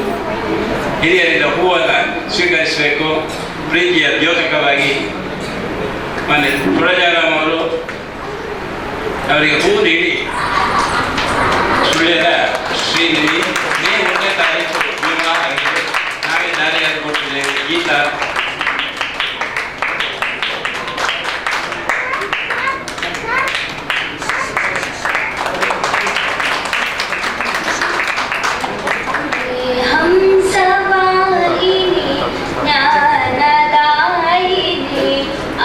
ಹಿರಿಯರಿಂದ ಹೂವನ್ನು ಸ್ವೀಕರಿಸಬೇಕು. ಪ್ರೀತಿಯ ದ್ಯೋತಕವಾಗಿ ಮೊನ್ನೆ ತುಳಜಾರಾಮ್ ಅವರು ಅವರಿಗೆ ಹೂ ನೀಡಿ ಸುಳ್ಯದ ಶ್ರೀನಿಧಿ ಮೇ 1ನೇ ತಾರೀಕು ವಿವಾಹ ಆಗಿದೆ. ನಾವೇ ದಾರಿಯಾಗಿ ಕೊಟ್ಟಿದ್ದೇವೆ. ಗೀತಾ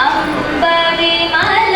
ಅಂಬ ವಿಮಲ